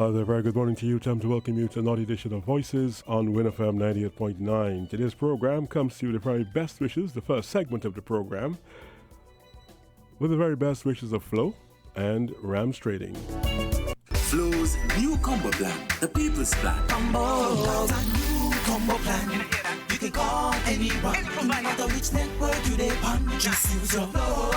Hi there, very good morning to you. Time to welcome you to another edition of Voices on Win FM 98.9. Today's program comes to you with the very best wishes, the first segment of the program, with the very best wishes of Flo and Rams Trading. Flo's new combo plan, the people's plan. Combo plan. You can call anyone, no matter which network you dey on. Just use your Flow.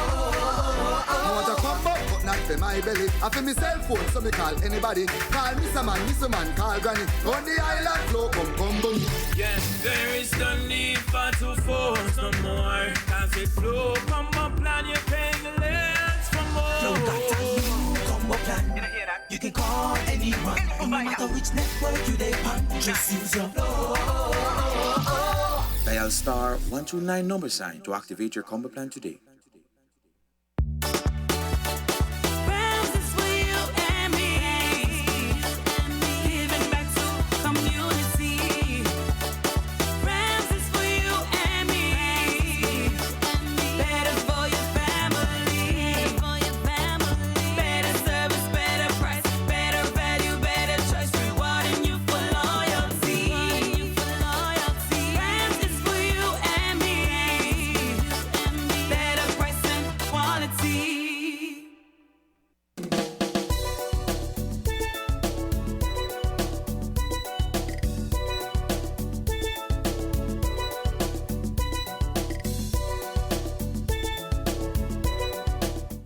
I want a combo, but not for my belly. I feel me cell phone, so me call anybody. Call Mr. Man, call Granny. On the island, Flow, come boom. Yes, there is no need for to force no more. Cause with Flow combo plan, you're paying less for more. Flow got a new combo plan. You can call anyone, no matter which network you dey on. Just use your Flow. Dial star 129 number sign to activate your combo plan today.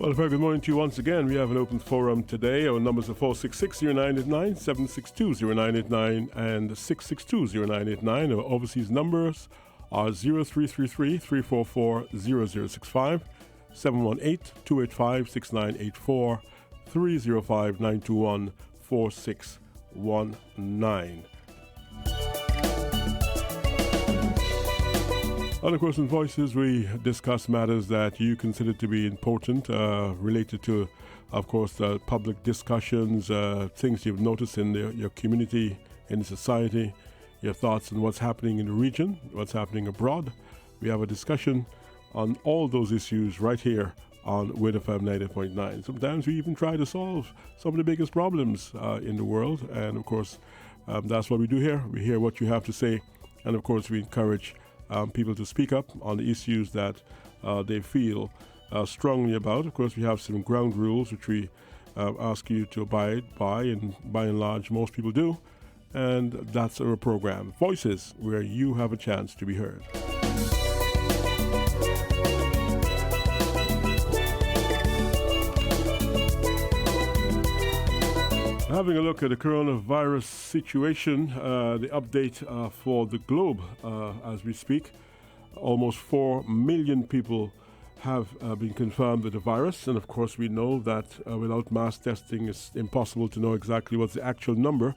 Well, a very good morning to you once again. We have an open forum today. Our numbers are 466-0989, 762-0989, and 662-0989. Our overseas numbers are 0333-344-0065, 718-285-6984, 305-921-4619. And of course, in Voices, we discuss matters that you consider to be important, related to, of course, public discussions, things you've noticed in your community, in society, your thoughts on what's happening in the region, what's happening abroad. We have a discussion on all those issues right here on Win FM 90.9. Sometimes we even try to solve some of the biggest problems in the world. And of course, that's what we do here. We hear what you have to say. And of course, we encourage people to speak up on the issues that they feel strongly about. Of course, we have some ground rules which we ask you to abide by, and by and large, most people do. And that's our program, Voices, where you have a chance to be heard. Having a look at the coronavirus situation, the update for the globe as we speak. Almost 4 million people have been confirmed with the virus. And of course, we know that without mass testing, it's impossible to know exactly what's the actual number.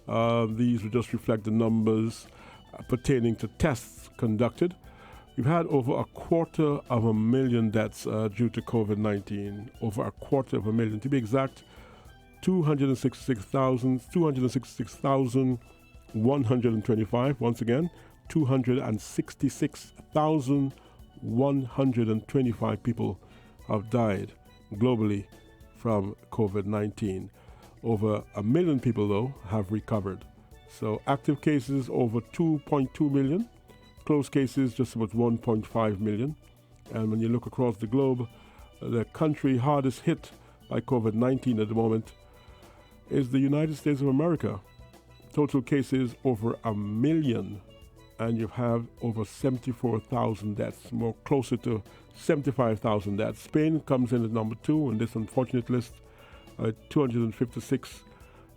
These will just reflect the numbers pertaining to tests conducted. We've had over 250,000 deaths due to COVID-19. Over 250,000, to be exact. 266,125, once again, 266,125 people have died globally from COVID-19. Over 1 million people, though, have recovered. So active cases over 2.2 million, closed cases just about 1.5 million. And when you look across the globe, the country hardest hit by COVID-19 at the moment is the United States of America. Total cases over 1 million, and you have over 74,000 deaths, more closer to 75,000 deaths. Spain comes in at number 2 in this unfortunate list, 256,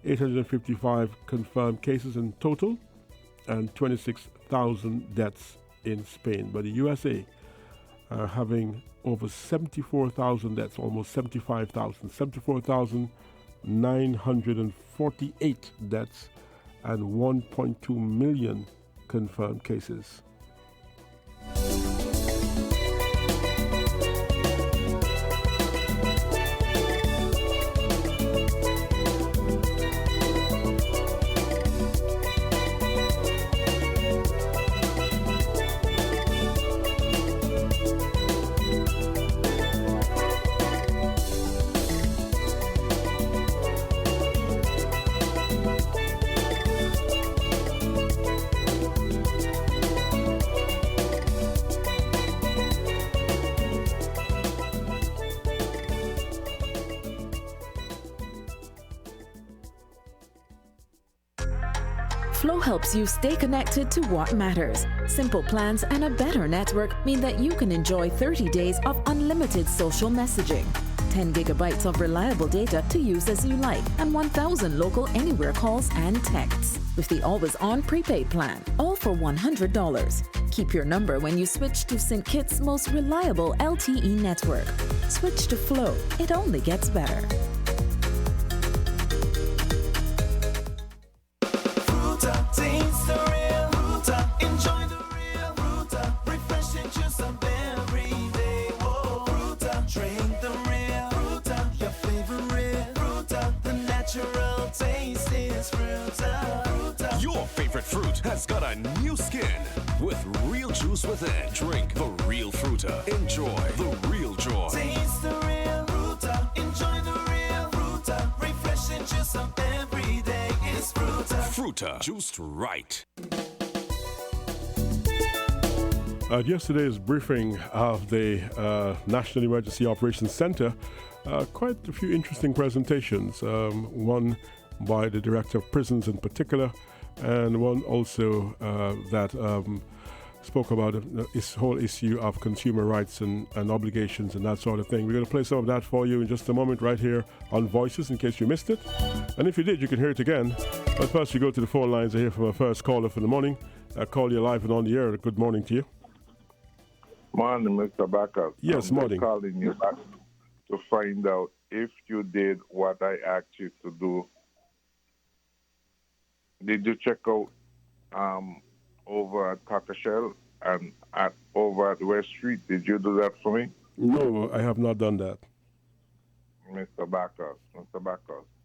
855 confirmed cases in total, and 26,000 deaths in Spain. But the USA are having over 74,000 deaths, almost 75,000, 74,948 deaths, and 1.2 million confirmed cases. Flow helps you stay connected to what matters. Simple plans and a better network mean that you can enjoy 30 days of unlimited social messaging, 10 gigabytes of reliable data to use as you like, and 1,000 local anywhere calls and texts. With the always-on prepaid plan, all for $100. Keep your number when you switch to St. Kitts' most reliable LTE network. Switch to Flow. It only gets better. Taste the real Fruta, enjoy the real Fruta, refreshing juice of every day. Whoa, Fruta, drink the real Fruta, your favorite Fruta, the natural taste is Fruta. Fruta. Your favorite fruit has got a new skin with real juice within. Drink the real Fruta. Enjoy the real joy. Taste the real Fruta, enjoy the real Fruta, refreshing juice of every day is Fruta. Fruta, juiced right. At yesterday's briefing of the National Emergency Operations Center, quite a few interesting presentations. One by the Director of Prisons in particular, and one also that spoke about this whole issue of consumer rights and obligations and that sort of thing. We're going to play some of that for you in just a moment right here on Voices in case you missed it. And if you did, you can hear it again. But first, we go to the phone lines to hear from our first caller for the morning. Call you live and on the air. Good morning to you. Morning, Mr. Bacchus. Yes, I'm morning. just calling you back to find out if you did what I asked you to do. Did you check out over at Cockershell and over at West Street? Did you do that for me? No, I have not done that. Mr. Bacchus,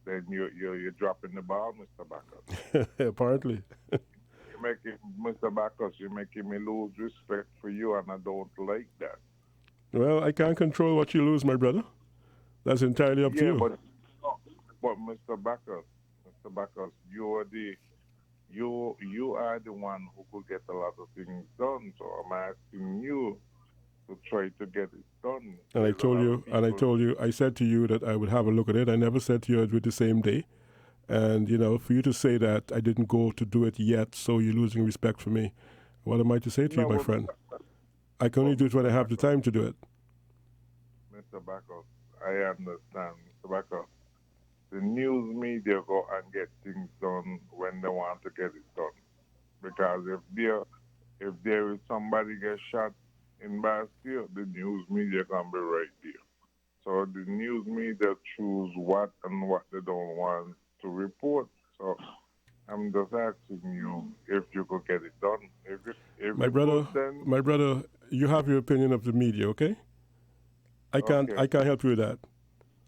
then you're dropping the ball, Mr. Bacchus. Apparently. Mr. Bacchus, you're making me lose respect for you, and I don't like that. Well, I can't control what you lose, my brother. That's entirely up to you. But Mr. Bacchus, you are the one who could get a lot of things done. So I'm asking you to try to get it done. And I said to you that I would have a look at it. I never said to you I'd do it the same day. And, for you to say that I didn't go to do it yet, so you're losing respect for me. What am I to say to you, my friend? I can only do it when I have the time to do it. Mr. Bacchus, I understand. Mr. Bacchus, the news media go and get things done when they want to get it done. Because if there is somebody gets shot in Bastille, the news media can be right there. So the news media choose what and what they don't want to report. So I'm just asking you if you could get it done. My brother, you have your opinion of the media, okay? I can't help you with that.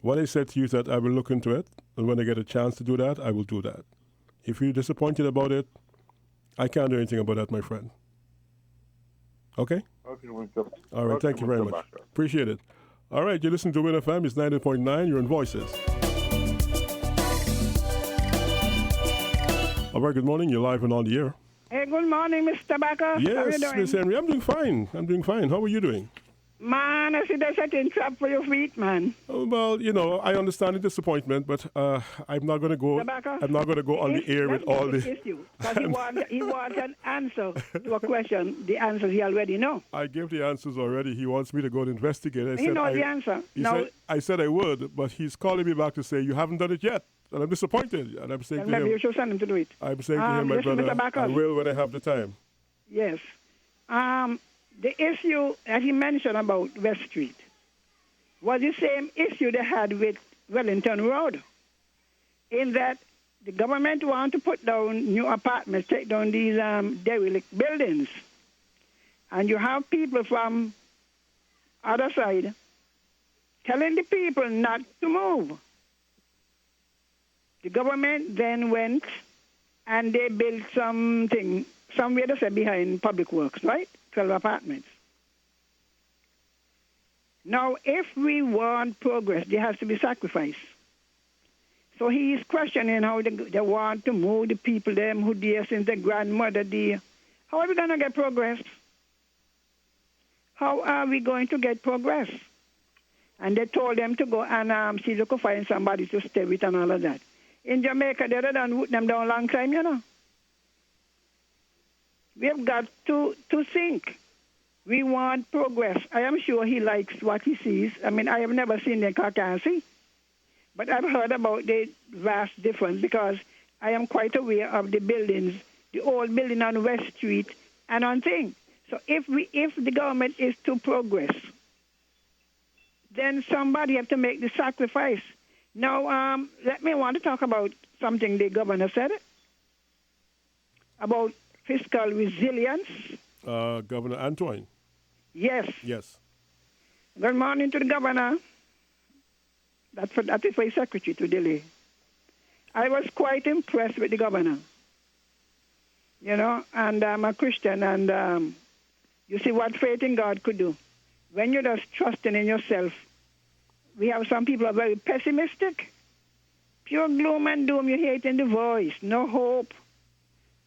What I said to you is that I will look into it, and when I get a chance to do that, I will do that. If you're disappointed about it, I can't do anything about that, my friend. Okay? Okay, Mr. All right, thank you very much. Appreciate it. All right, you listen to Win FM, it's 90.9, you're in Voices. All right, good morning, you're live and on the air. Hey, good morning, Mr. Bacchus. Yes, how are you doing? Miss Henry, I'm doing fine. How are you doing? Man, I see the setting trap for your feet, man. Oh, well, I understand the disappointment, but I'm not going to go. I'm not going to go on the air with all this. Because he wants an answer to a question. The answers he already know. I gave the answers already. He wants me to go and investigate. He knows the answer. I said I would, but he's calling me back to say you haven't done it yet, and I'm disappointed. And I'm saying to him, maybe you should send him to do it. I'm saying to him, my brother, I will when I have the time. Yes. The issue that he mentioned about West Street was the same issue they had with Wellington Road, in that the government want to put down new apartments, take down these derelict buildings, and you have people from other side telling the people not to move. The government then went and they built something, somewhere they said behind Public Works, right? 12 apartments. Now, if we want progress, there has to be sacrifice. So he is questioning how they want to move the people, them who there since their grandmother there. How are we going to get progress? How are we going to get progress? And they told them to go and see if they could find somebody to stay with and all of that. In Jamaica, they done root them down a long time, We have got to think. We want progress. I am sure he likes what he sees. I mean, I have never seen the car, can't see. But I've heard about the vast difference because I am quite aware of the buildings, the old building on West Street and on thing. So if the government is to progress, then somebody have to make the sacrifice. Now, let me want to talk about something the governor said about fiscal resilience. Governor Antoine. Yes. Yes. Good morning to the governor. That is for his secretary to delay. I was quite impressed with the governor. You know, and I'm a Christian, and you see what faith in God could do. When you're just trusting in yourself, we have some people are very pessimistic. Pure gloom and doom, you hate in the voice, no hope.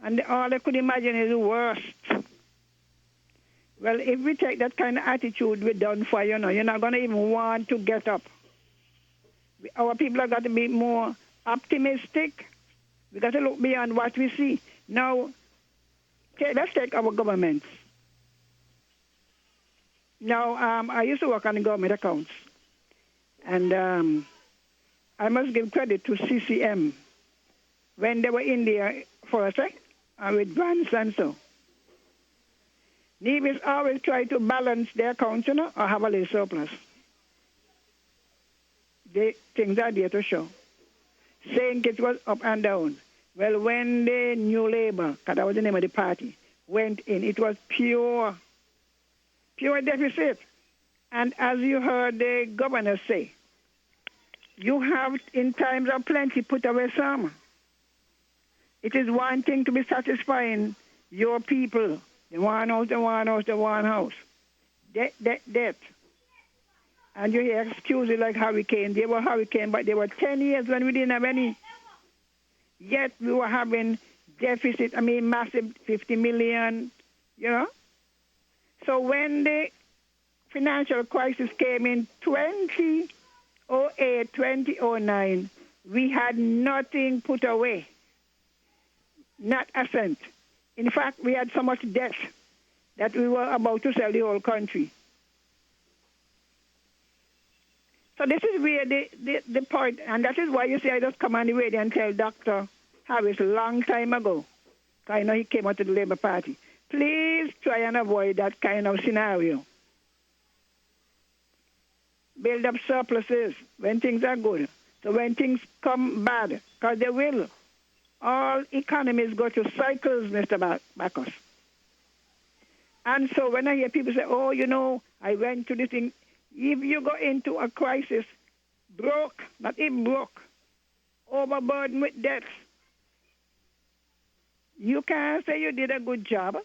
And all they could imagine is the worst. Well, if we take that kind of attitude, we're done for, you know. You're not going to even want to get up. Our people have got to be more optimistic. We got to look beyond what we see. Now, let's take our governments. Now, I used to work on the government accounts. And I must give credit to CCM when they were in there for a sec with grants and so. Nevis always try to balance their accounts, you know, or have a little surplus. Things are there to show. Saying it was up and down. Well, when the New Labour, because that was the name of the party, went in, it was pure deficit. And as you heard the governor say, you have, in times of plenty, put away some. It is one thing to be satisfying your people. The one house, the one house, the one house. Debt. And you hear excuses like hurricane. They were hurricane, but they were 10 years when we didn't have any. Yet we were having deficit, massive 50 million, you know. So when the financial crisis came in 2008, 2009, we had nothing put away. Not a cent. In fact, we had so much debt that we were about to sell the whole country. So this is where the point, and that is why you see I just come on the radio and tell Dr. Harris a long time ago, because I know he came out to the Labour Party, please try and avoid that kind of scenario. Build up surpluses when things are good. So when things come bad, because they will, all economies go through cycles, Mr. Bacchus. And so when I hear people say, oh, you know, I went to this thing, if you go into a crisis, broke, not even broke, overburdened with debt, you can't say you did a good job.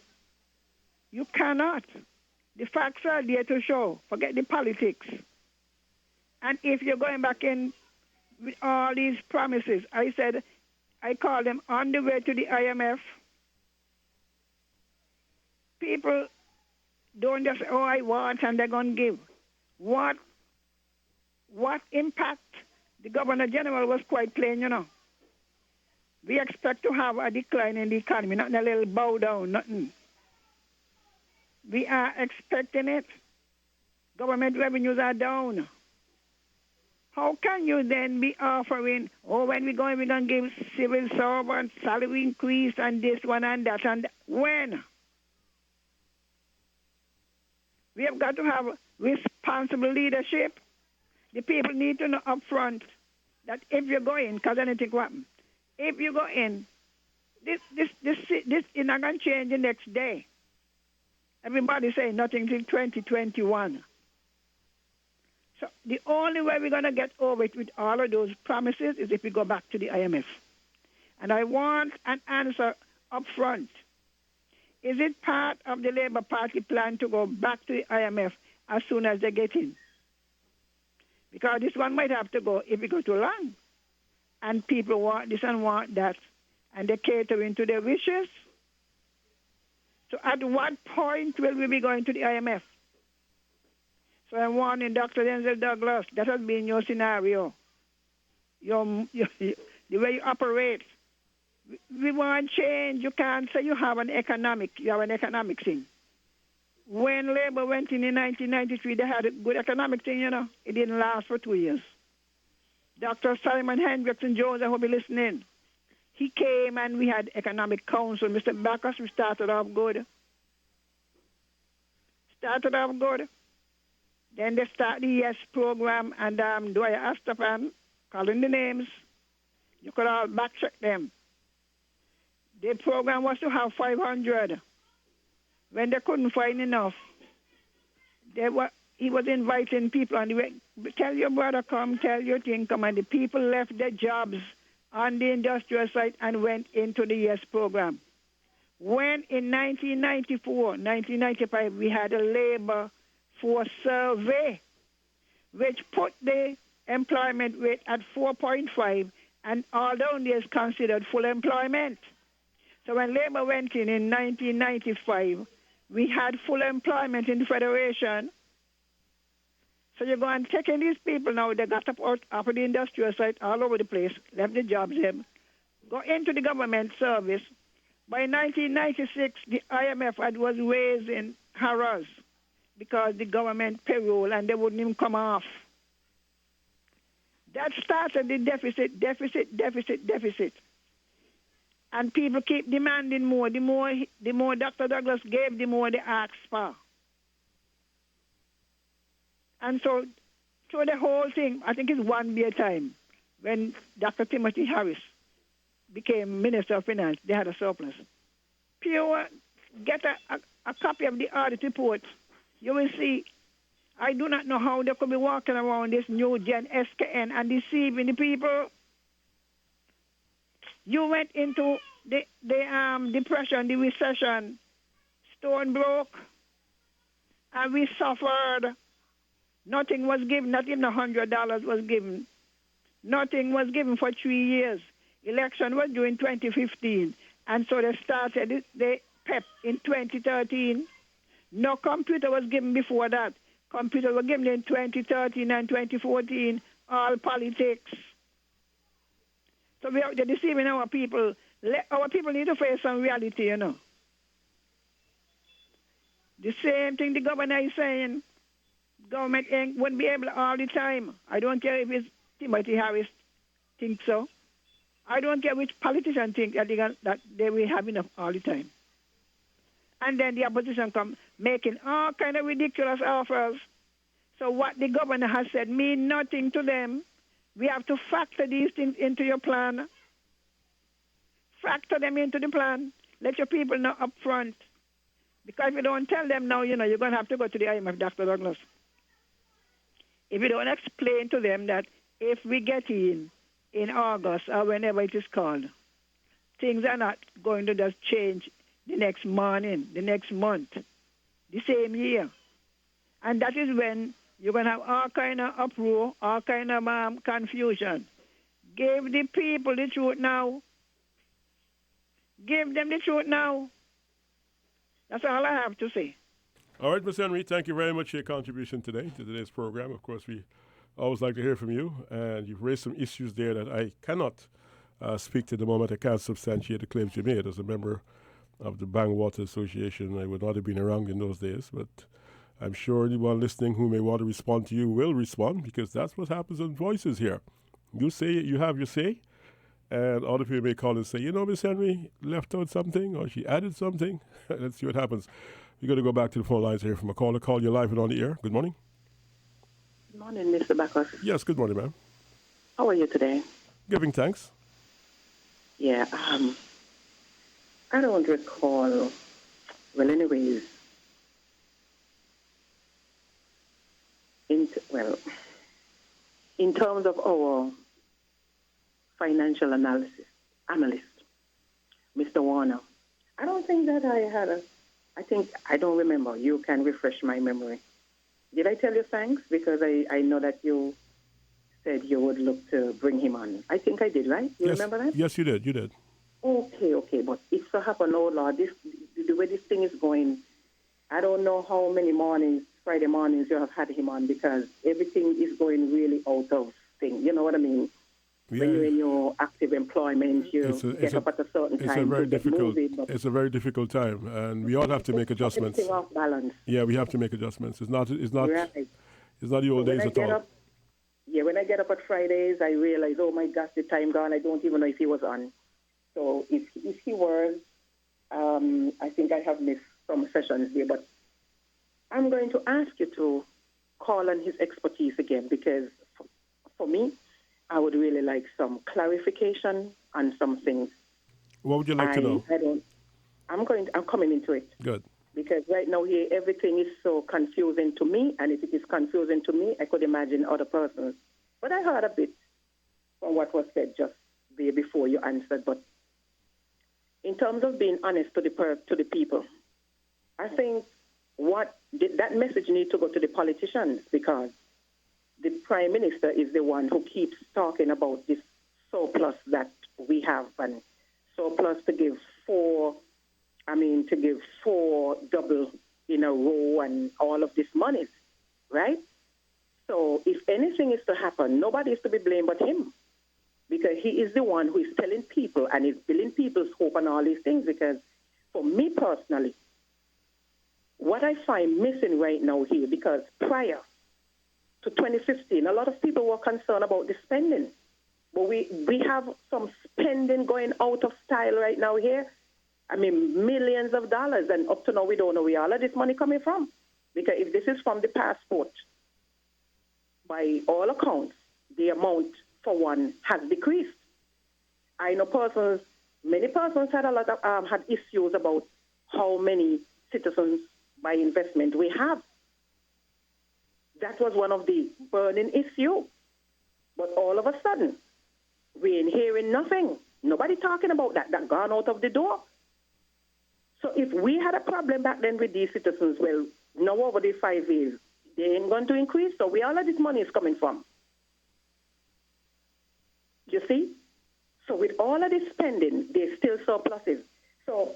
You cannot. The facts are there to show. Forget the politics. And if you're going back in with all these promises, I call them on the way to the IMF. People don't just say, oh, I want, and they're going to give. What impact? The Governor General was quite plain, you know. We expect to have a decline in the economy, not a little bow down, nothing. We are expecting it. Government revenues are down. How can you then be offering, oh, when we're going to give civil servants salary increase and this one and that, and when? We have got to have responsible leadership. The people need to know up front that if you go in, because anything will happen, if you go in, this is not going to change the next day. Everybody saying nothing till 2021. So the only way we're going to get over it with all of those promises is if we go back to the IMF. And I want an answer up front. Is it part of the Labour Party plan to go back to the IMF as soon as they get in? Because this one might have to go if we go too long. And people want this and want that. And they're catering to their wishes. So at what point will we be going to the IMF? So I'm warning Dr. Denzel Douglas, that has been your scenario. The way you operate. We want change. You can't say you have an economic thing. When Labour went in 1993, they had a good economic thing, It didn't last for 2 years. Dr. Simon Hendrickson Jones, I hope you're listening. He came and we had economic council. Mr. Bacchus, we started off good. Then they start the YES program, and Dwyer Astafan, calling the names. You could all back check them. The program was to have 500. When they couldn't find enough, he was inviting people, and he went, tell your brother come, tell your thing come, and the people left their jobs on the industrial site and went into the YES program. When in 1994, 1995, we had a labor force survey, which put the employment rate at 4.5, and all down there is considered full employment. So when Labour went in 1995, we had full employment in the Federation. So you go and check in these people now, they got up out of the industrial site all over the place, left the jobs there, go into the government service. By 1996, the IMF was raising horrors because the government payroll, and they wouldn't even come off. That started the deficit. And people keep demanding more. The more Dr. Douglas gave, the more they asked for. And so the whole thing, I think it's 1 year time, when Dr. Timothy Harris became Minister of Finance, they had a surplus. Pure, get a copy of the audit report. You will see, I do not know how they could be walking around this new gen SKN and deceiving the people. You went into the depression, the recession, stone broke, and we suffered. Nothing was given, not even $100 was given. Nothing was given for 3 years. Election was due in 2015, and so they started the PEP in 2013. No computer was given before that. Computers were given in 2013 and 2014, all politics. So they're deceiving our people. Our people need to face some reality, The same thing the governor is saying. Government wouldn't be able all the time. I don't care if it's Timothy Harris thinks so. I don't care which politician think that they will have enough all the time. And then the opposition come making all kind of ridiculous offers. So what the governor has said mean nothing to them. We have to factor these things into your plan. Factor them into the plan. Let your people know up front. Because if you don't tell them now, you're going to have to go to the IMF, Dr. Douglas. If you don't explain to them that if we get in August or whenever it is called, things are not going to just change the next morning, the next month, the same year. And that is when you're going to have all kind of uproar, all kind of confusion. Give the people the truth now. Give them the truth now. That's all I have to say. All right, Ms. Henry, thank you very much for your contribution today to today's program. Of course, we always like to hear from you, and you've raised some issues there that I cannot speak to the moment. I can't substantiate the claims you made. As a member of the Bangwater Association, I would not have been around in those days, but I'm sure anyone listening who may want to respond to you will respond, because that's what happens on Voices here. You say you have your say, and other people may call and say, Miss Henry left out something, or she added something. Let's see what happens. We're going to go back to the phone lines here from a caller. Call you live and on the air. Good morning. Good morning, Mr. Bacchus. Yes, good morning, ma'am. How are you today? Giving thanks. Yeah, I don't recall. Well, anyways, in terms of our financial analyst, Mr. Warner, I don't think that I don't remember. You can refresh my memory. Did I tell you thanks? Because I know that you said you would look to bring him on. I think I did, right? You remember that? Yes, you did. You did. Okay. But it so happened, oh Lord, the way this thing is going, I don't know how many Friday mornings you have had him on, because everything is going really out of thing. You know what I mean? When you're in your active employment, you get up at a certain time. It's a very difficult time, and we all have to make adjustments. Everything off balance. Yeah, we have to make adjustments. It's not Right. It's not the old days at all. When I get up at Fridays, I realize, oh my gosh, the time gone. I don't even know if he was on. So if he was, I think I have missed some sessions there. But I'm going to ask you to call on his expertise again, because for me, I would really like some clarification on some things. What would you like to know? I'm coming into it. Good. Because right now here, everything is so confusing to me, and if it is confusing to me, I could imagine other persons. But I heard a bit from what was said just there before you answered. But in terms of being honest to the people, I think that message needs to go to the politicians, because the Prime Minister is the one who keeps talking about this surplus that we have, and surplus to give four double in a row and all of this money, right? So if anything is to happen, nobody is to be blamed but him, because he is the one who is telling people and is building people's hope and all these things. Because for me personally, what I find missing right now here, because prior to 2015, a lot of people were concerned about the spending. But we have some spending going out of style right now here. I mean, millions of dollars, and up to now we don't know where all of this money coming from. Because if this is from the passport, by all accounts, the amount for one has decreased. I know many persons had had issues about how many citizens by investment we have. That was one of the burning issues. But all of a sudden, we ain't hearing nothing. Nobody talking about that. That gone out of the door. So if we had a problem back then with these citizens, well, now over the 5 years, they ain't going to increase. So where all of this money is coming from? You see? So with all of this spending, there's still surpluses. So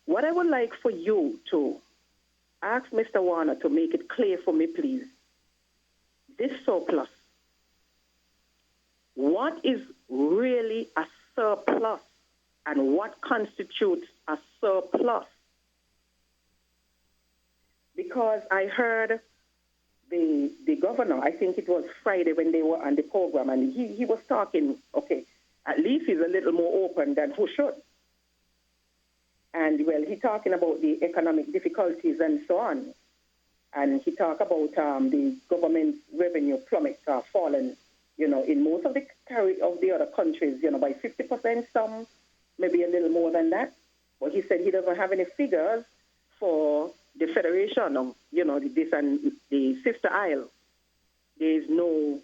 what I would like for you to ask Mr. Warner to make it clear for me, please. This surplus, what is really a surplus and what constitutes a surplus? Because I heard the governor, I think it was Friday when they were on the program, and he was talking, okay, at least he's a little more open than who should. And, well, he talking about the economic difficulties and so on. And he talked about the government revenue plummet fallen, in most of the other countries, by 50%, some maybe a little more than that. But he said he doesn't have any figures for the Federation of, this and the Sister Isle. There is no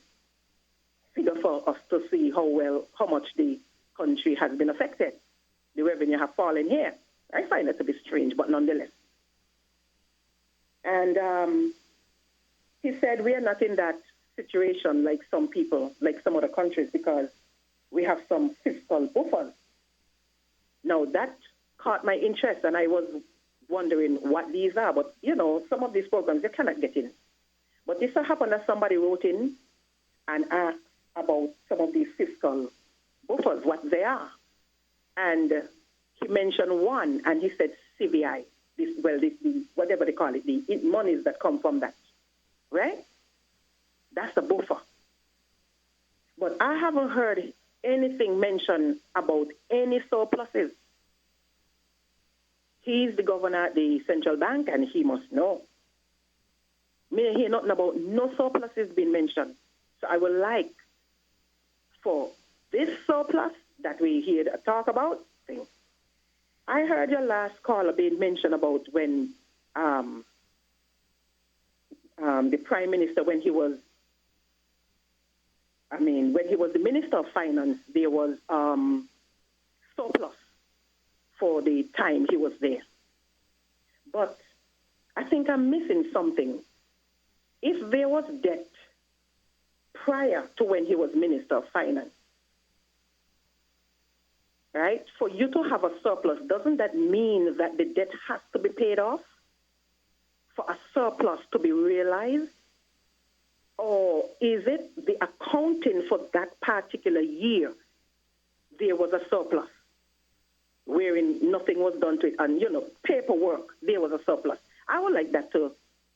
figure for us to see how much the country has been affected. The revenue have fallen here. I find that to be strange, but nonetheless. And he said we are not in that situation like some people, like some other countries, because we have some fiscal buffers. Now, that caught my interest, and I was wondering what these are. But, some of these programs, you cannot get in. But this happened that somebody wrote in and asked about some of these fiscal buffers, what they are. And he mentioned one, and he said CVI, whatever they call it, the monies that come from that, right? That's a buffer. But I haven't heard anything mentioned about any surpluses. He's the governor at the central bank, and he must know. Me hear nothing about no surpluses being mentioned. So I would like for this surplus that we hear talk about. I heard your last caller being mentioned about when the Prime Minister, when he was the Minister of Finance, there was surplus for the time he was there. But I think I'm missing something. If there was debt prior to when he was Minister of Finance, right, for you to have a surplus, doesn't that mean that the debt has to be paid off for a surplus to be realized? or is it the accounting for that particular year there was a surplus, wherein nothing was done to it, and, paperwork, there was a surplus. I would like that to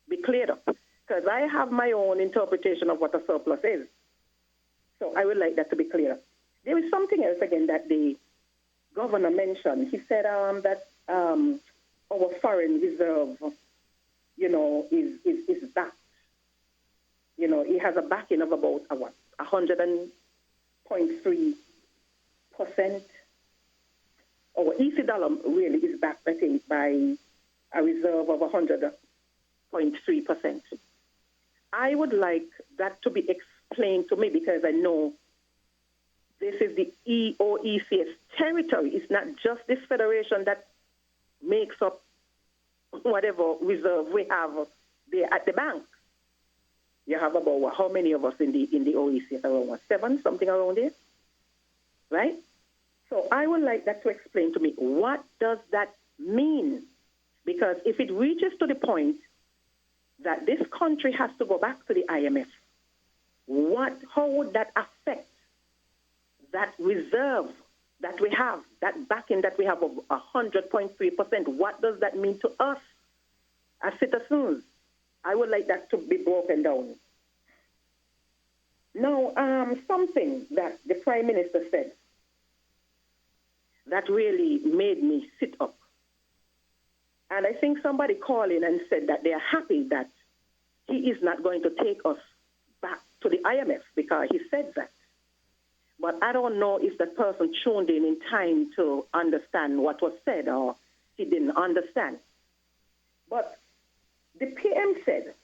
be cleared up, because I have my own interpretation of what a surplus is. So I would like that to be clear. There is something else, again, that the governor mentioned. He said that our foreign reserve, is backed. It has a backing of about, 100.3%. Our EC dollar really is backed, I think, by a reserve of 100.3%. I would like that to be explained to me, because I know this is the EOECS territory. It's not just this federation that makes up whatever reserve we have there at the bank. You have about how many of us in the OECS? Around 7, something around there, right? So I would like that to explain to me, what does that mean? Because if it reaches to the point that this country has to go back to the IMF, how would that affect that reserve that we have, that backing that we have of 100.3%? What does that mean to us as citizens? I would like that to be broken down. Now, something that the Prime Minister said that really made me sit up. And I think somebody called in and said that they are happy that he is not going to take us back to the IMF, because he said that. But I don't know if that person tuned in time to understand what was said, or he didn't understand. But the PM said,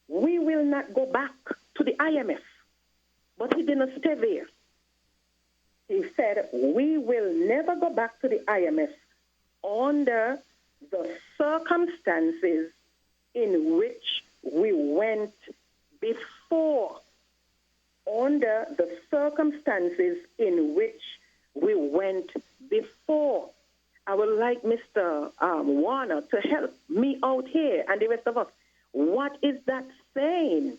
we will not go back to the IMF. But he didn't stay there. He said, we will never go back to the IMF under the circumstances in which we went before. Under the circumstances in which we went before. I would like Mr. Warner to help me out here and the rest of us. What is that saying?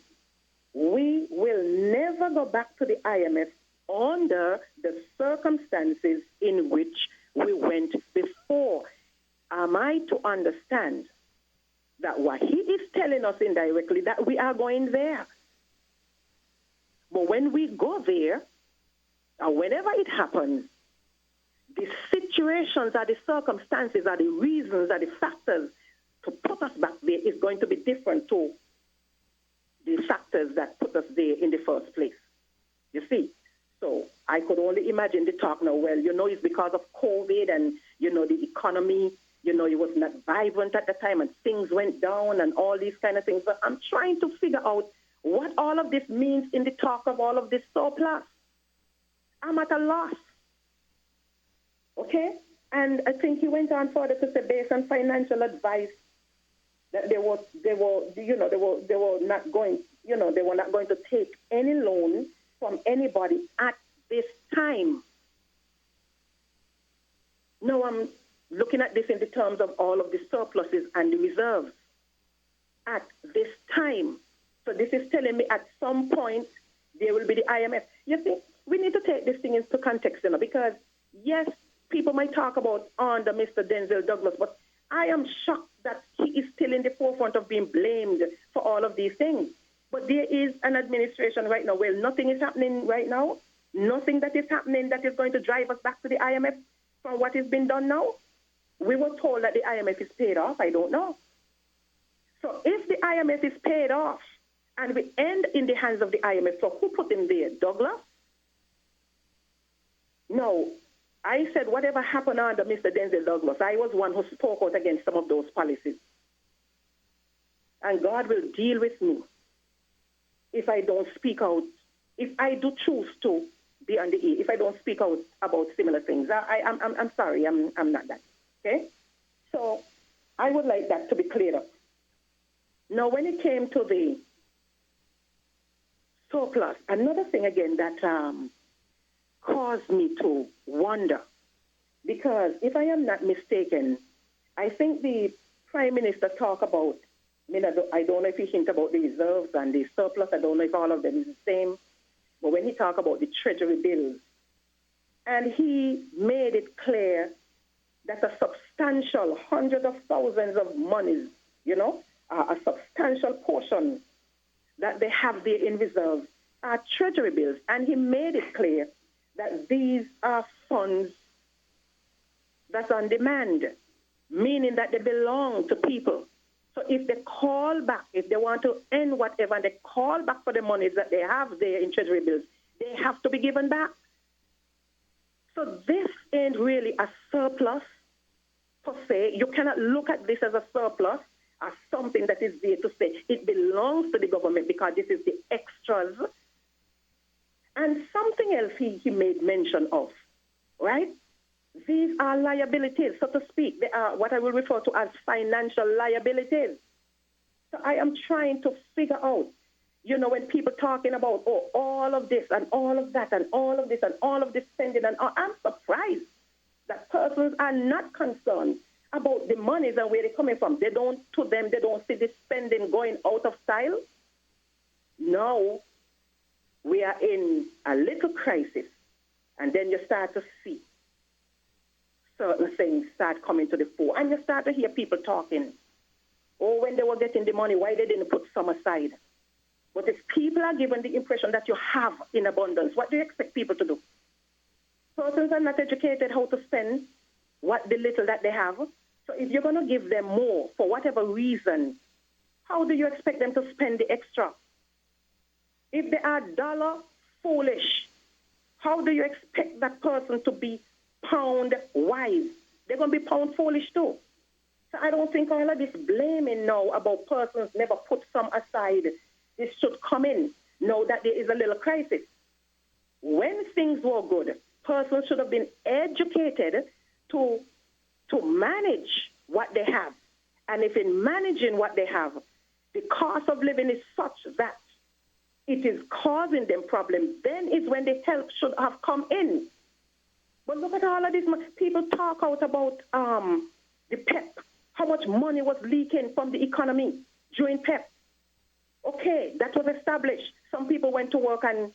We will never go back to the IMF under the circumstances in which we went before. Am I to understand that what he is telling us indirectly, that we are going there? But when we go there, or whenever it happens, the situations or the circumstances or the reasons or the factors to put us back there is going to be different to the factors that put us there in the first place. You see? So I could only imagine the talk now, well, it's because of COVID and, the economy, it was not vibrant at the time and things went down and all these kind of things. But I'm trying to figure out what all of this means in the talk of all of this surplus. I'm at a loss. Okay? And I think he went on further to say, based on financial advice, that they were not going to take any loan from anybody at this time. Now I'm looking at this in the terms of all of the surpluses and the reserves at this time. So this is telling me at some point there will be the IMF. You see, we need to take this thing into context, because yes, people might talk about under Mr. Denzel Douglas, but I am shocked that he is still in the forefront of being blamed for all of these things. But there is an administration right now where nothing is happening right now, nothing that is happening that is going to drive us back to the IMF from what has been done now. We were told that the IMF is paid off. I don't know. So if the IMF is paid off and we end in the hands of the IMF, so who put him there? Douglas? No. I said whatever happened under Mr. Denzel Douglas, I was one who spoke out against some of those policies. And God will deal with me if I don't speak out, if I do choose to be on the ear, if I don't speak out about similar things. I'm sorry, I'm not that. Okay? So I would like that to be cleared up. Now, when it came to the surplus, another thing again that caused me to wonder, because if I am not mistaken, I think the Prime Minister talked about I don't know if he hint about the reserves and the surplus. I don't know if all of them is the same. But when he talk about the treasury bills, and he made it clear that a substantial hundreds of thousands of monies, a substantial portion that they have there in reserves are treasury bills. And he made it clear that these are funds that's on demand, meaning that they belong to people. So if they call back, if they want to end whatever, and they call back for the monies that they have there in treasury bills, they have to be given back. So this ain't really a surplus per se. You cannot look at this as a surplus, as something that is there to say it belongs to the government because this is the extras. And something else he made mention of, right? These are liabilities, so to speak. They are what I will refer to as financial liabilities. So I am trying to figure out, when people talking about, all of this and all of that and all of this and all of this spending, and I'm surprised that persons are not concerned about the monies and where they're coming from. They don't see this spending going out of style. Now, we are in a little crisis, and then you start to see certain things start coming to the fore, and you start to hear people talking, when they were getting the money, why they didn't put some aside. But if people are given the impression that you have in abundance, what do you expect people to do? Persons are not educated how to spend the little that they have. So if you're going to give them more for whatever reason, how do you expect them to spend the extra? If they are dollar foolish, how do you expect that person to be pound wise? They're going to be pound foolish too. So I don't think all of this blaming now about persons never put some aside, this should come in now that there is a little crisis. When things were good, persons should have been educated to manage what they have. And if in managing what they have, the cost of living is such that it is causing them problems, then is when the help should have come in. But look at all of this. People talk out about the PEP, how much money was leaking from the economy during PEP. Okay, that was established. Some people went to work and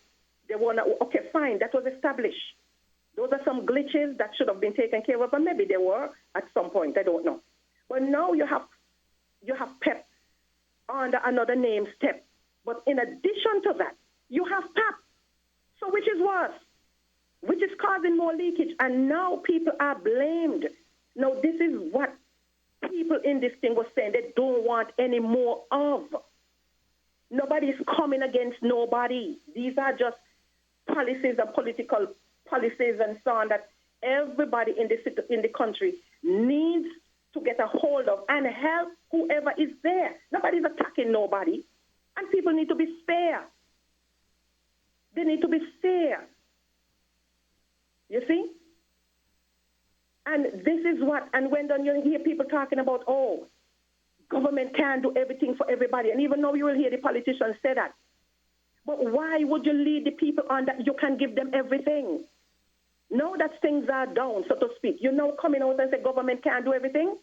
they were not, okay, fine, that was established. Those are some glitches that should have been taken care of, and maybe they were at some point, I don't know. But now you have PEP under another name, STEP. But in addition to that, you have PEP. So which is worse? Which is causing more leakage, and now people are blamed. Now, this is what people in this thing were saying they don't want any more of. Nobody's coming against nobody. These are just policies and political policies and so on that everybody in the country needs to get a hold of and help whoever is there. Nobody's attacking nobody, and people need to be fair. They need to be fair. You see? And this is what, and when you hear people talking about, government can't do everything for everybody, and even now you will hear the politicians say that. But why would you lead the people on that you can give them everything? Now that things are down, so to speak, coming out and say government can't do everything?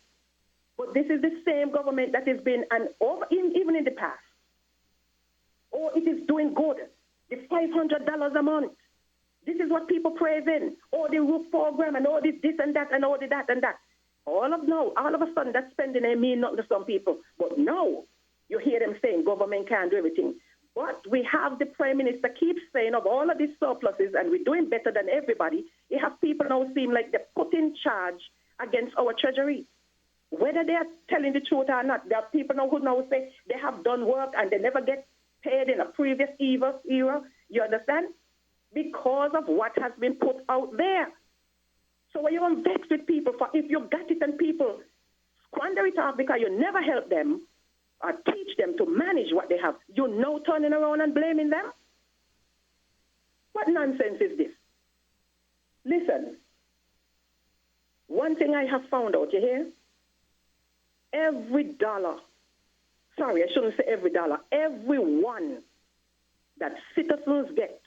But this is the same government that has been, even in the past. It is doing good. The $500 a month. This is what people praising. The roof program and all this and that and all the that and that. All of a sudden that spending ain't mean nothing to some people. But now you hear them saying government can't do everything. But we have the Prime Minister keeps saying of all of these surpluses and we're doing better than everybody. You have people now seem like they're put in charge against our treasury. Whether they are telling the truth or not, there are people now who now say they have done work and they never get paid in a previous era. You understand? Because of what has been put out there. So when you're vexed with people for if you got it and people squander it off because you never help them or teach them to manage what they have, you're now turning around and blaming them? What nonsense is this? Listen, one thing I have found out, you hear? Every $1, sorry, I shouldn't say every $1, every one that citizens get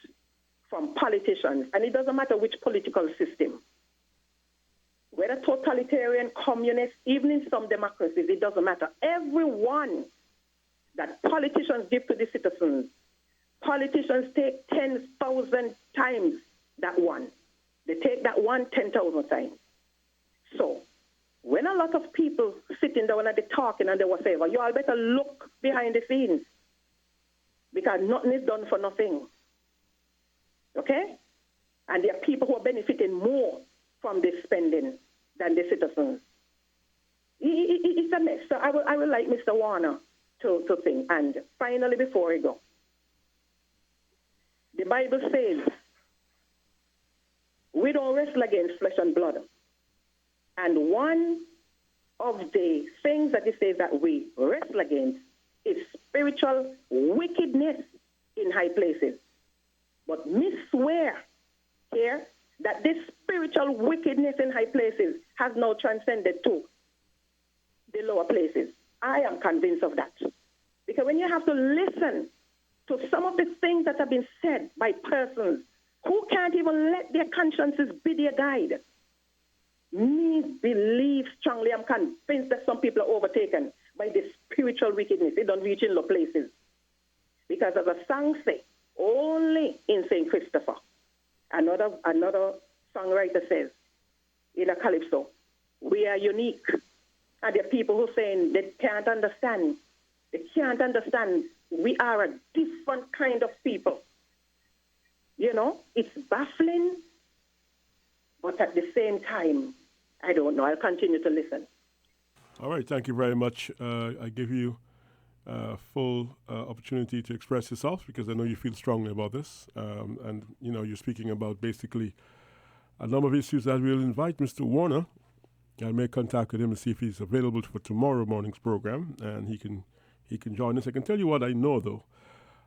from politicians, and it doesn't matter which political system, whether totalitarian, communist, even in some democracies, it doesn't matter. Everyone that politicians give to the citizens, politicians take 10,000 times that one. They take that one 10,000 times. So when a lot of people sitting down and they're talking and they whatever, you all better look behind the scenes because nothing is done for nothing. Okay? And there are people who are benefiting more from this spending than the citizens. It's a mess. So I would like Mr. Warner to think. And finally, before I go, the Bible says we don't wrestle against flesh and blood. And one of the things that it says that we wrestle against is spiritual wickedness in high places. But me swear here that this spiritual wickedness in high places has now transcended to the lower places. I am convinced of that. Because when you have to listen to some of the things that have been said by persons who can't even let their consciences be their guide, me believe strongly, I'm convinced that some people are overtaken by the spiritual wickedness. They don't reach in low places. Because as a song says, only in St. Christopher, another songwriter says, in a calypso, we are unique. And there are people who are saying they can't understand. They can't understand. We are a different kind of people. You know, it's baffling, but at the same time, I don't know. I'll continue to listen. All right. Thank you very much. I give you full opportunity to express yourself because I know you feel strongly about this. And, you know, you're speaking about basically a number of issues that we'll invite Mr. Warner. I'll make contact with him and see if he's available for tomorrow morning's program, and he can join us. I can tell you what I know, though.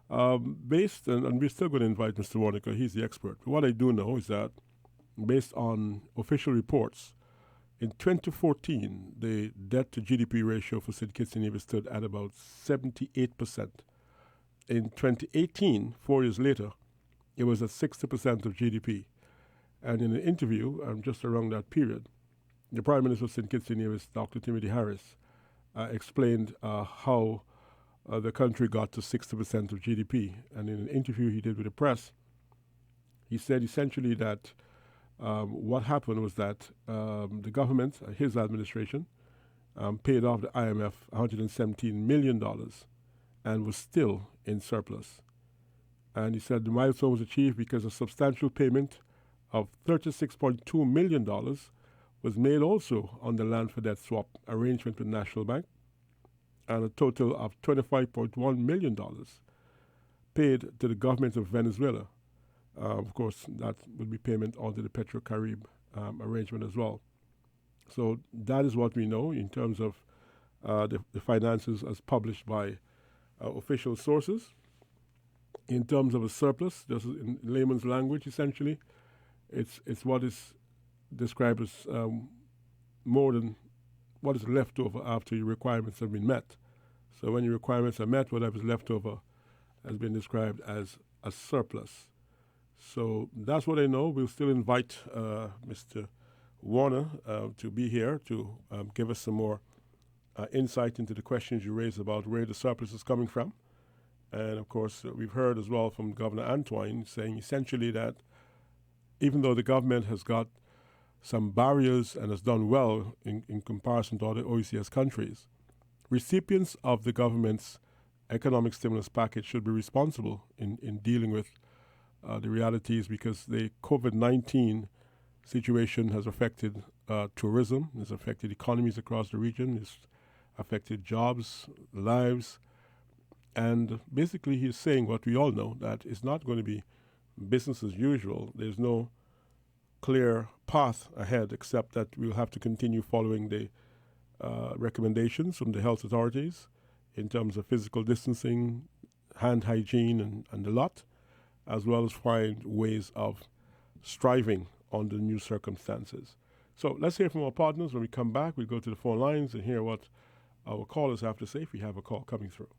And we're still going to invite Mr. Warner because he's the expert. But what I do know is that based on official reports, in 2014, the debt-to-GDP ratio for St. Kitts and Nevis stood at about 78%. In 2018, 4 years later, it was at 60% of GDP. And in an interview, just around that period, the Prime Minister of St. Kitts and Nevis, Dr. Timothy Harris, explained how the country got to 60% of GDP. And in an interview he did with the press, he said essentially that what happened was that the government, his administration, paid off the IMF $117 million and was still in surplus. And he said the milestone was achieved because a substantial payment of $36.2 million was made also on the land for debt swap arrangement with National Bank, and a total of $25.1 million paid to the government of Venezuela. Of course, that would be payment under the Petro-Carib arrangement as well. So that is what we know in terms of the finances as published by official sources. In terms of a surplus, just in layman's language, essentially, it's what is described as more than what is left over after your requirements have been met. So when your requirements are met, whatever is left over has been described as a surplus. So that's what I know. We'll still invite Mr. Warner to be here to give us some more insight into the questions you raised about where the surplus is coming from. And, of course, we've heard as well from Governor Antoine saying essentially that even though the government has got some barriers and has done well in comparison to other OECS countries, recipients of the government's economic stimulus package should be responsible in dealing with the realities because the COVID-19 situation has affected tourism, has affected economies across the region, has affected jobs, lives, and basically he's saying what we all know, that it's not going to be business as usual. There's no clear path ahead except that we'll have to continue following the recommendations from the health authorities in terms of physical distancing, hand hygiene, and the lot, as well as find ways of striving under new circumstances. So let's hear from our partners. When we come back, we'll go to the phone lines and hear what our callers have to say if we have a call coming through.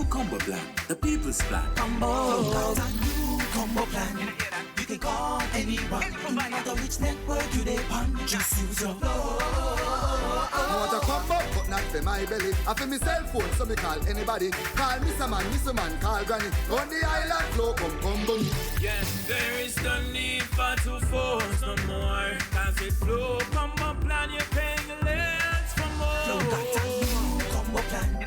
new combo plan, the people's plan. Combo. Got a new combo plan. You can call anyone, no matter which network you dey on. Just use your flow. I want a combo, but not for my belly. I feel me cell phone, so me call anybody. Call Mr. Man, call Granny. On the island flow, come boom. Yes, there is no need for two phones no more. Cause it flow combo plan, you're paying less for more. Yo, got a new combo plan.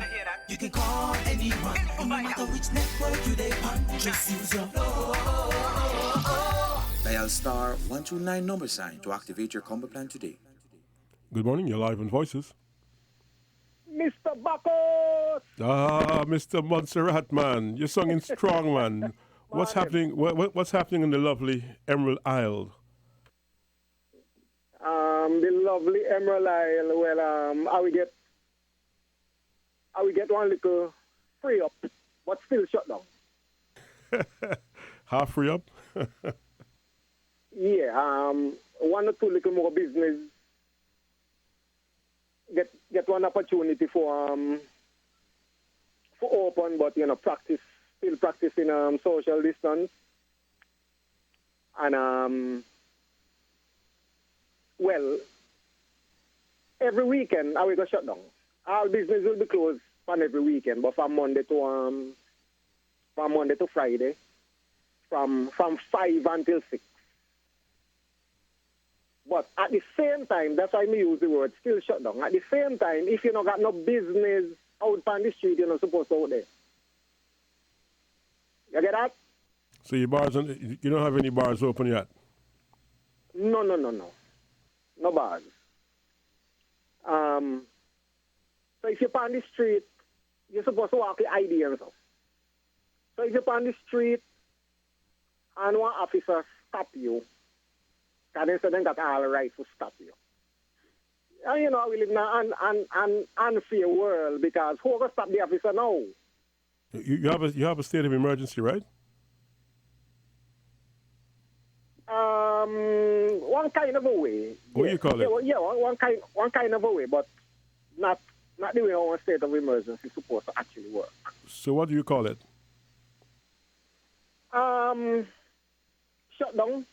You can call anyone, no matter which network you dey on. Just use your flow. Dial star 129 number sign to activate your combo plan today. Good morning, you're live on Voices. Mr. Bacchus! Ah, Mr. Montserrat, man. You're singing strong, man. What's happening? What's happening in the lovely Emerald Isle? The lovely Emerald Isle. Well, I will get one little free up, but still shut down. Half free up? Yeah, one or two little more business. Get one opportunity for open, but still practicing social distance. And well, every weekend I will go shut down. All business will be closed on every weekend, but from Monday to Friday, from 5 until 6. But at the same time, that's why I use the word still shut down. At the same time, if you don't got no business out on the street, you're not supposed to out there. You get that? So your bars, you don't have any bars open yet? No. No bars. So if you're on the street, you're supposed to walk with ID and stuff. So if you're on the street and one officer stop you, and they said got all right to stop you. And we live in an unfair world because who going to stop the officer now? You have a state of emergency, right? One kind of a way. What do you call it? Yeah, one kind of a way, but not the way our state of emergency is supposed to actually work. So what do you call it? Shut down.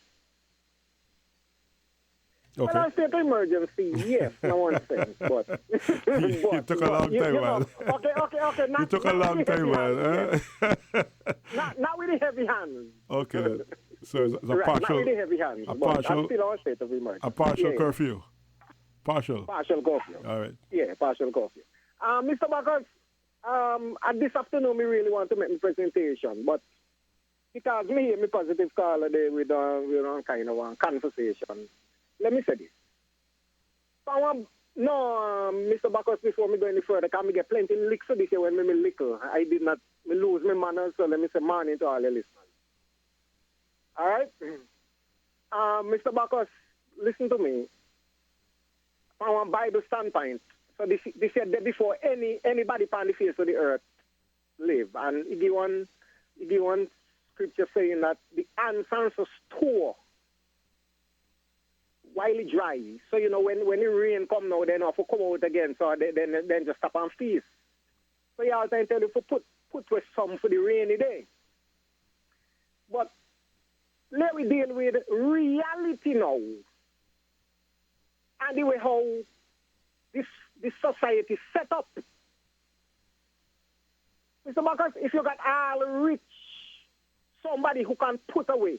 Okay. Well, state of emergency, yes, no one saying, but it took a long time, man. Okay. You took a long time, man. Not with the heavy hands. Okay. So it's a right, partial. not with the heavy hands, but I'm still on state of emergency. A partial curfew. Partial curfew. All right. Yeah, partial curfew. Mr. Bacchus, at this afternoon, we really want to make a presentation, but because me hear me positive call today with kind of a conversation. Let me say this. Mr. Bacchus, before me go any further, can me get plenty licks this year when me lickle. I did not lose my manners, so let me say morning to all the listeners. All right? Mr. Bacchus, listen to me. From a Bible standpoint, so this year day before anybody on the face of the earth live, and he give one scripture saying that the ancestors store while it dry. So, when the rain come now, then have to come out again. So then just stop and feast. So you all time tell you to put with some for the rainy day. But let we deal with reality now. And the way how this society set up. Mr. Bacchus, if you got all rich, somebody who can put away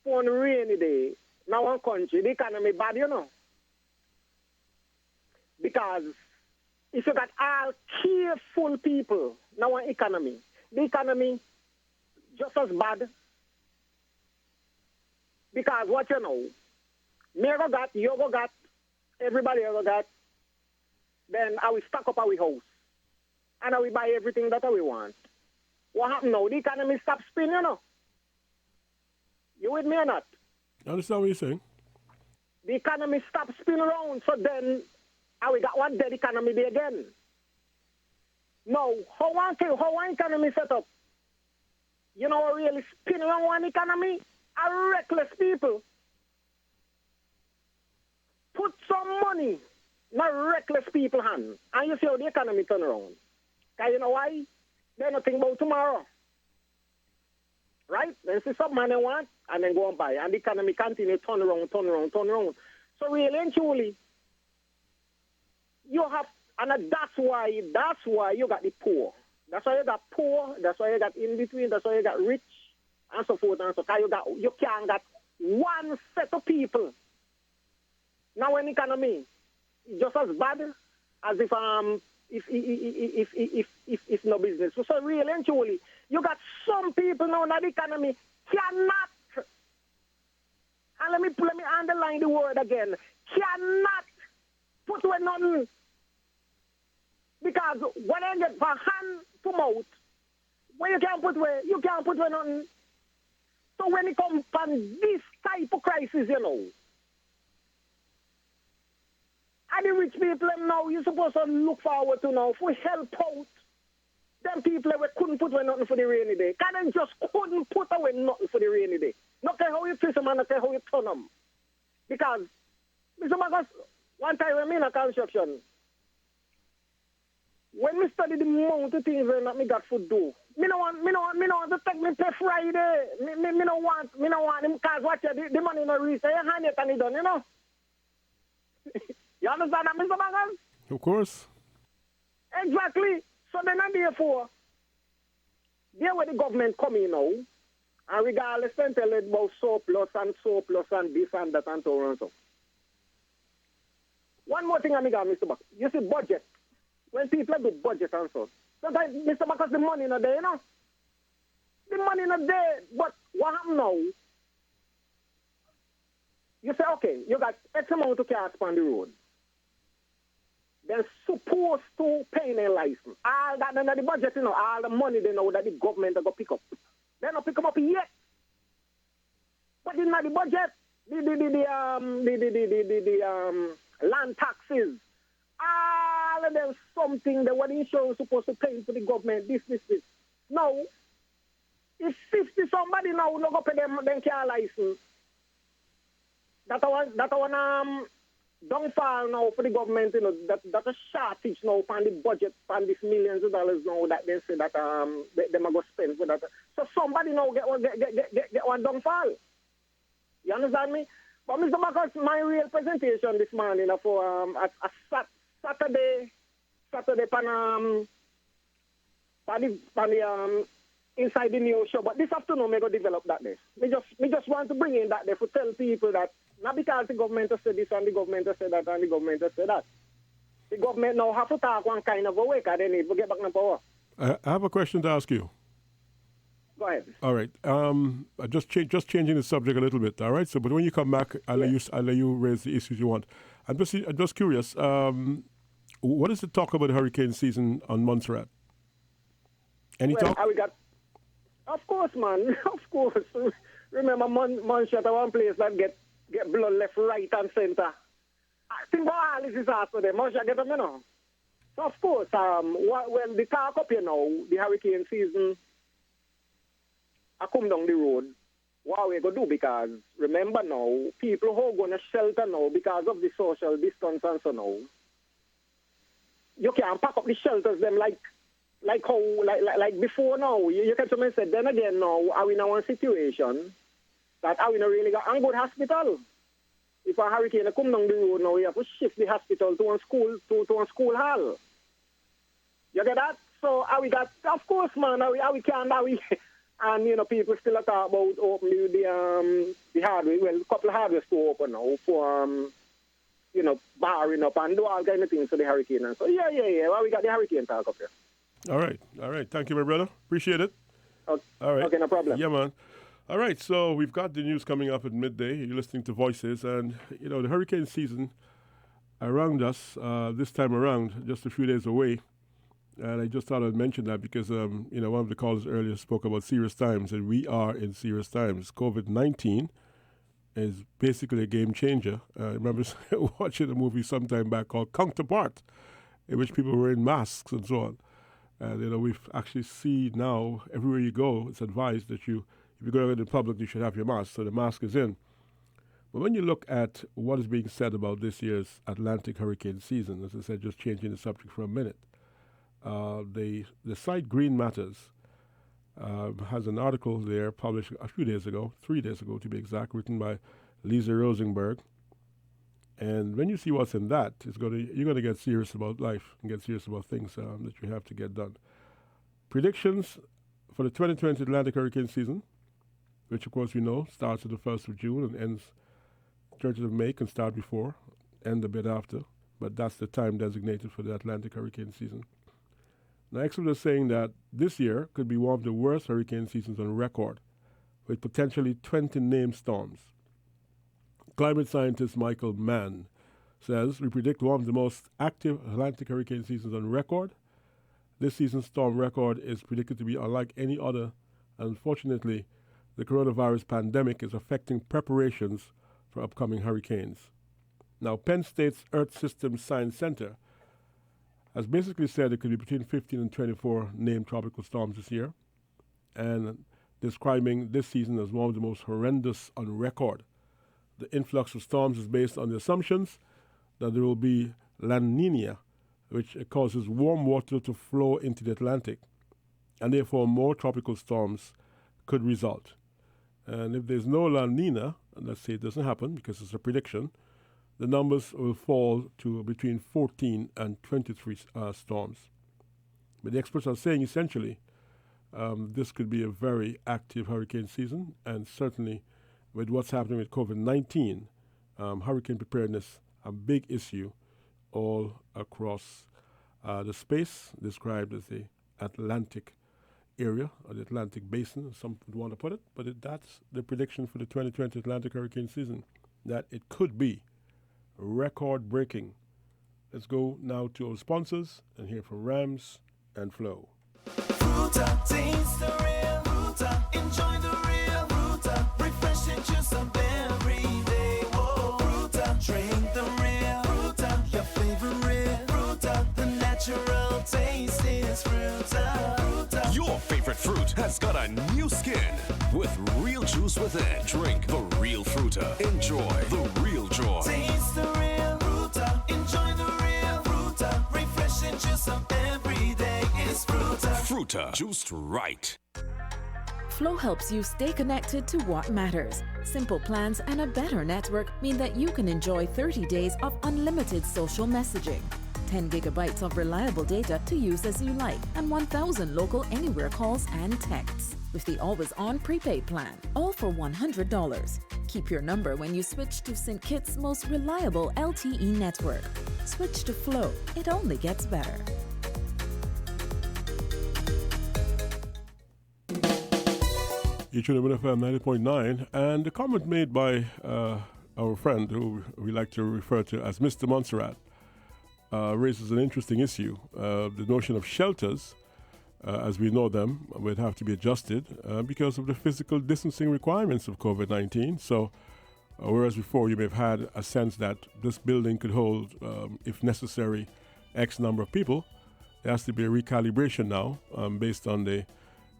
for a rainy day, now one country, the economy bad, Because if you got all careful people, now one economy, the economy just as bad. Because what me ever got, you ever got, everybody ever got, then I will stock up our house. And I will buy everything that we want. What happened now? The economy stop spinning, You with me or not? I understand what you're saying. The economy stopped spinning around, so then we got one dead economy there again. No, how one economy set up? Really spin around one economy? Are reckless people. Put some money in reckless people's hands, and you see how the economy turn around. Because you know why? They don't think about tomorrow. Right? They see some money want and then go and buy. And the economy continue turn around. So really and truly, you have, and that's why you got the poor. That's why you got poor, that's why you got in between, that's why you got rich, and so forth and so on. You can't get one set of people. Now in economy, just as bad as if no business. So really and truly, you got some people now in the economy cannot, and let me underline the word again, cannot put away nothing. Because when I get from hand to mouth, when you can't put away nothing. So when it comes from this type of crisis, you know, and the rich people now, you're supposed to look forward to now, if we help out them people we couldn't put away nothing for the rainy day. Because they just couldn't put away nothing for the rainy day. Not care how you twist them and not care how you turn them. Because, Mr. Marcus, one time when I'm in a construction, when we study the amount of things that me got for do, me no want to take me pay Friday. Me no want him cause watch the money no reach. You hand it and it done, you know. You understand that, Mr. Bagan? Of course. Exactly. So then therefore, there where the government come in now, and regardless then tell it about surplus and this and that and so on and so. One more thing I got, Mr. Bagan. You see budget. When people do budget and so. Sometimes, Mr. Marcus, the money not there, you know? The money not there. But what happens now? You say, okay, you got X amount of cars on the road. They're supposed to pay their license. All that under the budget, you know, all the money they know that the government are going to pick up. They're not pick them up yet. But in the budget, the land taxes, all of them something that what the insurance supposed to pay for the government, this. Now, if 50 somebody now not go pay them car license, that one downfall now for the government, you know, that a shortage now on the budget, on these millions of dollars now that they say that they are going to spend for that. So somebody now get one downfall. You understand me? But Mr. Marcus, my real presentation this morning for Saturday pan inside the news show. But this afternoon me go develop that day. Me just want to bring in that day to tell people that not because the government has said this and the government has said that and the government has said that. The government now have to talk one kind of a way because they need to get back in power. I have a question to ask you. Go ahead. All right. Just changing the subject a little bit. All right. So, but when you come back, I'll let you raise the issues you want. I'm just curious. What is the talk about hurricane season on Montserrat? Any talk? Of course, man. Of course. Remember, Montserrat is one place that get blood left, right, and center. I think all this is after them. Montserrat get them, you know. So, of course, when the talk up, you know, the hurricane season, I come down the road, what we going to do? Because remember now, people who are going to shelter now because of the social distance and so now, you can't pack up the shelters them like before now. You can come and say, then again now, are we now in a situation that are we not really got a good hospital? If a hurricane come down the road now, we have to shift the hospital to a school hall. You get that? So are we got, of course, man, and, you know, people still talk about opening the hardware, well, a couple of hardware store open now for, you know, barring up and do all kind of things for the hurricane. And so, yeah. Well, we got the hurricane talk up here. All right. Thank you, my brother. Appreciate it. Okay. All right. Okay, no problem. Yeah, man. All right, so we've got the news coming up at midday. You're listening to Voices, and, you know, the hurricane season around us this time around, just a few days away. And I just thought I'd mention that because, you know, one of the callers earlier spoke about serious times, and we are in serious times. COVID-19 is basically a game changer. I remember watching a movie some time back called Counterpart, in which people were in masks and so on. And, you know, we've actually seen now, everywhere you go, it's advised that if you're going out in public, you should have your mask, so the mask is in. But when you look at what is being said about this year's Atlantic hurricane season, as I said, just changing the subject for a minute, The site Green Matters has an article there published a few days ago, 3 days ago to be exact, written by Lisa Rosenberg. And when you see what's in that, you're going to get serious about life and get serious about things that you have to get done. Predictions for the 2020 Atlantic hurricane season, which of course we know starts at the 1st of June and ends 30th of May, can start before, end a bit after, but that's the time designated for the Atlantic hurricane season. Now, experts are saying that this year could be one of the worst hurricane seasons on record, with potentially 20 named storms. Climate scientist Michael Mann says, we predict one of the most active Atlantic hurricane seasons on record. This season's storm record is predicted to be unlike any other, and unfortunately, the coronavirus pandemic is affecting preparations for upcoming hurricanes. Now, Penn State's Earth Systems Science Center has basically said it could be between 15 and 24 named tropical storms this year, and describing this season as one of the most horrendous on record. The influx of storms is based on the assumptions that there will be La Nina, which causes warm water to flow into the Atlantic, and therefore more tropical storms could result. And if there's no La Nina, and let's say it doesn't happen because it's a prediction, the numbers will fall to between 14 and 23 storms. But the experts are saying essentially this could be a very active hurricane season, and certainly with what's happening with COVID-19, hurricane preparedness, a big issue all across the space described as the Atlantic area, or the Atlantic basin, as some would want to put it, but that's the prediction for the 2020 Atlantic hurricane season, that it could be record-breaking. Let's go now to our sponsors and hear from Rams and Flo. Fruta, taste the real Fruta, enjoy the real Fruta, refreshing juice of every day. Whoa, Fruta, drink the real Fruta, your favorite Fruta, the natural taste is Fruta. Fruta. Your favorite fruit has got a new skin with real juice within. Drink the real Fruta. Enjoy the real joy. Taste the real Fruta, enjoy the real Fruta, refreshing juice of every day is Fruta. Fruta, juiced right. Flow helps you stay connected to what matters. Simple plans and a better network mean that you can enjoy 30 days of unlimited social messaging, 10 gigabytes of reliable data to use as you like, and 1,000 local anywhere calls and texts. With the always-on prepaid plan, all for $100. Keep your number when you switch to St. Kitts' most reliable LTE network. Switch to Flow. It only gets better. You tune in with FM 90.9, and the comment made by our friend, who we like to refer to as Mr. Montserrat, raises an interesting issue. The notion of shelters, as we know them, would have to be adjusted because of the physical distancing requirements of COVID-19. So, whereas before you may have had a sense that this building could hold, if necessary, X number of people, there has to be a recalibration now based on the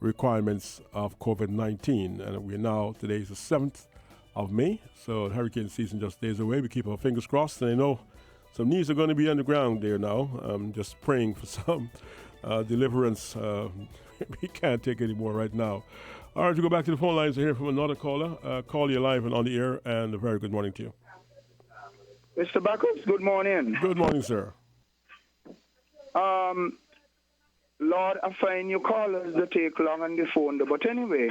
requirements of COVID-19. And we're now, today is the 7th of May, so hurricane season just days away. We keep our fingers crossed, and I know some knees are going to be on the ground there now. I'm just praying for some deliverance. We can't take any more right now. All right, we go back to the phone lines to hear from another caller. Call you live and on the air, and a very good morning to you. Mr. Bacchus, good morning. Good morning, sir. Lord, I find your callers that take long on the phone. But anyway,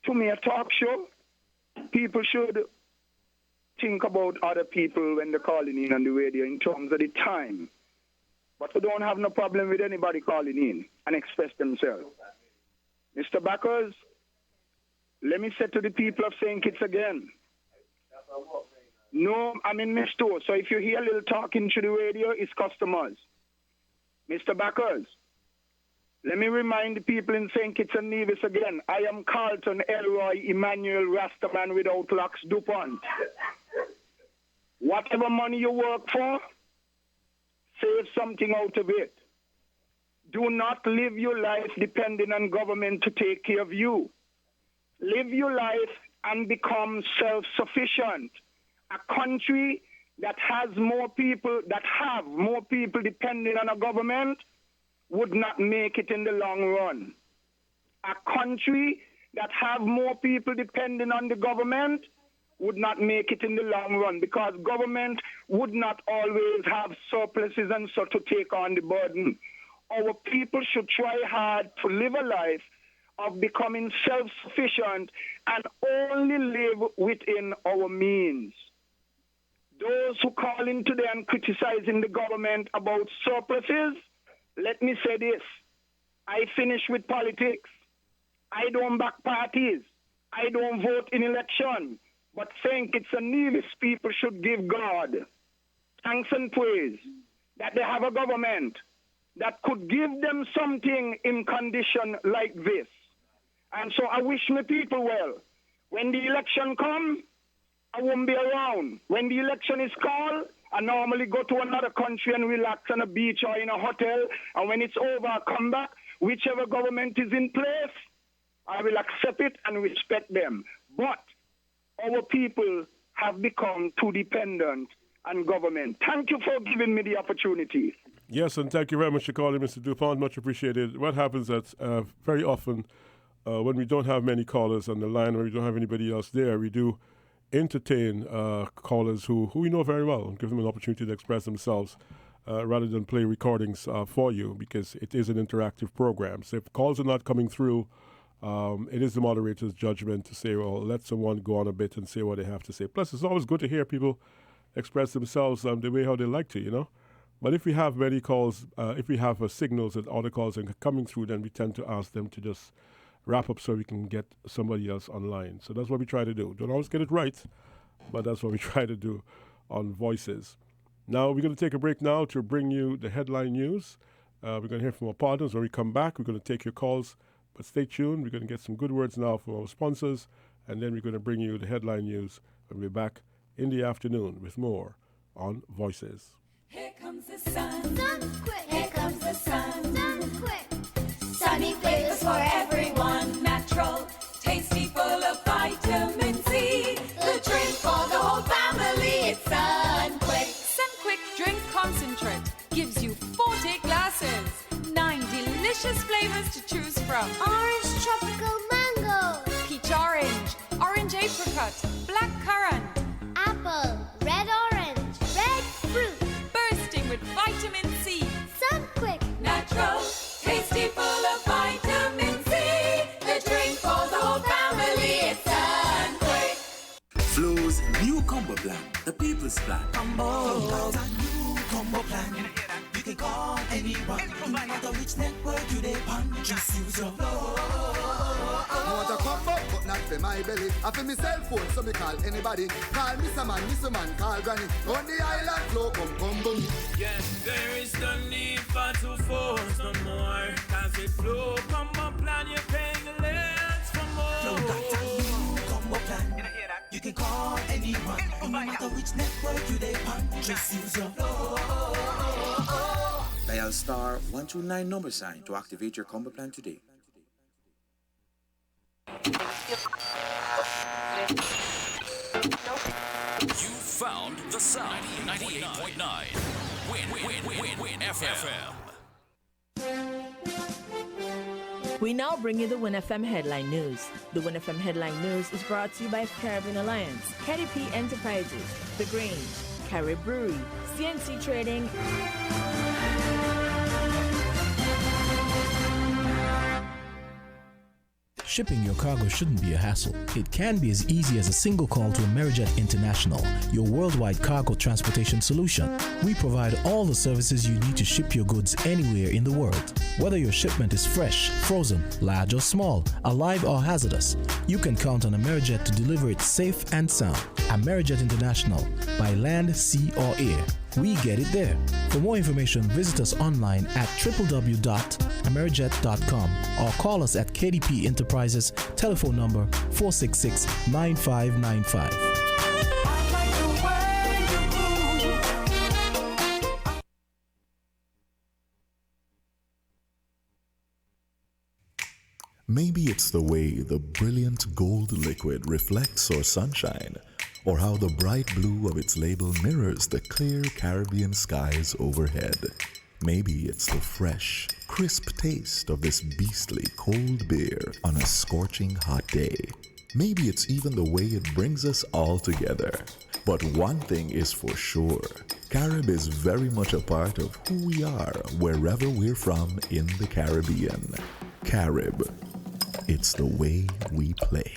to me, a talk show, people should think about other people when they're calling in on the radio in terms of the time. But we don't have no problem with anybody calling in and express themselves. Mr. Bacchus, let me say to the people of St. Kitts again. No, I'm in Miss Store, so if you hear a little talking through the radio, it's customers. Mr. Bacchus, let me remind the people in St. Kitts and Nevis again. I am Carlton Elroy Emmanuel Rastaman without locks DuPont. Whatever money you work for, save something out of it. Do not live your life depending on government to take care of you. Live your life and become self-sufficient. A country that has more people, depending on a government, would not make it in the long run. A country that have more people depending on the government would not make it in the long run because government would not always have surpluses and so to take on the burden. Our people should try hard to live a life of becoming self-sufficient and only live within our means. Those who call in today and criticizing the government about surpluses, let me say this. I finish with politics. I don't back parties. I don't vote in election. But think it's a needless people should give God thanks and praise that they have a government that could give them something in condition like this. And so I wish my people well. When the election comes, I won't be around. When the election is called, I normally go to another country and relax on a beach or in a hotel. And when it's over, I come back. Whichever government is in place, I will accept it and respect them. But our people have become too dependent on government. Thank you for giving me the opportunity. Yes, and thank you very much for calling, Mr. DuPont. Much appreciated. What happens is very often when we don't have many callers on the line or we don't have anybody else there, we do entertain callers who we know very well and give them an opportunity to express themselves rather than play recordings for you because it is an interactive program. So if calls are not coming through, it is the moderator's judgment to say, well, let someone go on a bit and say what they have to say. Plus, it's always good to hear people express themselves the way how they like to, you know. But if we have many calls, if we have signals that other calls are coming through, then we tend to ask them to just wrap up so we can get somebody else online. So that's what we try to do. Don't always get it right, but that's what we try to do on Voices. Now, we're going to take a break now to bring you the headline news. We're going to hear from our partners. When we come back, we're going to take your calls. But stay tuned. We're going to get some good words now from our sponsors, and then we're going to bring you the headline news. We'll be back in the afternoon with more on Voices. Here comes the sun. Sun quick. Here comes the sun. Sun quick. Sunny flavors for everyone. Natural, tasty, full of vitamin C. The drink for the whole family. It's Sun Quick. Sun Quick Drink Concentrate gives you 40 glasses. 9 delicious flavors to choose from. Orange tropical mango. Peach orange. Orange apricot. Black currant. Apple. Red orange. Red fruit. Bursting with vitamin C. Sun Quick. Natural, tasty, full of vitamin C. The drink for the whole family. It's Sun Quick. Flo's new combo plan, the people's plan. Combo. Got a new combo plan. You can call anyone. No matter which network you dey on, just use your Flow. I want a combo, but not for my belly. I for me cell phone, so me call anybody. Call Mr. Man, call Granny. On the island flow, come boom. Yes, there is no need for to force no more. Cause with Flow combo plan, you're paying less for more. Flow got a new combo plan. You can call anyone. No matter which network you dey on, just use your Flow. Dial star 129 number sign to activate your combo plan today. You found the sound. 98.9. Win FM. We now bring you the Win FM Headline News. The Win FM Headline News is brought to you by Caribbean Alliance, KDP Enterprises, The Grange, Carib Brewery, CNC Trading. Shipping your cargo shouldn't be a hassle. It can be as easy as a single call to Amerijet International, your worldwide cargo transportation solution. We provide all the services you need to ship your goods anywhere in the world. Whether your shipment is fresh, frozen, large or small, alive or hazardous, you can count on Amerijet to deliver it safe and sound. Amerijet International, by land, sea or air. We get it there. For more information, visit us online at www.amerijet.com or call us at KDP Enterprises, telephone number 466-9595. Maybe it's the way the brilliant gold liquid reflects our sunshine, or how the bright blue of its label mirrors the clear Caribbean skies overhead. Maybe it's the fresh, crisp taste of this beastly cold beer on a scorching hot day. Maybe it's even the way it brings us all together. But one thing is for sure, Carib is very much a part of who we are wherever we're from in the Caribbean. Carib, it's the way we play.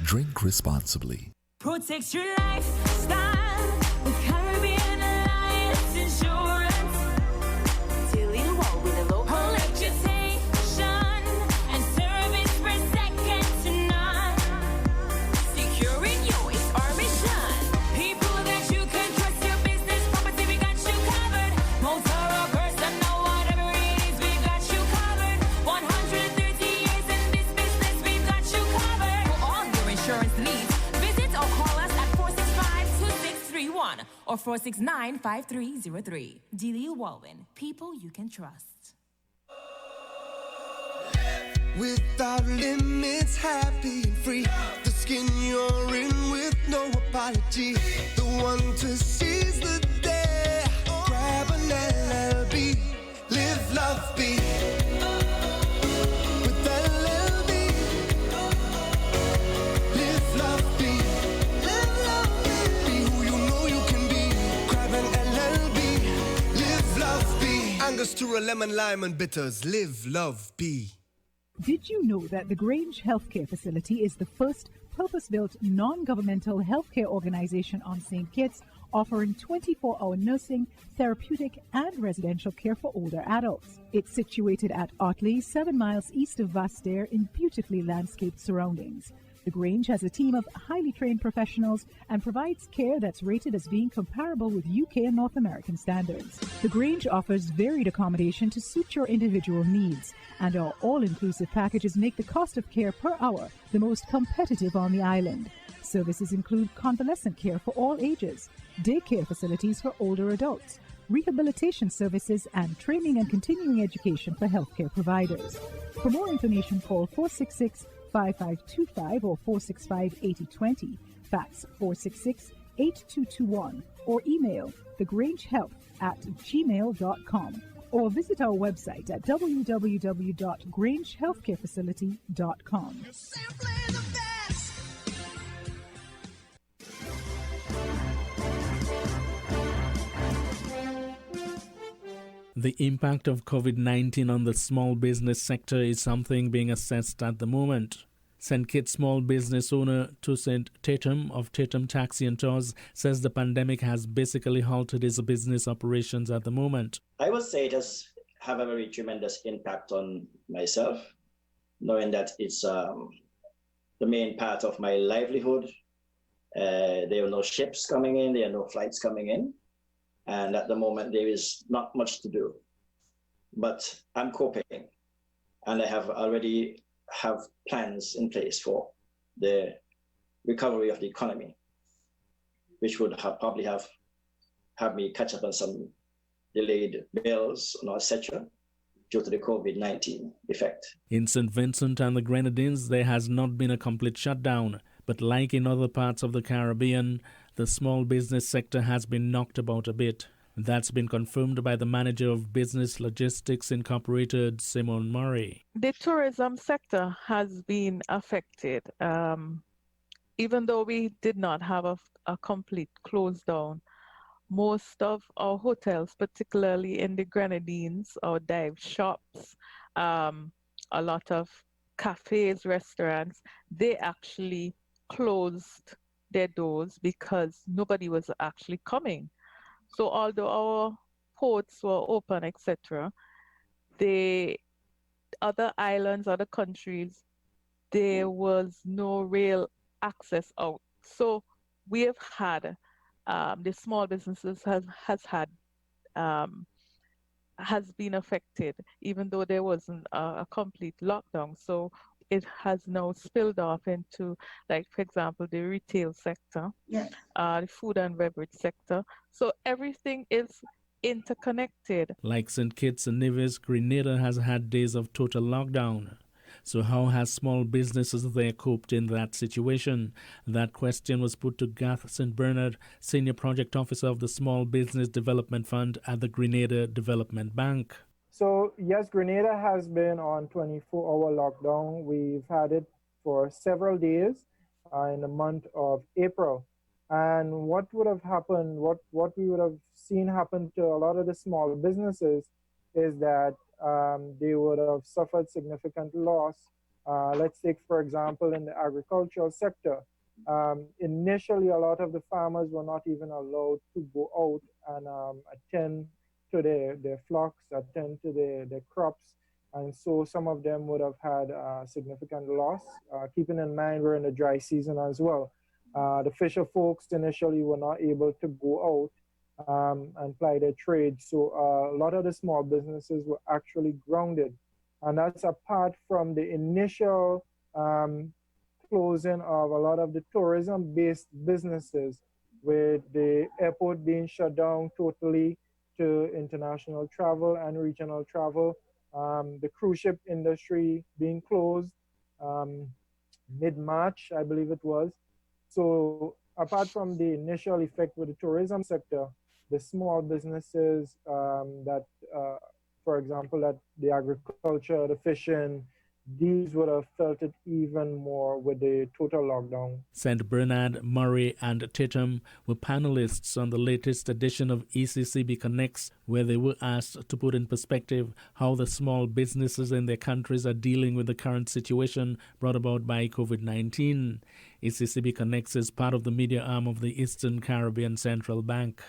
Drink responsibly. Protect your lifestyle with Caribbean Alliance Insurance. Dealing well with a low reputation and service for second to none. Securing you is our mission. People that you can trust, your business, property, we got you covered. Motor or personal, whatever it is, we got you covered. 130 years in this business, we got you covered. For all your insurance needs, visit or call us at 465-2631 or 469-5303. Dealey Walwyn, people you can trust. Without limits, happy and free. The skin you're in with no apology. The one to seize the day. Grab an LLB. Live, love, be. With LLB. Live, love, be. Live, love, be. Be who you know you can be. Grab an LLB. Live, love, be. Angostura, lemon, lime, and bitters. Live, love, be. Did you know that the Grange Healthcare Facility is the first purpose-built non-governmental healthcare organization on St. Kitts, offering 24-hour nursing, therapeutic, and residential care for older adults? It's situated at Otley, 7 miles east of Vastair in beautifully landscaped surroundings. The Grange has a team of highly trained professionals and provides care that's rated as being comparable with UK and North American standards. The Grange offers varied accommodation to suit your individual needs, and our all-inclusive packages make the cost of care per hour the most competitive on the island. Services include convalescent care for all ages, daycare facilities for older adults, rehabilitation services, and training and continuing education for healthcare providers. For more information, call 466-5525 or 465-8020, fax 466-8221, or email thegrangehealth@gmail.com, or visit our website at www.grangehealthcarefacility.com. The impact of COVID-19 on the small business sector is something being assessed at the moment. St. Kitts small business owner Toussaint Tatum of Tatum Taxi and Tours says the pandemic has basically halted his business operations at the moment. I would say it has have a very tremendous impact on myself, knowing that it's the main part of my livelihood. There are no ships coming in, there are no flights coming in. And at the moment, there is not much to do. But I'm coping, and I have already have plans in place for the recovery of the economy, which would probably have me catch up on some delayed bills, etc., due to the COVID-19 effect. In St. Vincent and the Grenadines, there has not been a complete shutdown, but like in other parts of the Caribbean, the small business sector has been knocked about a bit. That's been confirmed by the manager of Business Logistics Incorporated, Simon Murray. The tourism sector has been affected. Even though we did not have a complete close down, most of our hotels, particularly in the Grenadines, our dive shops, a lot of cafes, restaurants, they actually closed their doors because nobody was actually coming. So although our ports were open, etc., the other islands, other countries, there was no real access out. So we have had the small businesses has been affected, even though there wasn't a complete lockdown. So it has now spilled off into, like, for example, the retail sector, the food and beverage sector. So everything is interconnected. Like St. Kitts and Nevis, Grenada has had days of total lockdown. So how has small businesses there coped in that situation? That question was put to Garth St. Bernard, Senior Project Officer of the Small Business Development Fund at the Grenada Development Bank. So yes, Grenada has been on 24-hour lockdown. We've had it for several days in the month of April. And what would have happened, what we would have seen happen to a lot of the small businesses is that they would have suffered significant loss. Let's take, for example, in the agricultural sector. Initially, a lot of the farmers were not even allowed to go out and attend to their flocks, attend to their crops. And so some of them would have had significant loss, keeping in mind we're in the dry season as well. The fisher folks initially were not able to go out and ply their trade. So a lot of the small businesses were actually grounded. And that's apart from the initial closing of a lot of the tourism-based businesses, with the airport being shut down totally to international travel and regional travel, the cruise ship industry being closed mid-March, I believe it was. So apart from the initial effect with the tourism sector, the small businesses that, for example, that the agriculture, the fishing, these would have felt it even more with the total lockdown. St. Bernard, Murray and Tatum were panelists on the latest edition of ECCB Connects, where they were asked to put in perspective how the small businesses in their countries are dealing with the current situation brought about by COVID-19. ECCB Connects is part of the media arm of the Eastern Caribbean Central Bank.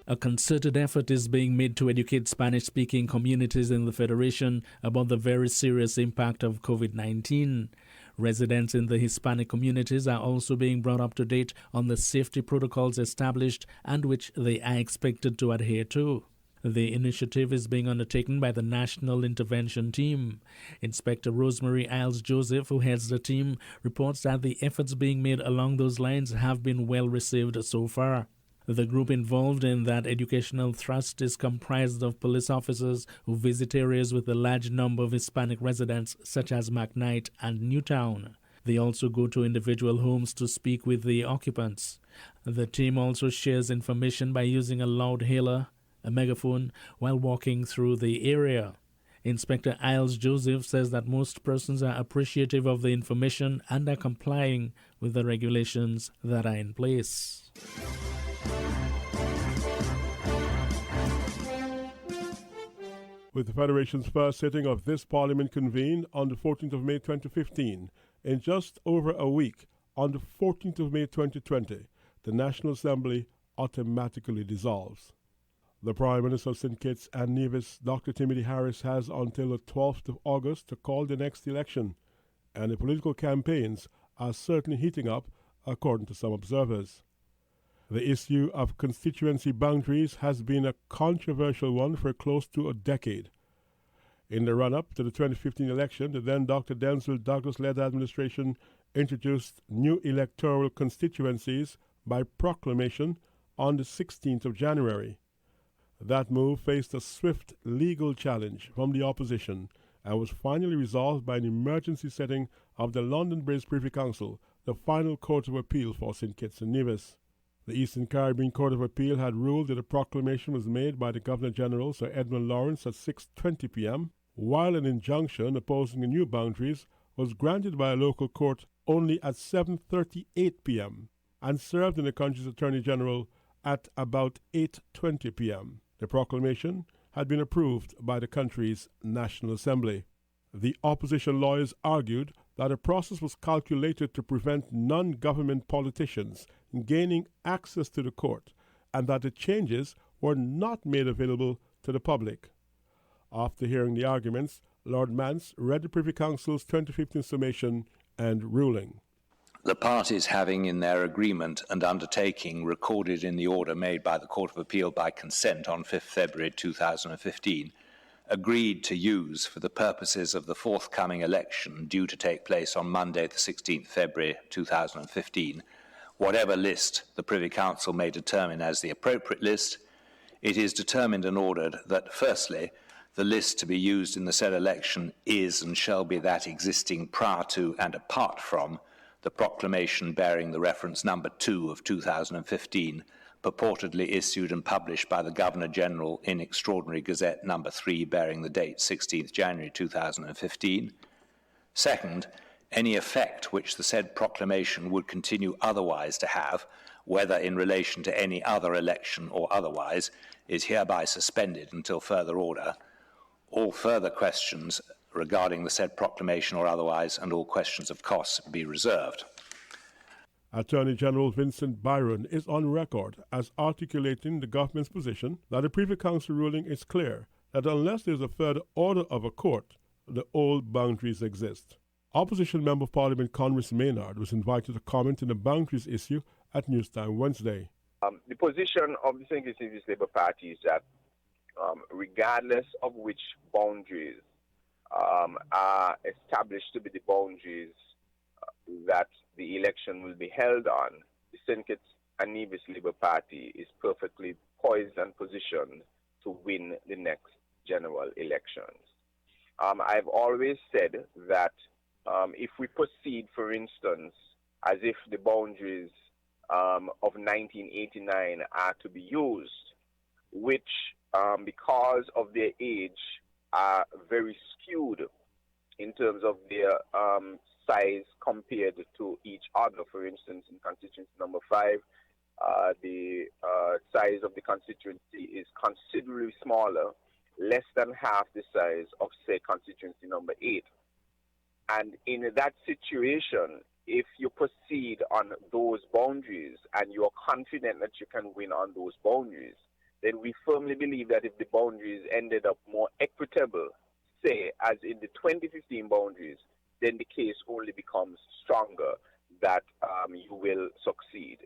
A concerted effort is being made to educate Spanish-speaking communities in the Federation about the very serious impact of COVID-19. Residents in the Hispanic communities are also being brought up to date on the safety protocols established and which they are expected to adhere to. The initiative is being undertaken by the National Intervention Team. Inspector Rosemary Iles-Joseph, who heads the team, reports that the efforts being made along those lines have been well received so far. The group involved in that educational thrust is comprised of police officers who visit areas with a large number of Hispanic residents, such as McKnight and Newtown. They also go to individual homes to speak with the occupants. The team also shares information by using a loud hailer, a megaphone, while walking through the area. Inspector Iles-Joseph says that most persons are appreciative of the information and are complying with the regulations that are in place. With the Federation's first sitting of this Parliament convened on the 14th of May 2015, in just over a week, on the 14th of May 2020, the National Assembly automatically dissolves. The Prime Minister of St. Kitts and Nevis, Dr. Timothy Harris, has until the 12th of August to call the next election, and the political campaigns are certainly heating up, according to some observers. The issue of constituency boundaries has been a controversial one for close to a decade. In the run-up to the 2015 election, the then Dr. Denzil Douglas-led administration introduced new electoral constituencies by proclamation on the 16th of January. That move faced a swift legal challenge from the opposition and was finally resolved by an emergency setting of the London-based Privy Council, the final court of appeal for St. Kitts and Nevis. The Eastern Caribbean Court of Appeal had ruled that a proclamation was made by the Governor-General, Sir Edmund Lawrence, at 6:20 p.m., while an injunction opposing the new boundaries was granted by a local court only at 7:38 p.m. and served in the country's Attorney General at about 8:20 p.m. The proclamation had been approved by the country's National Assembly. The opposition lawyers argued that a process was calculated to prevent non-government politicians gaining access to the court, and that the changes were not made available to the public. After hearing the arguments, Lord Mance read the Privy Council's 2015 summation and ruling. The parties having in their agreement and undertaking recorded in the order made by the Court of Appeal by consent on 5th February 2015, agreed to use for the purposes of the forthcoming election due to take place on Monday the 16th February 2015, whatever list the Privy Council may determine as the appropriate list. It is determined and ordered that, firstly, the list to be used in the said election is and shall be that existing prior to and apart from the proclamation bearing the reference number 2 of 2015 purportedly issued and published by the Governor-General in Extraordinary Gazette No. 3, bearing the date 16th January 2015. Second, any effect which the said proclamation would continue otherwise to have, whether in relation to any other election or otherwise, is hereby suspended until further order. All further questions regarding the said proclamation or otherwise, and all questions of costs, be reserved. Attorney General Vincent Byron is on record as articulating the government's position that the Privy Council ruling is clear that unless there is a further order of a court, the old boundaries exist. Opposition Member of Parliament Congress Maynard was invited to comment on the boundaries issue at Newstime Wednesday. The position of the St. Kitts Labour Party is that regardless of which boundaries are established to be the boundaries that the election will be held on, the St. Kitts and Nevis Labour Party is perfectly poised and positioned to win the next general elections. I've always said that if we proceed, for instance, as if the boundaries of 1989 are to be used, which, because of their age, are very skewed in terms of their size compared to each other. For instance, in constituency number 5, the size of the constituency is considerably smaller, less than half the size of, say, constituency number 8. And in that situation, if you proceed on those boundaries and you are confident that you can win on those boundaries, then we firmly believe that if the boundaries ended up more equitable, say, as in the 2015 boundaries, then the case only becomes stronger that you will succeed.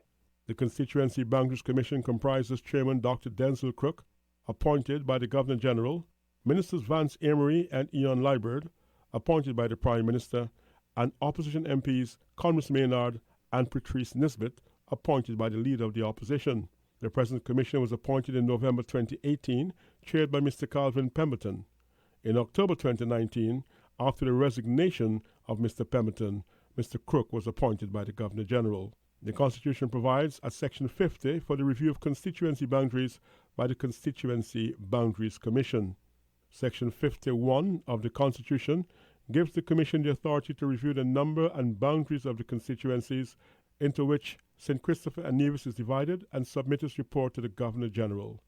The Constituency Boundaries Commission comprises Chairman Dr. Denzel Crook, appointed by the Governor-General, Ministers Vance Amory and Ian Liburd, appointed by the Prime Minister, and opposition MPs Congress Maynard and Patrice Nisbet, appointed by the Leader of the Opposition. The present commission was appointed in November 2018, chaired by Mr. Calvin Pemberton. In October 2019, after the resignation of Mr. Pemberton, Mr. Crook was appointed by the Governor-General. The Constitution provides at Section 50 for the review of constituency boundaries by the Constituency Boundaries Commission. Section 51 of the Constitution gives the Commission the authority to review the number and boundaries of the constituencies into which St. Christopher and Nevis is divided and submit its report to the Governor-General.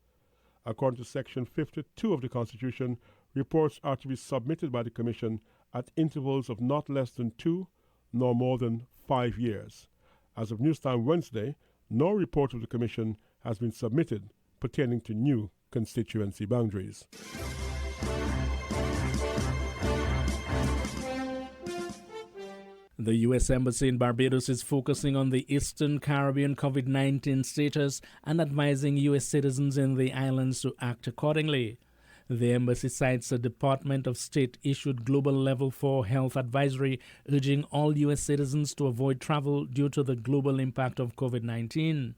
According to Section 52 of the Constitution, reports are to be submitted by the Commission at intervals of not less than 2 nor more than 5 years. As of Newstime Wednesday, no report of the Commission has been submitted pertaining to new constituency boundaries. The U.S. Embassy in Barbados is focusing on the Eastern Caribbean COVID-19 status and advising U.S. citizens in the islands to act accordingly. The embassy cites a Department of State-issued Global Level 4 health advisory urging all U.S. citizens to avoid travel due to the global impact of COVID-19.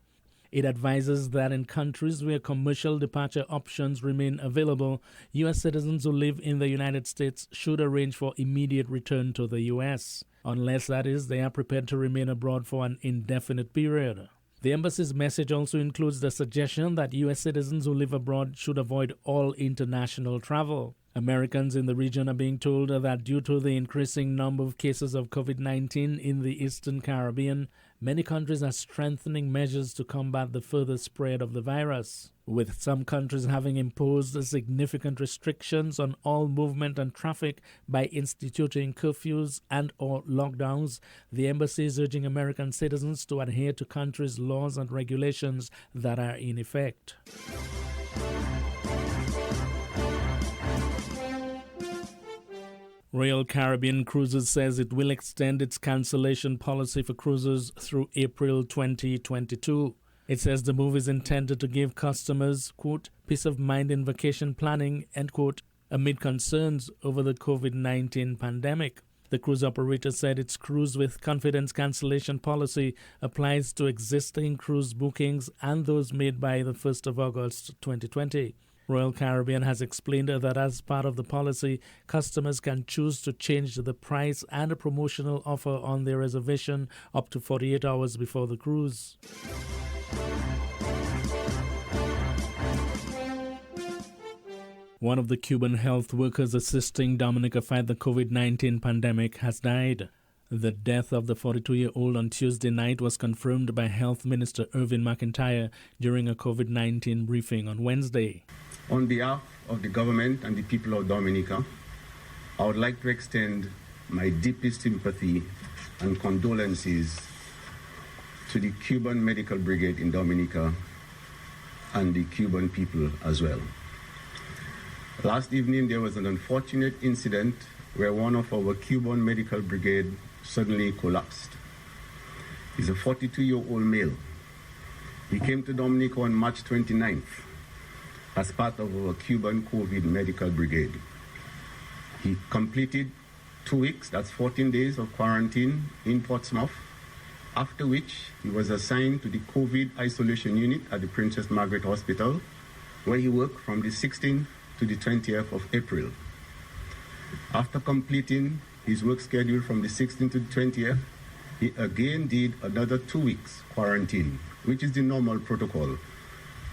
It advises that in countries where commercial departure options remain available, U.S. citizens who live in the United States should arrange for immediate return to the U.S., unless, that is, they are prepared to remain abroad for an indefinite period. The embassy's message also includes the suggestion that U.S. citizens who live abroad should avoid all international travel. Americans in the region are being told that due to the increasing number of cases of COVID-19 in the Eastern Caribbean, many countries are strengthening measures to combat the further spread of the virus. With some countries having imposed significant restrictions on all movement and traffic by instituting curfews and or lockdowns, the embassy is urging American citizens to adhere to countries' laws and regulations that are in effect. Royal Caribbean Cruises says it will extend its cancellation policy for cruises through April 2022. It says the move is intended to give customers, quote, peace of mind in vacation planning, end quote, amid concerns over the COVID-19 pandemic. The cruise operator said its cruise with confidence cancellation policy applies to existing cruise bookings and those made by the 1st of August 2020. Royal Caribbean has explained that as part of the policy, customers can choose to change the price and a promotional offer on their reservation up to 48 hours before the cruise. One of the Cuban health workers assisting Dominica fight the COVID-19 pandemic has died. The death of the 42-year-old on Tuesday night was confirmed by Health Minister Irvin McIntyre during a COVID-19 briefing on Wednesday. On behalf of the government and the people of Dominica, I would like to extend my deepest sympathy and condolences to the Cuban Medical Brigade in Dominica and the Cuban people as well. Last evening, there was an unfortunate incident where one of our Cuban Medical Brigade suddenly collapsed. He's a 42-year-old male. He came to Dominica on March 29th as part of our Cuban COVID Medical Brigade. He completed 2 weeks, that's 14 days of quarantine in Portsmouth, after which he was assigned to the COVID isolation unit at the Princess Margaret Hospital, where he worked from the 16th to the 20th of April. After completing his work schedule from the 16th to the 20th, he again did another 2 weeks quarantine, which is the normal protocol.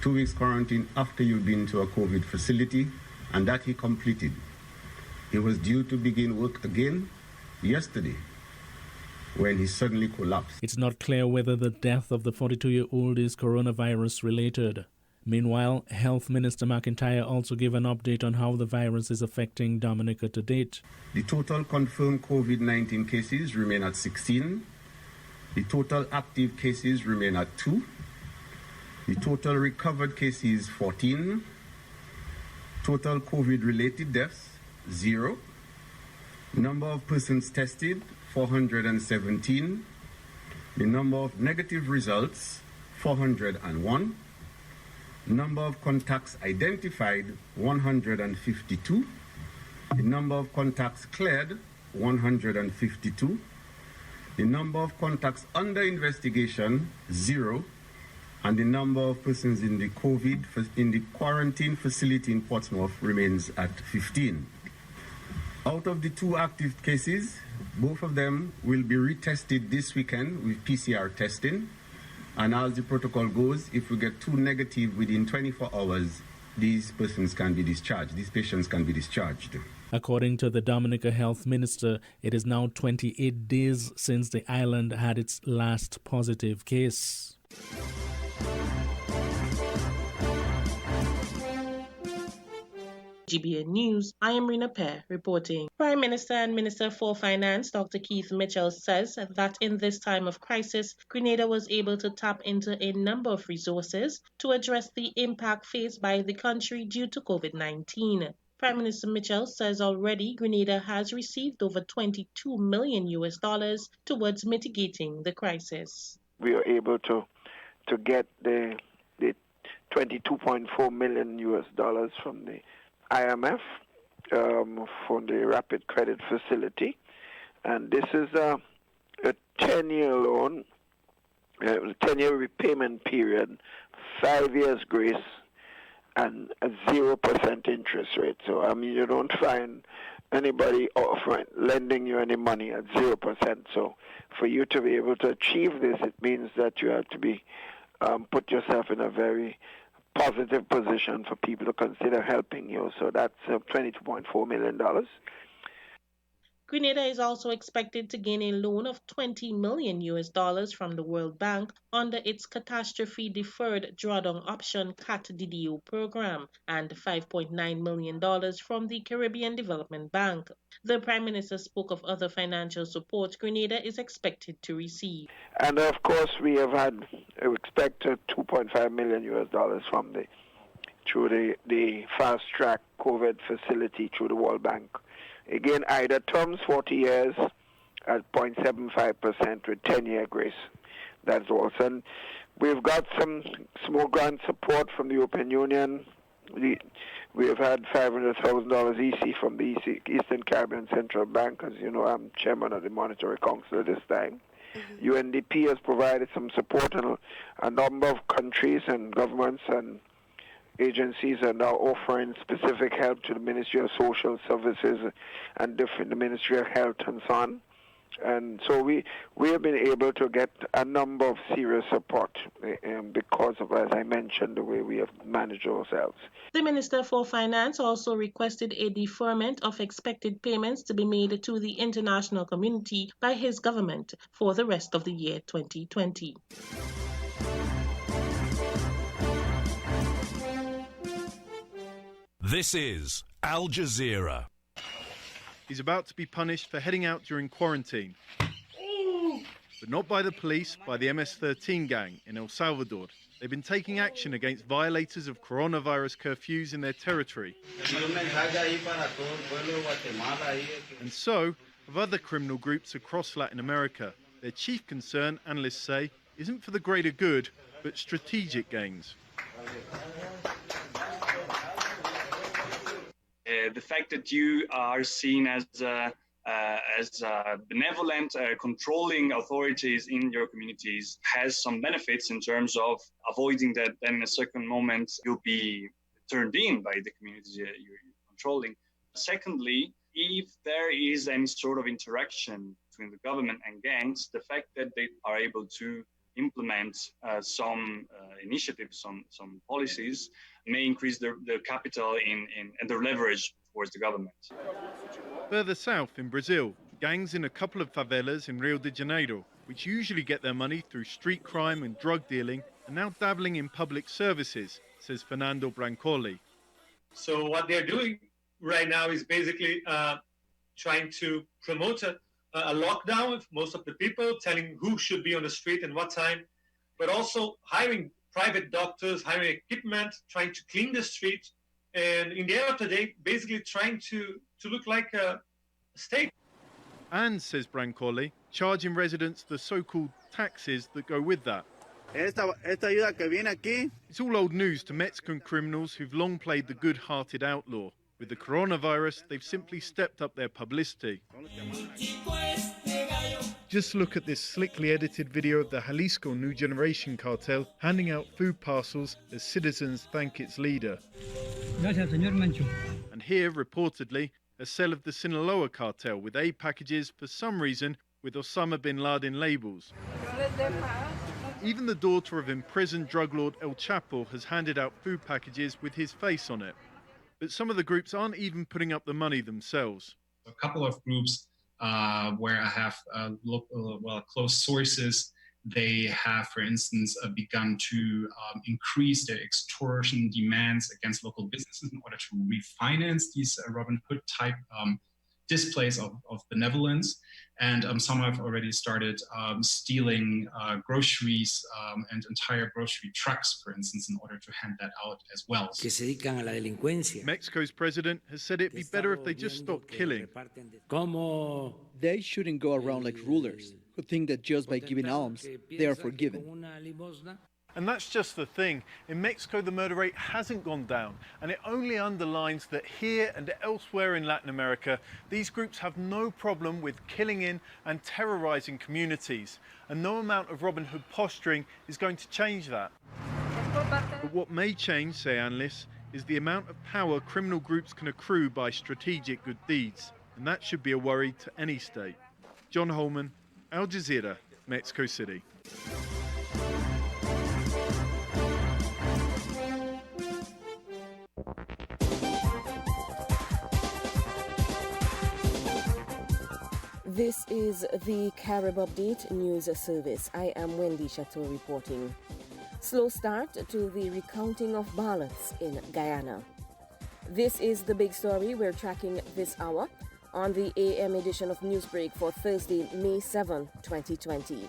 2 weeks quarantine after you've been to a COVID facility, and that he completed. He was due to begin work again yesterday when he suddenly collapsed. It's not clear whether the death of the 42-year-old is coronavirus related. Meanwhile, Health Minister McIntyre also gave an update on how the virus is affecting Dominica to date. The total confirmed COVID-19 cases remain at 16. The total active cases remain at 2. The total recovered cases 14. Total COVID-related deaths 0. Number of persons tested 417. The number of negative results 401. Number of contacts identified 152. The number of contacts cleared 152. The number of contacts under investigation 0. And the number of persons in the quarantine facility in Portsmouth remains at 15. Out of the 2 active cases, both of them will be retested this weekend with PCR testing. And as the protocol goes, if we get 2 negative within 24 hours, these persons can be discharged. These patients can be discharged. According to the Dominica Health Minister, it is now 28 days since the island had its last positive case. GBN News, I am Rina Pear reporting. Prime Minister and Minister for Finance, Dr. Keith Mitchell, says that in this time of crisis, Grenada was able to tap into a number of resources to address the impact faced by the country due to COVID-19. Prime Minister Mitchell says already Grenada has received over $22 million towards mitigating the crisis. We are able to get the $22.4 million from the IMF for the Rapid Credit Facility, and this is a 10-year loan, 10-year repayment period, 5 years grace, and a 0% interest rate. So I mean, you don't find anybody lending you any money at 0%. So for you to be able to achieve this, it means that you have to be put yourself in a very positive position for people to consider helping you. So that's $22.4 million. Grenada is also expected to gain a loan of $20 million from the World Bank under its Catastrophe Deferred Drawdown Option CAT-DDO program and $5.9 million from the Caribbean Development Bank. The Prime Minister spoke of other financial support Grenada is expected to receive. And of course, we expect $2.5 million from through the fast track COVID facility through the World Bank. Again, either terms 40 years at 0.75% with 10-year grace. That's also. And we've got some small grant support from the European Union. We have had $500,000 EC from the Eastern Caribbean Central Bank. As you know, I'm chairman of the Monetary Council at this time. UNDP has provided some support, and a number of countries and governments and agencies are now offering specific help to the Ministry of Social Services and the Ministry of Health and so on. And so we have been able to get a number of serious support because of, as I mentioned, the way we have managed ourselves. The Minister for Finance also requested a deferment of expected payments to be made to the international community by his government for the rest of the year 2020. This is Al Jazeera. He's about to be punished for heading out during quarantine. But not by the police, by the MS-13 gang in El Salvador. They've been taking action against violators of coronavirus curfews in their territory. And so, of other criminal groups across Latin America. Their chief concern, analysts say, isn't for the greater good, but strategic gains. The fact that you are seen as benevolent, controlling authorities in your communities has some benefits in terms of avoiding that then in a second moment you'll be turned in by the communities you're controlling. Secondly, if there is any sort of interaction between the government and gangs, the fact that they are able to implement some initiatives, some policies, may increase their capital and their leverage towards the government. Further south in Brazil, gangs in a couple of favelas in Rio de Janeiro, which usually get their money through street crime and drug dealing, are now dabbling in public services, says Fernando Brancoli. So what they're doing right now is basically trying to promote a lockdown of most of the people, telling who should be on the street and what time, but also hiring private doctors, hiring equipment, trying to clean the street, and in the end of the day, basically trying to look like a state. And, says Brancoli, charging residents the so-called taxes that go with that. It's all old news to Mexican criminals who've long played the good-hearted outlaw. With the coronavirus, they've simply stepped up their publicity. Just look at this slickly edited video of the Jalisco New Generation cartel handing out food parcels as citizens thank its leader. And here, reportedly, a cell of the Sinaloa cartel with aid packages, for some reason, with Osama bin Laden labels. Even the daughter of imprisoned drug lord El Chapo has handed out food packages with his face on it. But some of the groups aren't even putting up the money themselves. A couple of groups where I have close sources, they have, for instance, begun to increase their extortion demands against local businesses in order to refinance these Robin Hood type displays of benevolence. And some have already started stealing groceries and entire grocery trucks, for instance, in order to hand that out as well. Mexico's president has said it'd be better if they just stopped killing. They shouldn't go around like rulers who think that just by giving alms, they are forgiven. And that's just the thing. In Mexico, the murder rate hasn't gone down, and it only underlines that here and elsewhere in Latin America, these groups have no problem with killing in and terrorizing communities, and no amount of Robin Hood posturing is going to change that. But what may change, say analysts, is the amount of power criminal groups can accrue by strategic good deeds, and that should be a worry to any state. John Holman, Al Jazeera, Mexico City. This is the Carib Update News Service. I am Wendy Chateau reporting. Slow start to the recounting of ballots in Guyana. This is the big story we're tracking this hour on the AM edition of Newsbreak for Thursday, May 7, 2020.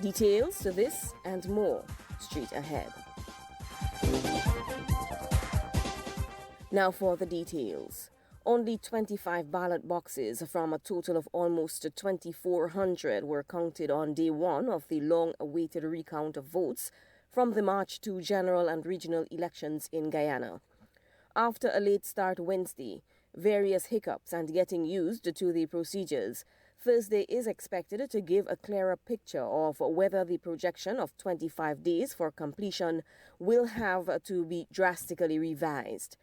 Details to this and more straight ahead. Now for the details. Only 25 ballot boxes from a total of almost 2,400 were counted on day one of the long-awaited recount of votes from the March 2 general and regional elections in Guyana. After a late start Wednesday, various hiccups and getting used to the procedures, Thursday is expected to give a clearer picture of whether the projection of 25 days for completion will have to be drastically revised.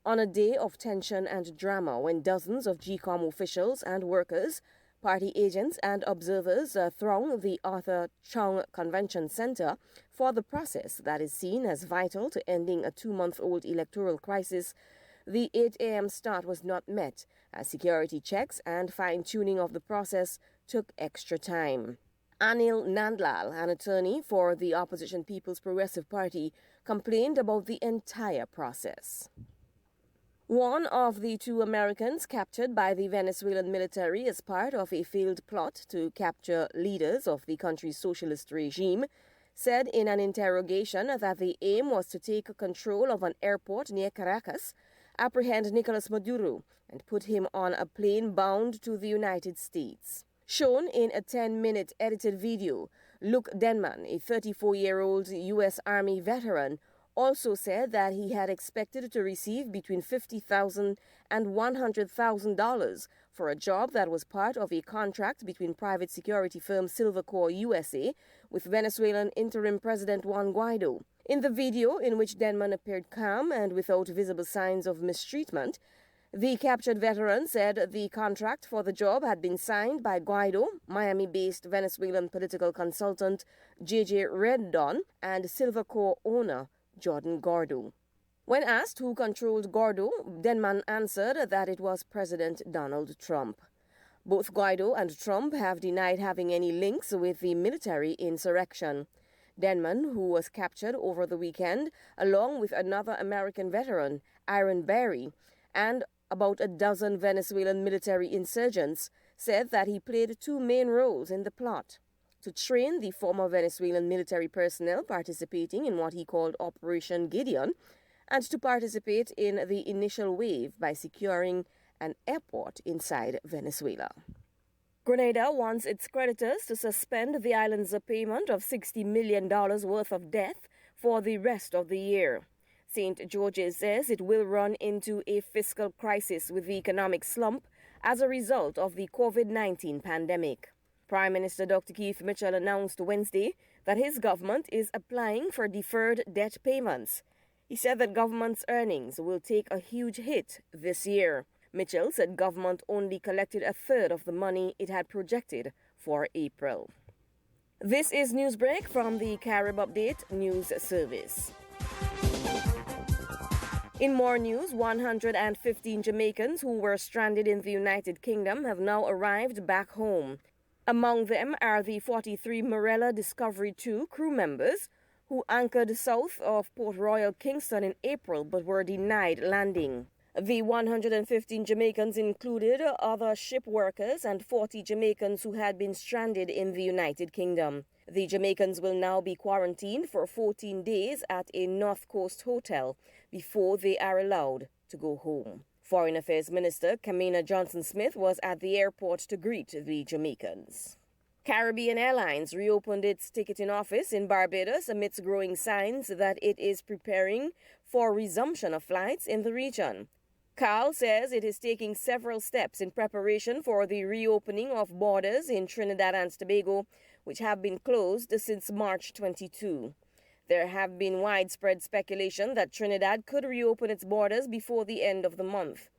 On a day of tension and drama when dozens of GCOM officials and workers Party agents and observers throng the Arthur Chung Convention Center for the process that is seen as vital to ending a 2-month-old electoral crisis. The 8 a.m. start was not met, as security checks and fine-tuning of the process took extra time. Anil Nandlal, an attorney for the opposition People's Progressive Party, complained about the entire process. One of the 2 Americans captured by the Venezuelan military as part of a failed plot to capture leaders of the country's socialist regime said in an interrogation that the aim was to take control of an airport near Caracas, apprehend Nicolas Maduro, and put him on a plane bound to the United States. Shown in a 10-minute edited video, Luke Denman, a 34-year-old U.S. Army veteran, also said that he had expected to receive between $50,000 and $100,000 for a job that was part of a contract between private security firm Silvercorp USA with Venezuelan interim President Juan Guaido. In the video, in which Denman appeared calm and without visible signs of mistreatment, the captured veteran said the contract for the job had been signed by Guaido, Miami-based Venezuelan political consultant J.J. Rendon, and Silvercorp owner Jordan Gordo. When asked who controlled Gordo, Denman answered that it was President Donald Trump. Both Guaido and Trump have denied having any links with the military insurrection. Denman, who was captured over the weekend, along with another American veteran, Aaron Berry, and about a dozen Venezuelan military insurgents, said that he played 2 main roles in the plot: to train the former Venezuelan military personnel participating in what he called Operation Gideon, and to participate in the initial wave by securing an airport inside Venezuela. Grenada wants its creditors to suspend the island's payment of $60 million worth of debt for the rest of the year. St. George's says it will run into a fiscal crisis with the economic slump as a result of the COVID-19 pandemic. Prime Minister Dr. Keith Mitchell announced Wednesday that his government is applying for deferred debt payments. He said that government's earnings will take a huge hit this year. Mitchell said government only collected a third of the money it had projected for April. This is Newsbreak from the Carib Update News Service. In more news, 115 Jamaicans who were stranded in the United Kingdom have now arrived back home. Among them are the 43 Morella Discovery 2 crew members who anchored south of Port Royal Kingston in April but were denied landing. The 115 Jamaicans included other ship workers and 40 Jamaicans who had been stranded in the United Kingdom. The Jamaicans will now be quarantined for 14 days at a North Coast hotel before they are allowed to go home. Foreign Affairs Minister Kamina Johnson-Smith was at the airport to greet the Jamaicans. Caribbean Airlines reopened its ticketing office in Barbados amidst growing signs that it is preparing for resumption of flights in the region. CAL says it is taking several steps in preparation for the reopening of borders in Trinidad and Tobago, which have been closed since March 22. There have been widespread speculation that Trinidad could reopen its borders before the end of the month.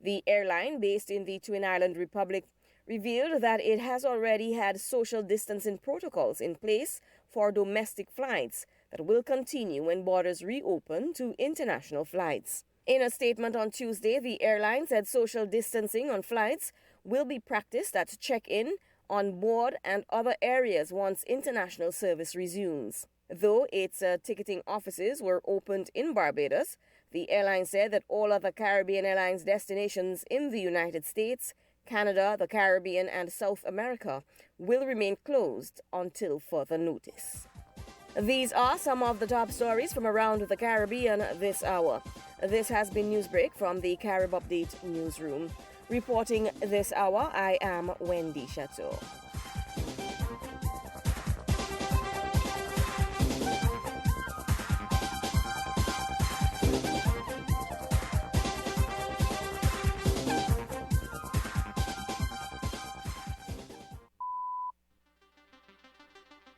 The airline, based in the Twin Island Republic, revealed that it has already had social distancing protocols in place for domestic flights that will continue when borders reopen to international flights. In a statement on Tuesday, the airline said social distancing on flights will be practiced at check-in, on board, and other areas once international service resumes. Though its ticketing offices were opened in Barbados, the airline said that all other Caribbean Airlines destinations in the United States, Canada, the Caribbean, and South America will remain closed until further notice. These are some of the top stories from around the Caribbean this hour. This has been Newsbreak from the Carib Update newsroom. Reporting this hour, I am Wendy Chateau.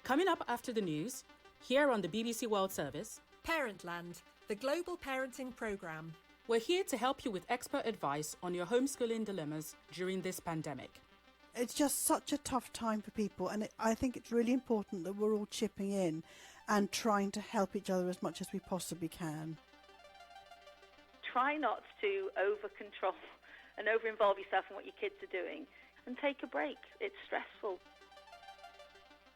Coming up after the news, here on the BBC World Service, Parentland, the global parenting programme. We're here to help you with expert advice on your homeschooling dilemmas during this pandemic. It's just such a tough time for people, and I think it's really important that we're all chipping in and trying to help each other as much as we possibly can. Try not to over-control and over-involve yourself in what your kids are doing, and take a break. It's stressful.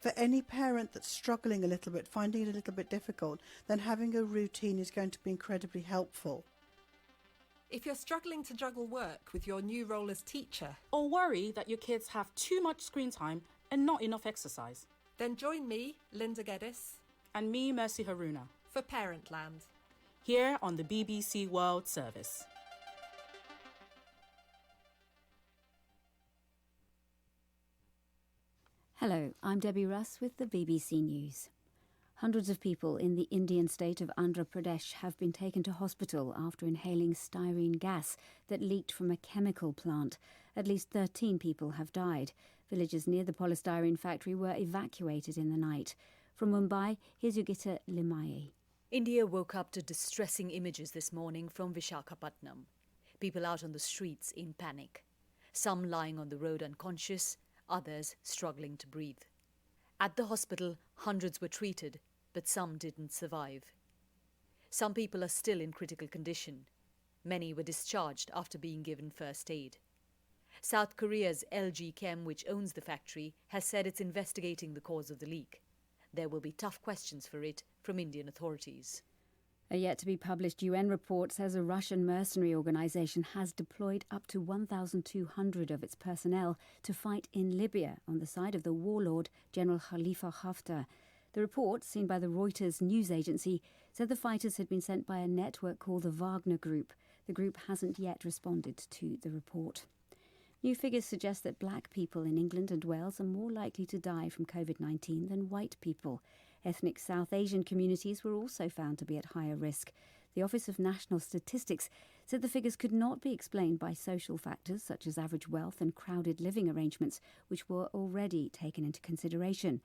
For any parent that's struggling a little bit, finding it a little bit difficult, then having a routine is going to be incredibly helpful. If you're struggling to juggle work with your new role as teacher, or worry that your kids have too much screen time and not enough exercise, then join me, Linda Geddes, and me, Mercy Haruna, for Parentland, here on the BBC World Service. Hello, I'm Debbie Russ with the BBC News. Hundreds of people in the Indian state of Andhra Pradesh have been taken to hospital after inhaling styrene gas that leaked from a chemical plant. At least 13 people have died. Villagers near the polystyrene factory were evacuated in the night. From Mumbai, here's Yogita Limaye. India woke up to distressing images this morning from Visakhapatnam. People out on the streets in panic. Some lying on the road unconscious, others struggling to breathe. At the hospital, hundreds were treated, but some didn't survive. Some people are still in critical condition. Many were discharged after being given first aid. South Korea's LG Chem, which owns the factory, has said it's investigating the cause of the leak. There will be tough questions for it from Indian authorities. A yet-to-be-published UN report says a Russian mercenary organisation has deployed up to 1,200 of its personnel to fight in Libya on the side of the warlord General Khalifa Haftar. The report, seen by the Reuters news agency, said the fighters had been sent by a network called the Wagner Group. The group hasn't yet responded to the report. New figures suggest that black people in England and Wales are more likely to die from COVID-19 than white people. Ethnic South Asian communities were also found to be at higher risk. The Office of National Statistics said the figures could not be explained by social factors such as average wealth and crowded living arrangements, which were already taken into consideration.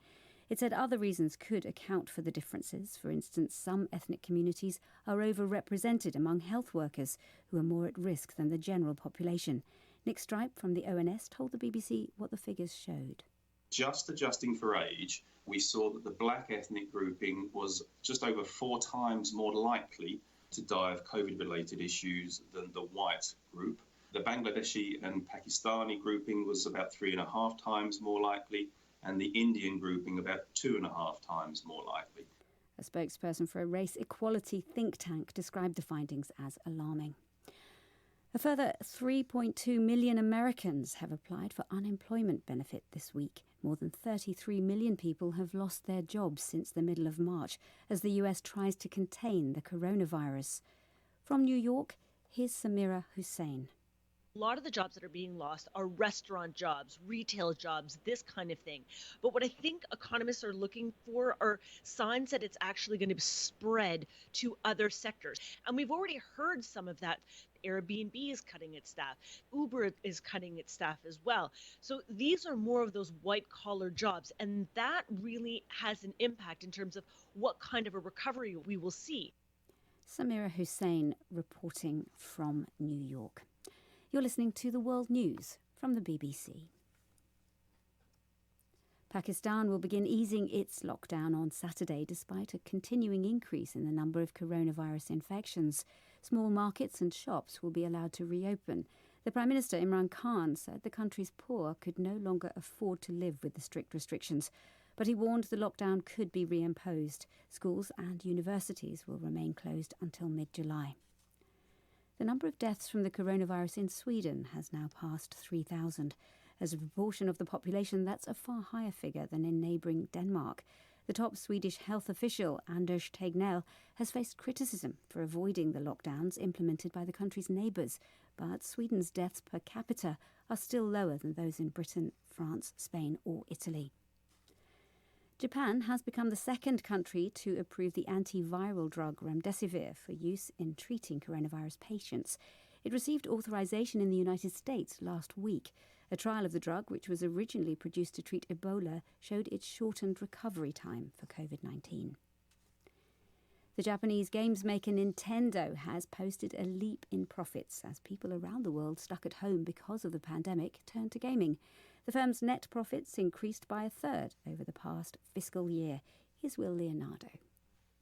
It said other reasons could account for the differences. For instance, some ethnic communities are overrepresented among health workers who are more at risk than the general population. Nick Stripe from the ONS told the BBC what the figures showed. Just adjusting for age, we saw that the black ethnic grouping was just over 4 times more likely to die of COVID-related issues than the white group. The Bangladeshi and Pakistani grouping was about 3.5 times more likely, and the Indian grouping about 2.5 times more likely. A spokesperson for a race equality think tank described the findings as alarming. A further 3.2 million Americans have applied for unemployment benefit this week. More than 33 million people have lost their jobs since the middle of March as the US tries to contain the coronavirus. From New York, here's Samira Hussain. A lot of the jobs that are being lost are restaurant jobs, retail jobs, this kind of thing. But what I think economists are looking for are signs that it's actually going to spread to other sectors. And we've already heard some of that. Airbnb is cutting its staff. Uber is cutting its staff as well. So these are more of those white-collar jobs. And that really has an impact in terms of what kind of a recovery we will see. Samira Hussain reporting from New York. You're listening to the World News from the BBC. Pakistan will begin easing its lockdown on Saturday despite a continuing increase in the number of coronavirus infections. Small markets and shops will be allowed to reopen. The Prime Minister Imran Khan said the country's poor could no longer afford to live with the strict restrictions, but he warned the lockdown could be reimposed. Schools and universities will remain closed until mid-July. The number of deaths from the coronavirus in Sweden has now passed 3,000. As a proportion of the population, that's a far higher figure than in neighbouring Denmark. The top Swedish health official, Anders Tegnell, has faced criticism for avoiding the lockdowns implemented by the country's neighbours, but Sweden's deaths per capita are still lower than those in Britain, France, Spain or Italy. Japan has become the second country to approve the antiviral drug remdesivir for use in treating coronavirus patients. It received authorization in the United States last week. A trial of the drug, which was originally produced to treat Ebola, showed its shortened recovery time for COVID-19. The Japanese games maker Nintendo has posted a leap in profits as people around the world stuck at home because of the pandemic turned to gaming. The firm's net profits increased by a third over the past fiscal year. Here's Will Leonardo.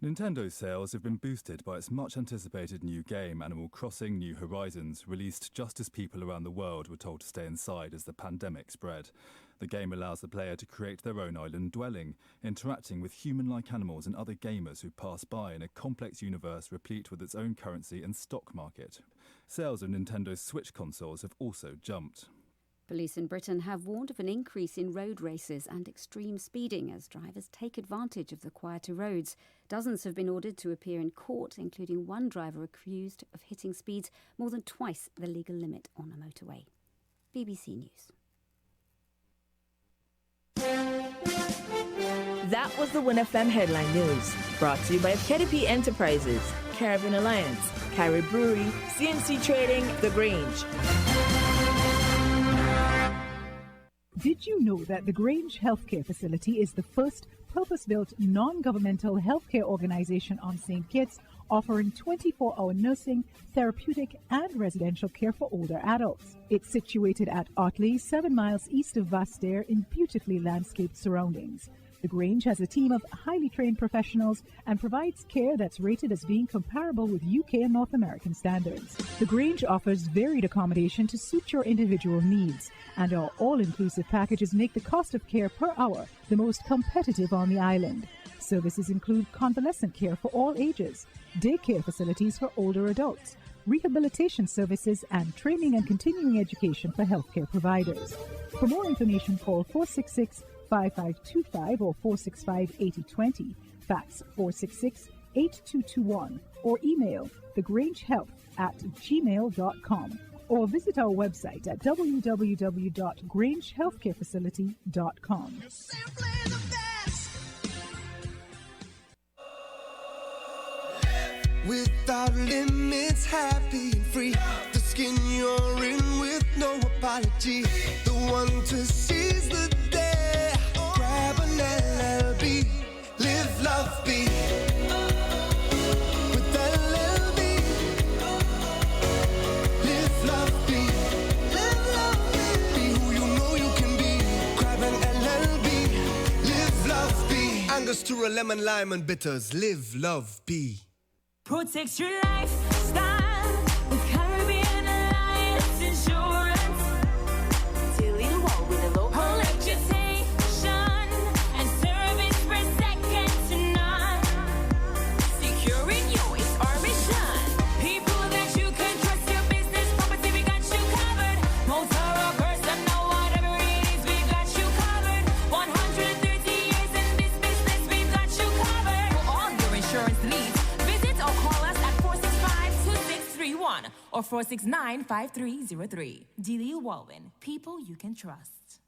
Nintendo's sales have been boosted by its much-anticipated new game, Animal Crossing New Horizons, released just as people around the world were told to stay inside as the pandemic spread. The game allows the player to create their own island dwelling, interacting with human-like animals and other gamers who pass by in a complex universe replete with its own currency and stock market. Sales of Nintendo's Switch consoles have also jumped. Police in Britain have warned of an increase in road races and extreme speeding as drivers take advantage of the quieter roads. Dozens have been ordered to appear in court, including one driver accused of hitting speeds more than twice the legal limit on a motorway. BBC News. That was the Win FM headline news, brought to you by KDP Enterprises, Caribbean Alliance, Carrie Brewery, CNC Trading, The Grange. Did you know that the Grange Healthcare Facility is the first purpose-built non-governmental healthcare organization on St. Kitts, offering 24-hour nursing, therapeutic and residential care for older adults? It's situated at Otley, 7 miles east of Vastair in beautifully landscaped surroundings. The Grange has a team of highly trained professionals and provides care that's rated as being comparable with UK and North American standards. The Grange offers varied accommodation to suit your individual needs, and our all-inclusive packages make the cost of care per hour the most competitive on the island. Services include convalescent care for all ages, daycare facilities for older adults, rehabilitation services, and training and continuing education for healthcare providers. For more information, call 466-5525 or 465-8020, fax 466-8221, or email thegrangehealth@gmail.com, or visit our website at www.grangehealthcarefacility.com. Without limits, happy and free. The skin you're in with no apology. The one to seize the day. Grab an LLB. Live, love, be. With LLB. Live, love, be. Live, love, be. Be who you know you can be. Grab an LLB. Live, love, be. Angostura, lemon, lime, and bitters. Live, love, be. Protect your lifestyle with Caribbean Alliance Insurance. Tilly Wall with a low reputation and service for second to none. Securing you is our mission. People that you can trust, your business property, we got you covered. Motor or personal, whatever it is, we got you covered. 130 years in this business, we got you covered. For all your insurance needs, call us at 465-2631 or 469-5303. Delia Walwyn, people you can trust.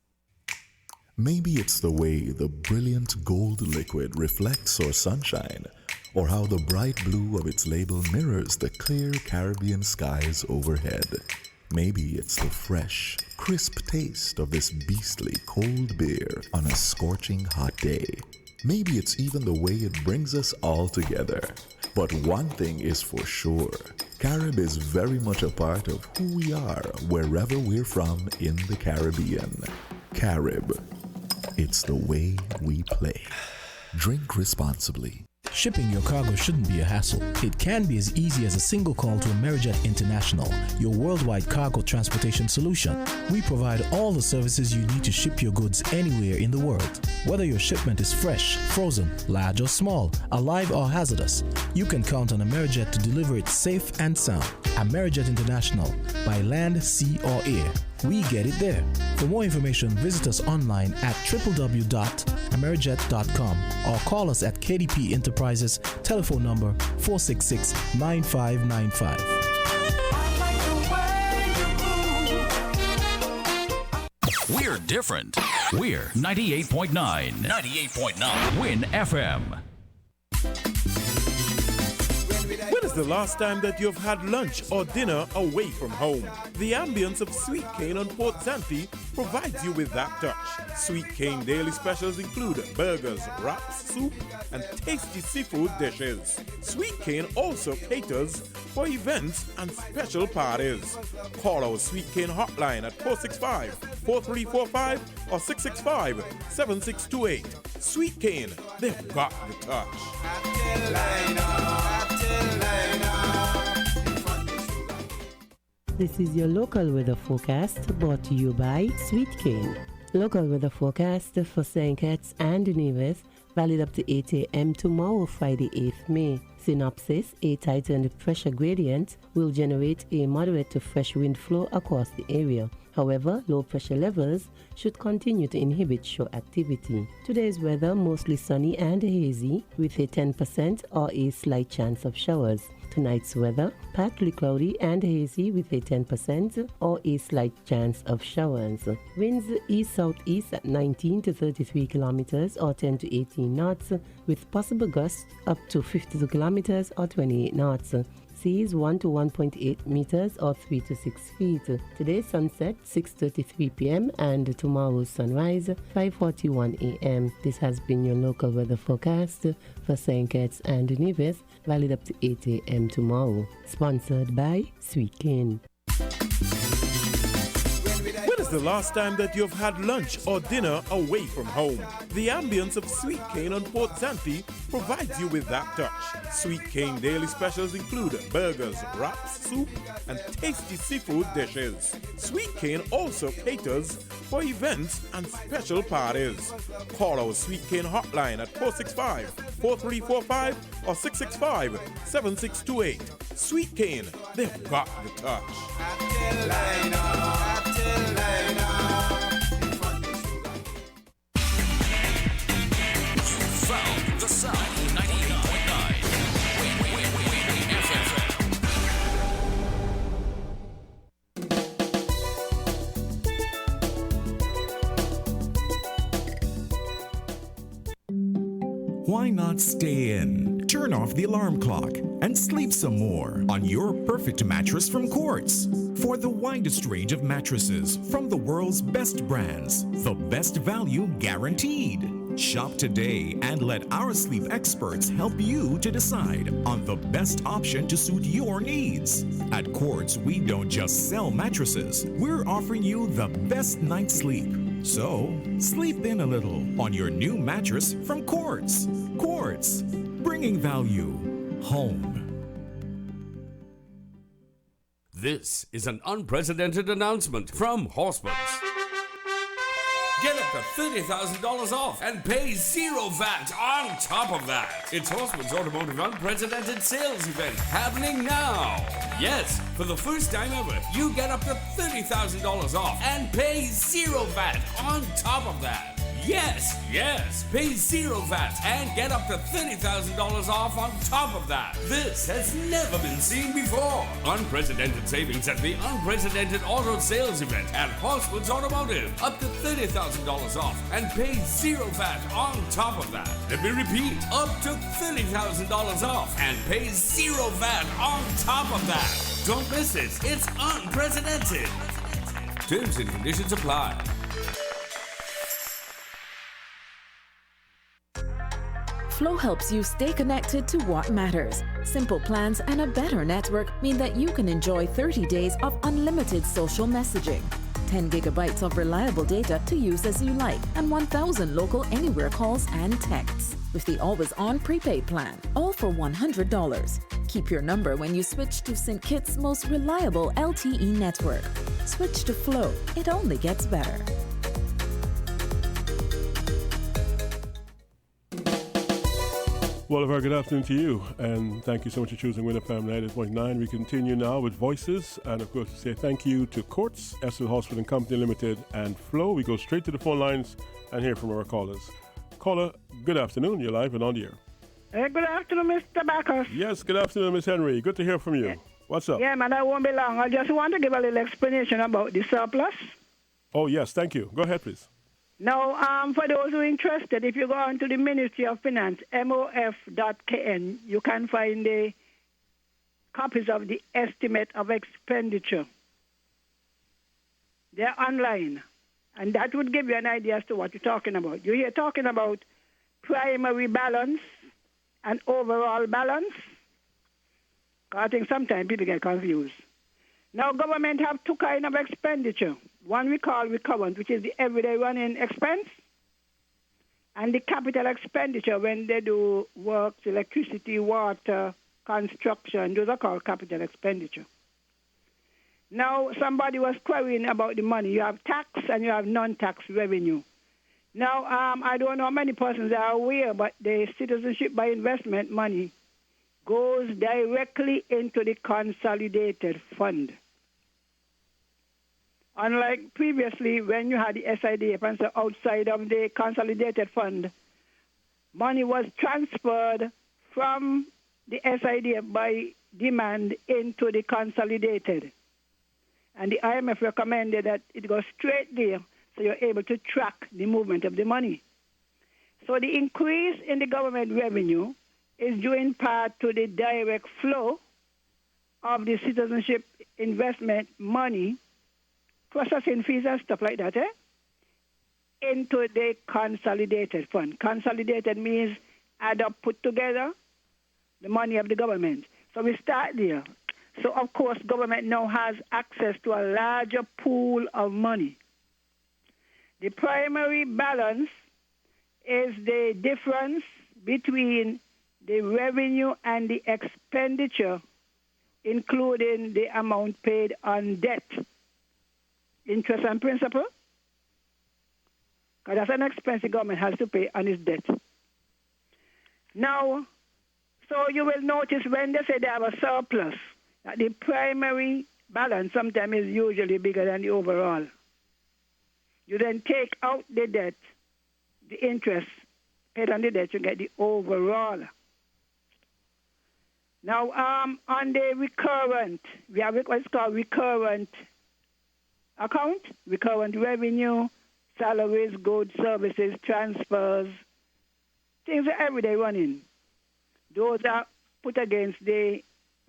Maybe it's the way the brilliant gold liquid reflects our sunshine, or how the bright blue of its label mirrors the clear Caribbean skies overhead. Maybe it's the fresh, crisp taste of this beastly cold beer on a scorching hot day. Maybe it's even the way it brings us all together. But one thing is for sure, Carib is very much a part of who we are wherever we're from in the Caribbean. Carib, it's the way we play. Drink responsibly. Shipping your cargo shouldn't be a hassle. It can be as easy as a single call to Amerijet International, your worldwide cargo transportation solution. We provide all the services you need to ship your goods anywhere in the world. Whether your shipment is fresh, frozen, large or small, alive or hazardous, you can count on Amerijet to deliver it safe and sound. Amerijet International, by land, sea or air. We get it there. For more information, visit us online at www.amerijet.com or call us at KDP Enterprises, telephone number 466-9595. We're different. We're 98.9. 98.9. Win FM. When it's the last time that you've had lunch or dinner away from home? The ambience of Sweet Cane on Port Zante provides you with that touch. Sweet Cane daily specials include burgers, wraps, soup, and tasty seafood dishes. Sweet Cane also caters for events and special parties. Call our Sweet Cane hotline at 465-4345 or 665-7628. Sweet Cane, they've got the touch. This is your local weather forecast brought to you by Sweet Cane. Local weather forecast for St. Kitts and Nevis, valid up to 8 a.m. tomorrow, Friday, 8th May. Synopsis: a tightened pressure gradient will generate a moderate to fresh wind flow across the area. However, low pressure levels should continue to inhibit shore activity. Today's weather mostly sunny and hazy with a 10% or a slight chance of showers. Tonight's weather partly cloudy and hazy with a 10% or a slight chance of showers. Winds east-southeast at 19 to 33 kilometers or 10 to 18 knots with possible gusts up to 52 kilometers or 28 knots. Seas 1 to 1.8 meters or 3 to 6 feet. Today's sunset 6:33 p.m. and tomorrow's sunrise 5:41 a.m. This has been your local weather forecast for St. Kitts and Nevis, valid up to 8 a.m. tomorrow. Sponsored by Sweet Cane. When is the last time that you've had lunch or dinner away from home? The ambience of Sweet Cane on Port Zante provides you with that touch. Sweet Cane daily specials include burgers, wraps, soup, and tasty seafood dishes. Sweet Cane also caters for events and special parties. Call our Sweet Cane hotline at 465-4345 or 665-7628. Sweet Cane, they've got the touch. Found the sound 98.9. Why not stay in? Turn off the alarm clock and sleep some more on your perfect mattress from Quartz. For the widest range of mattresses from the world's best brands, the best value guaranteed. Shop today and let our sleep experts help you to decide on the best option to suit your needs. At Quartz, we don't just sell mattresses, we're offering you the best night's sleep. So, sleep in a little on your new mattress from Quartz. Quartz, bringing value home. This is an unprecedented announcement from Hospitals. Get up to $30,000 off and pay zero VAT on top of that. It's Horseman's Automotive Unprecedented Sales Event happening now. Yes, for the first time ever, you get up to $30,000 off and pay zero VAT on top of that. Yes, pay zero VAT and get up to $30,000 off on top of that. This has never been seen before. Unprecedented savings at the Unprecedented Auto Sales Event at Horseman's Automotive. Up to $30,000 off and pay zero VAT on top of that. Let me repeat, up to $30,000 off and pay zero VAT on top of that. Don't miss this, it's unprecedented. Terms and conditions apply. Flow helps you stay connected to what matters. Simple plans and a better network mean that you can enjoy 30 days of unlimited social messaging, 10 gigabytes of reliable data to use as you like, and 1,000 local anywhere calls and texts. With the always-on prepaid plan, all for $100. Keep your number when you switch to St. Kitts' most reliable LTE network. Switch to Flow. It only gets better. Well, a very good afternoon to you, and thank you so much for choosing Win FM 98.9. We continue now with Voices, and of course, to say thank you to Quartz, SL Hospital and Company Limited, and Flow. We go straight to the phone lines and hear from our callers. Caller, good afternoon. You're live and on the air. Good afternoon, Mr. Bacchus. Yes, good afternoon, Miss Henry. Good to hear from you. What's up? Yeah, man, I won't be long. I just want to give a little explanation about the surplus. Oh, yes, thank you. Go ahead, please. Now, for those who are interested, if you go on to the Ministry of Finance, mof.kn, you can find the copies of the estimate of expenditure. They're online. And that would give you an idea as to what you're talking about. You're here talking about primary balance and overall balance. I think sometimes people get confused. Now, government have two kinds of expenditure. One we call recurrent, which is the everyday running expense, and the capital expenditure when they do works, electricity, water, construction. Those are called capital expenditure. Now, somebody was querying about the money. You have tax and you have non-tax revenue. Now, I don't know how many persons are aware, but the citizenship by investment money goes directly into the consolidated fund. Unlike previously, when you had the SIDF and so outside of the consolidated fund, money was transferred from the SIDF by demand into the consolidated. And the IMF recommended that it goes straight there so you're able to track the movement of the money. So the increase in the government revenue is due in part to the direct flow of the citizenship investment money, processing fees and stuff like that, into the consolidated fund. Consolidated means add up, put together the money of the government. So we start there. So, of course, government now has access to a larger pool of money. The primary balance is the difference between the revenue and the expenditure, including the amount paid on debt, interest and principal, because that's an expense the government has to pay on its debt. Now, so you will notice when they say they have a surplus, that the primary balance sometimes is usually bigger than the overall. You then take out the debt, the interest paid on the debt, you get the overall. Now, on the recurrent, we have what's called recurrent account, recurrent revenue, salaries, goods, services, transfers, things are everyday running. Those are put against the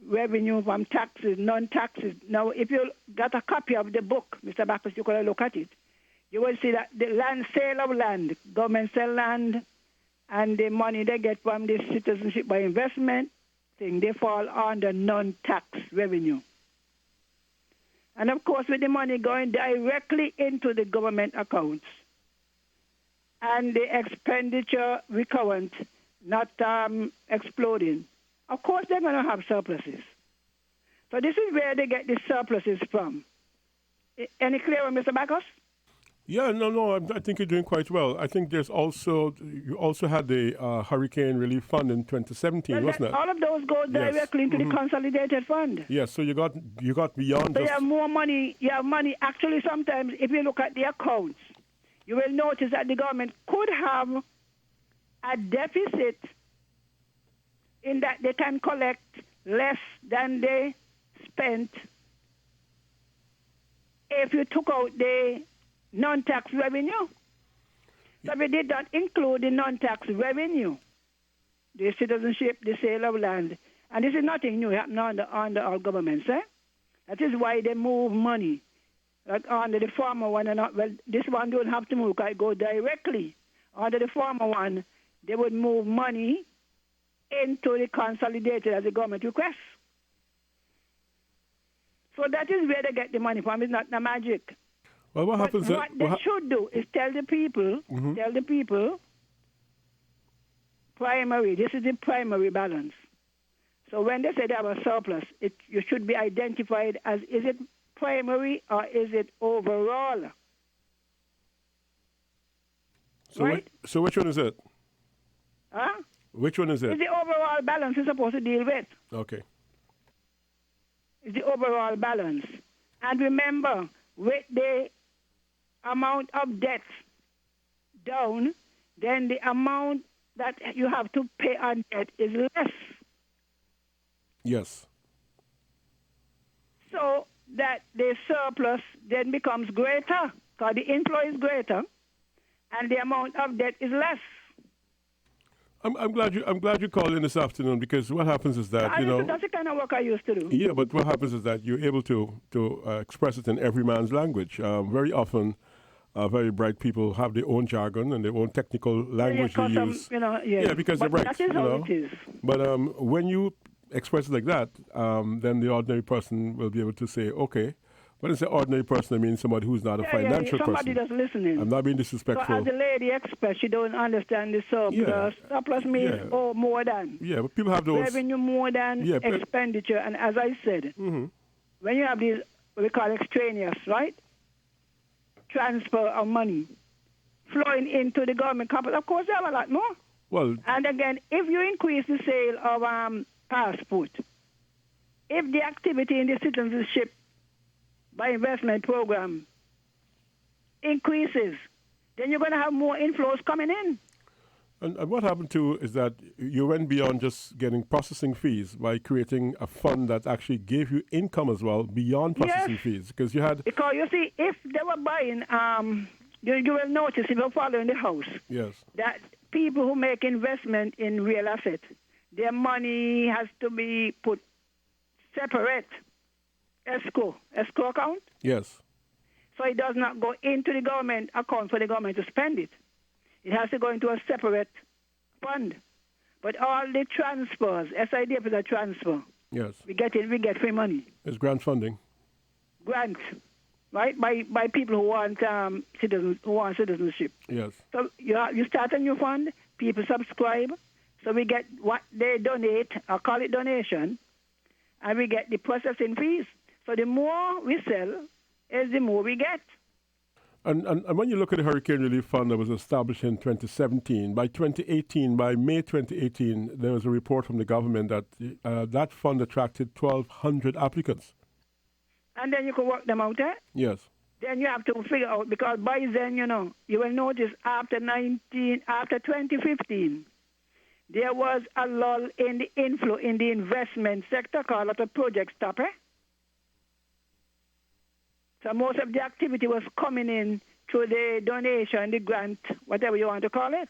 revenue from taxes, non-taxes. Now, if you got a copy of the book, Mr. Bacchus, you could look at it. You will see that the land, sale of land, government sell land, and the money they get from the citizenship by investment thing, they fall under non-tax revenue. And, of course, with the money going directly into the government accounts and the expenditure recurrent, not exploding, of course, they're going to have surpluses. So this is where they get the surpluses from. Any clearer, Mr. Bacchus? Yeah, no, I think you're doing quite well. I think you also had the Hurricane Relief Fund in 2017, wasn't it? All of those go directly into the consolidated fund. Yes, so you got beyond. So you have more money. You have money. Actually, sometimes if you look at the accounts, you will notice that the government could have a deficit in that they can collect less than they spent if you took out the non-tax revenue. So we did not include the non-tax revenue, the citizenship, the sale of land. And this is nothing new happening under our governments. That is why they move money. Like under the former one, this one don't have to move, because it go directly. Under the former one, they would move money into the consolidated as the government requests. So that is where they get the money from. It's not the magic. Well, what happens? What they should do is tell the people, primary. This is the primary balance. So when they say they have a surplus, you should be identified as, is it primary or is it overall? So, right? So which one is it? Huh? Which one is it? It's the overall balance you're supposed to deal with. Okay. It's the overall balance. And remember, with the amount of debt down, then the amount that you have to pay on debt is less. Yes. So that the surplus then becomes greater, because the inflow is greater, and the amount of debt is less. I'm glad you called in this afternoon, because what happens is that that's the kind of work I used to do. Yeah, but what happens is that you're able to express it in every man's language. Very often, very bright people have their own jargon and their own technical language they use. Because they're bright. That is how it is. But when you express it like that, then the ordinary person will be able to say, okay. When I say ordinary person, I mean somebody who's not a financial somebody person. that's listening. I'm not being disrespectful. So as a lady expert, she don't understand the surplus. Surplus means more than. Yeah, but people have those. Revenue more than expenditure. And as I said, when you have these, what we call extraneous, right? Transfer of money flowing into the government company, of course, they have a lot more. Well, and again, if you increase the sale of passport, if the activity in the citizenship by investment program increases, then you're going to have more inflows coming in. And what happened too is that you went beyond just getting processing fees by creating a fund that actually gave you income as well beyond processing fees, because you had. Because you see, if they were buying, you will notice if you're following the house. Yes. That people who make investment in real asset, their money has to be put separate. Escrow account? Yes. So it does not go into the government account for the government to spend it. It has to go into a separate fund. But all the transfers, SIDF is a transfer. Yes. We get free money. It's grant funding. Grant, right? By people who want citizenship. Yes. So you start a new fund, people subscribe, so we get what they donate, or call it donation, and we get the processing fees. So the more we sell, is the more we get. And when you look at the Hurricane Relief Fund that was established in 2017, by May 2018, there was a report from the government that that fund attracted 1,200 applicants. And then you can work them out, eh? Yes. Then you have to figure out, because by then, you will notice after 2015, there was a lull in the inflow in the investment sector called a project stopper. So most of the activity was coming in through the donation, the grant, whatever you want to call it.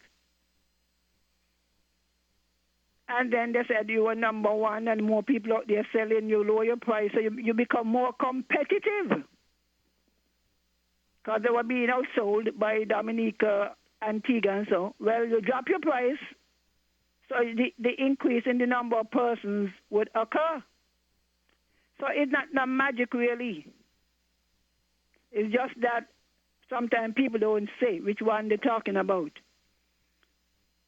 And then they said you were number one and more people out there selling, you lower your price, so you become more competitive. Because they were being outsold by Dominica, Antigua, and so. Well, you drop your price, so the increase in the number of persons would occur. So it's not magic, really. It's just that sometimes people don't say which one they're talking about.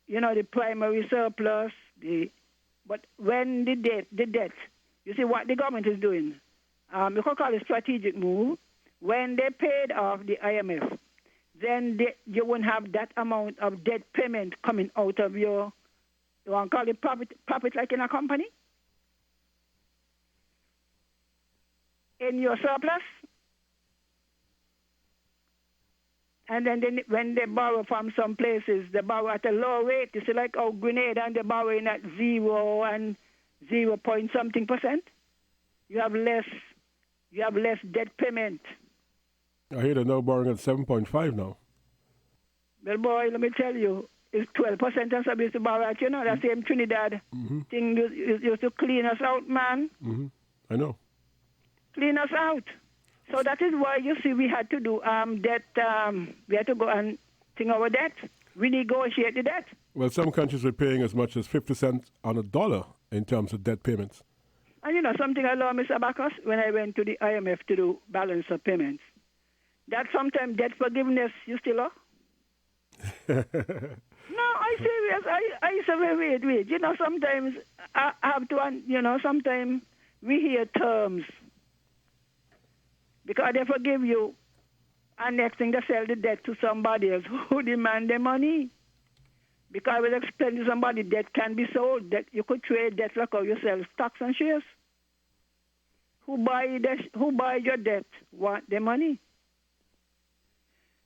The primary surplus, but when the debt, you see what the government is doing. You can call it a strategic move. When they paid off the IMF, then you won't have that amount of debt payment coming out of your, you want to call it profit like in a company? In your surplus. And then when they borrow from some places, they borrow at a low rate. You see, like Grenada, and they're borrowing at 0 and 0 point something %. You have less debt payment. I hear they're now borrowing at 7.5 now. Well, boy, let me tell you, it's 12% and some used to borrow at, that same Trinidad thing used to clean us out, man. Mm-hmm. I know. Clean us out. So that is why you see we had to do debt. We had to go and think our debt, renegotiate the debt. Well, some countries were paying as much as 50 cents on a dollar in terms of debt payments. And something I learned, Mr. Bacchus, when I went to the IMF to do balance of payments, that sometimes debt forgiveness you still owe. No, I serious. I say wait. Sometimes I have to. Sometimes we hear terms. Because they forgive you, and next thing they sell the debt to somebody else who demand the money. Because I will explain to somebody debt can be sold. That you could trade debt like how you sell stocks and shares. Who buy your debt want the money.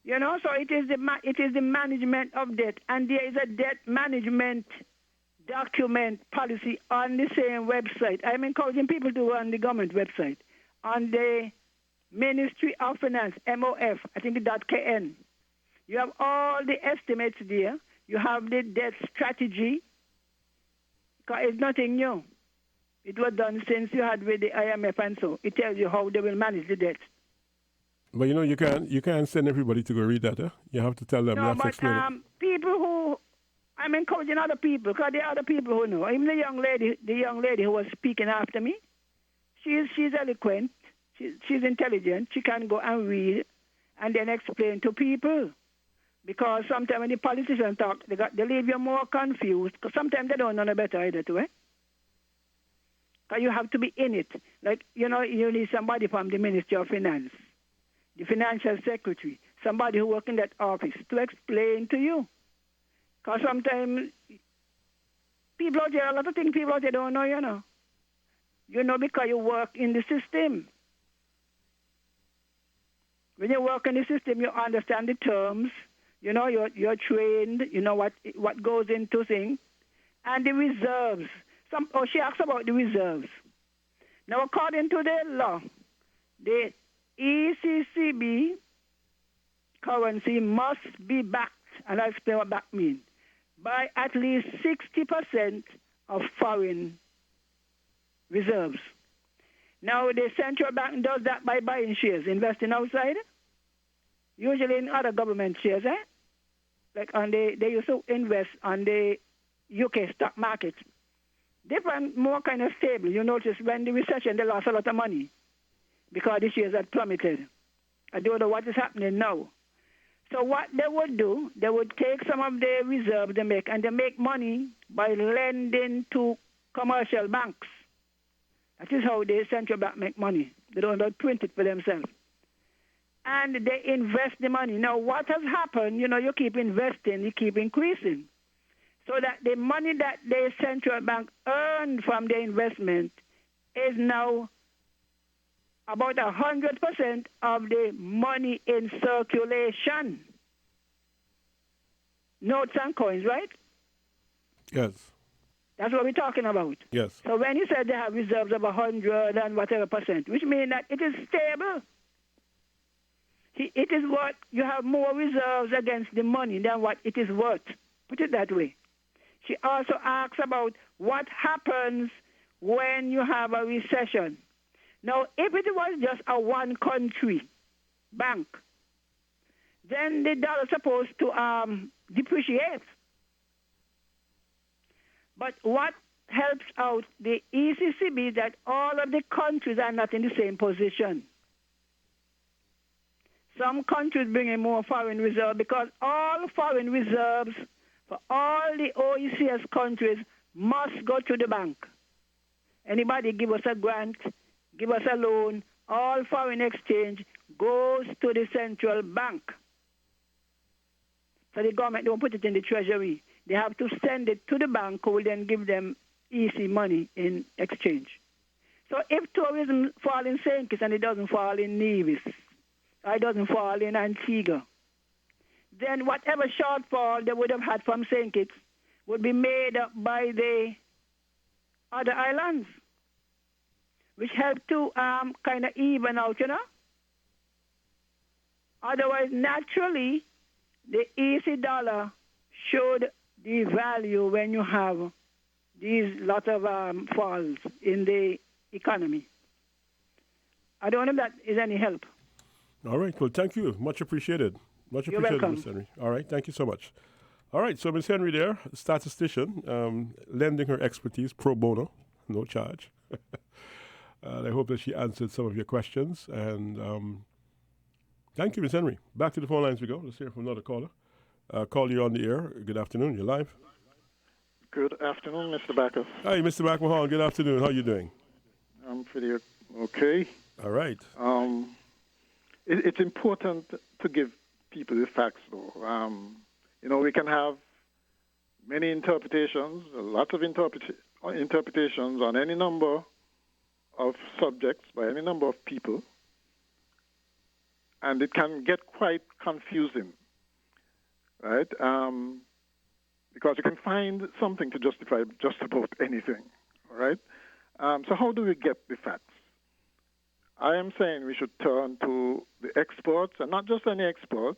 So it is the management of debt, and there is a debt management document policy on the same website. I'm encouraging people to run the government website on the Ministry of Finance, MOF, I think .kn. You have all the estimates there. You have the debt strategy. Because it's nothing new. It was done since you had with the IMF and so. It tells you how they will manage the debt. But you can't send everybody to go read that, eh? You have to tell them, you No, have to but explain it. people who, I'm encouraging other people, because there are other people who know. Even the young lady who was speaking after me, she's eloquent, she's intelligent, she can go and read and then explain to people. Because sometimes when the politicians talk, they leave you more confused, because sometimes they don't know no better either too, eh? Because you have to be in it. Like, you need somebody from the Ministry of Finance, the Financial Secretary, somebody who works in that office to explain to you. Because sometimes people out there, a lot of things people out there don't know, You know because you work in the system. When you work in the system, you understand the terms. You're trained. You know what goes into things. And the reserves. She asked about the reserves. Now, according to the law, the ECCB currency must be backed, and I'll explain what back means, by at least 60% of foreign reserves. Now, the central bank does that by buying shares, investing outside, usually in other government shares, eh? Like they used to invest on the UK stock market. Different, more kind of stable. You notice when the recession, they lost a lot of money because the shares had plummeted. I don't know what is happening now. So what they would do, they would take some of the reserves they make, and they make money by lending to commercial banks. That is how the central bank make money. They don't print it for themselves. And they invest the money. Now, what has happened, you keep investing, you keep increasing. So that the money that the central bank earned from the investment is now about 100% of the money in circulation. Notes and coins, right? Yes. That's what we're talking about. Yes. So when you said they have reserves of 100 and whatever percent, which means that it is stable. It is what you have more reserves against the money than what it is worth. Put it that way. She also asks about what happens when you have a recession. Now, if it was just a one country bank, then the dollar is supposed to depreciate. But what helps out the ECCB is that all of the countries are not in the same position. Some countries bring in more foreign reserves because all foreign reserves for all the OECD countries must go to the bank. Anybody give us a grant, give us a loan, all foreign exchange goes to the central bank. So the government don't put it in the treasury. They have to send it to the bank who will then give them easy money in exchange. So if tourism falls in St. Kitts and it doesn't fall in Nevis, or it doesn't fall in Antigua, then whatever shortfall they would have had from St. Kitts would be made up by the other islands, which help to kind of even out, Otherwise, naturally, the easy dollar should devalue when you have these lot of falls in the economy. I don't know if that is any help. All right. Well, thank you. Much appreciated. Much You're appreciated, welcome. Ms. Henry. All right. Thank you so much. All right. So, Ms. Henry there, statistician, lending her expertise pro bono, no charge. I hope that she answered some of your questions. And thank you, Ms. Henry. Back to the phone lines we go. Let's hear from another caller. Call you on the air. Good afternoon. You're live. Good afternoon, Mr. Bacchus. Hi, Mr. McMahon. Good afternoon. How are you doing? I'm pretty okay. All right. It's important to give people the facts, though. We can have many interpretations, lots of interpretations on any number of subjects by any number of people, and it can get quite confusing, right? Because you can find something to justify just about anything, all right? So how do we get the facts? I am saying we should turn to the experts, and not just any expert,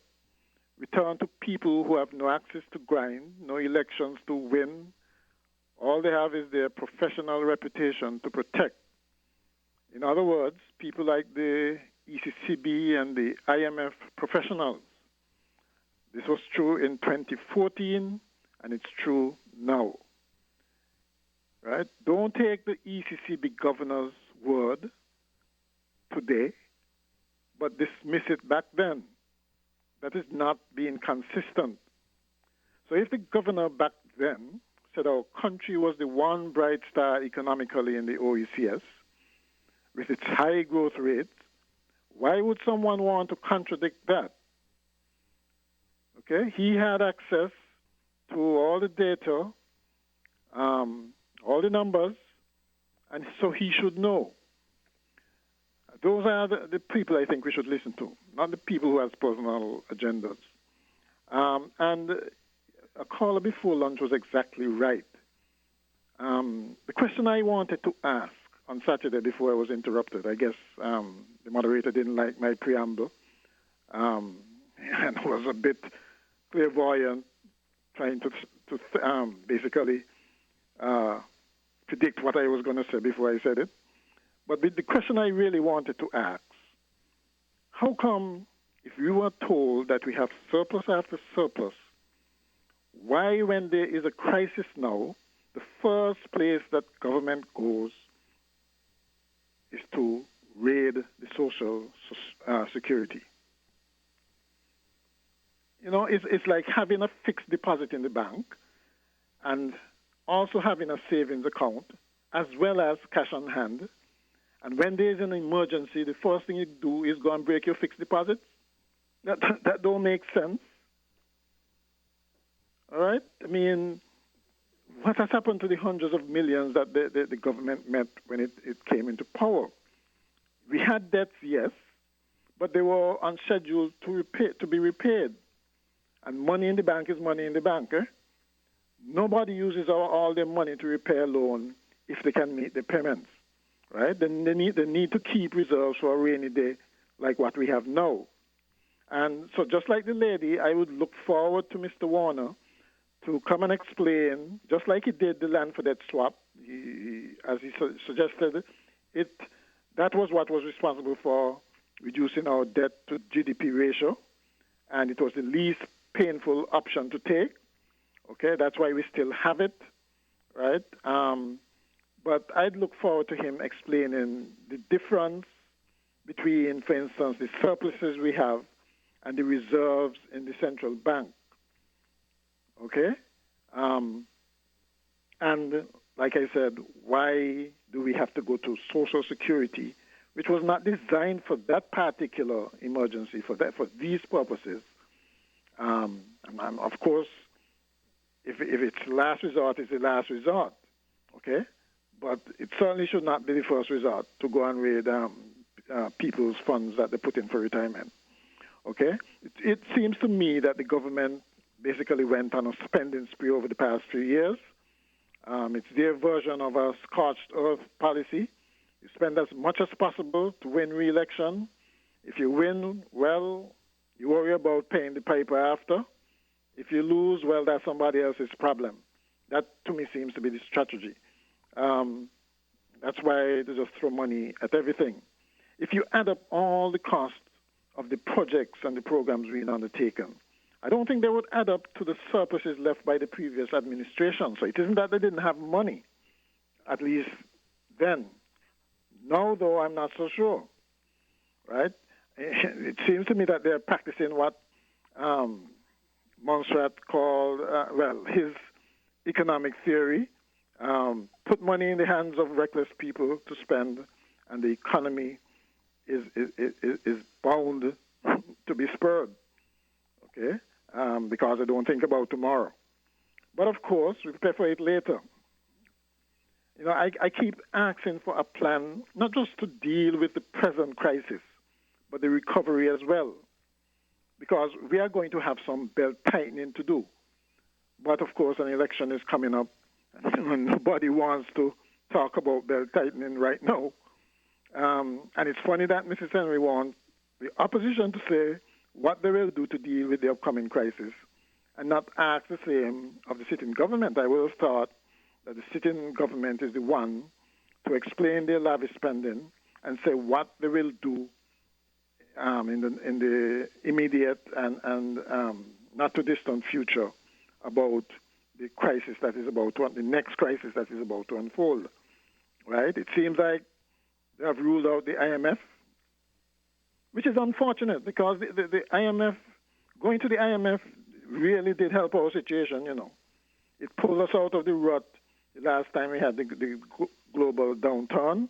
return to people who have no access to grind, no elections to win. All they have is their professional reputation to protect. In other words, people like the ECCB and the IMF professionals. This was true in 2014, and it's true now. Right? Don't take the ECCB governor's word today, but dismiss it back then. That is not being consistent. So if the governor back then said our country was the one bright star economically in the OECS, with its high growth rates, why would someone want to contradict that? Okay, he had access to all the data, all the numbers, and so he should know. Those are the people I think we should listen to, not the people who have personal agendas. And a caller before lunch was exactly right. The question I wanted to ask on Saturday before I was interrupted, I guess the moderator didn't like my preamble and was a bit clairvoyant, trying to basically predict what I was going to say before I said it. But the question I really wanted to ask, how come if we were told that we have surplus after surplus, why when there is a crisis now, the first place that government goes is to raid the social security? You know, it's like having a fixed deposit in the bank and also having a savings account as well as cash on hand. And when there's an emergency, the first thing you do is go and break your fixed deposit. That don't make sense. All right? I mean, what has happened to the hundreds of millions that the government met when it came into power? We had debts, yes, but they were on schedule to be repaid. And money in the bank is money in the bank. Eh? Nobody uses all their money to repay a loan if they can meet the payments. Right? Then they need to keep reserves for a rainy day like what we have now. And so just like the lady, I would look forward to Mr. Warner to come and explain, just like he did the land for debt swap, as he suggested, that was what was responsible for reducing our debt to GDP ratio, and it was the least painful option to take. Okay, that's why we still have it, right? But I'd look forward to him explaining the difference between, for instance, the surpluses we have and the reserves in the central bank. Okay? And like I said, why do we have to go to Social Security, which was not designed for that particular emergency, for these purposes? And of course, if it's last resort, it's the last resort. Okay? But it certainly should not be the first resort to go and raid people's funds that they put in for retirement. Okay? It seems to me that the government basically went on a spending spree over the past few years. It's their version of a scorched earth policy. You spend as much as possible to win re-election. If you win, well, you worry about paying the piper after. If you lose, well, that's somebody else's problem. That, to me, seems to be the strategy. That's why they just throw money at everything. If you add up all the costs of the projects and the programs being undertaken, I don't think they would add up to the surpluses left by the previous administration. So it isn't that they didn't have money, at least then. Now, though, I'm not so sure, right? It seems to me that they're practicing what Monserrat called, his economic theory. Put money in the hands of reckless people to spend, and the economy is bound to be spurred, okay? Because they don't think about tomorrow. But of course, we prepare for it later. You know, I keep asking for a plan, not just to deal with the present crisis, but the recovery as well. Because we are going to have some belt tightening to do. But of course, an election is coming up, and nobody wants to talk about belt tightening right now. And it's funny that Mrs. Henry wants the opposition to say, what they will do to deal with the upcoming crisis and not ask the same of the sitting government. I would have thought that the sitting government is the one to explain their lavish spending and say what they will do in the immediate and not too distant future about the crisis that is the next crisis that is about to unfold. Right? It seems like they have ruled out the IMF, which is unfortunate because the IMF, going to the IMF really did help our situation, you know. It pulled us out of the rut the last time we had the global downturn.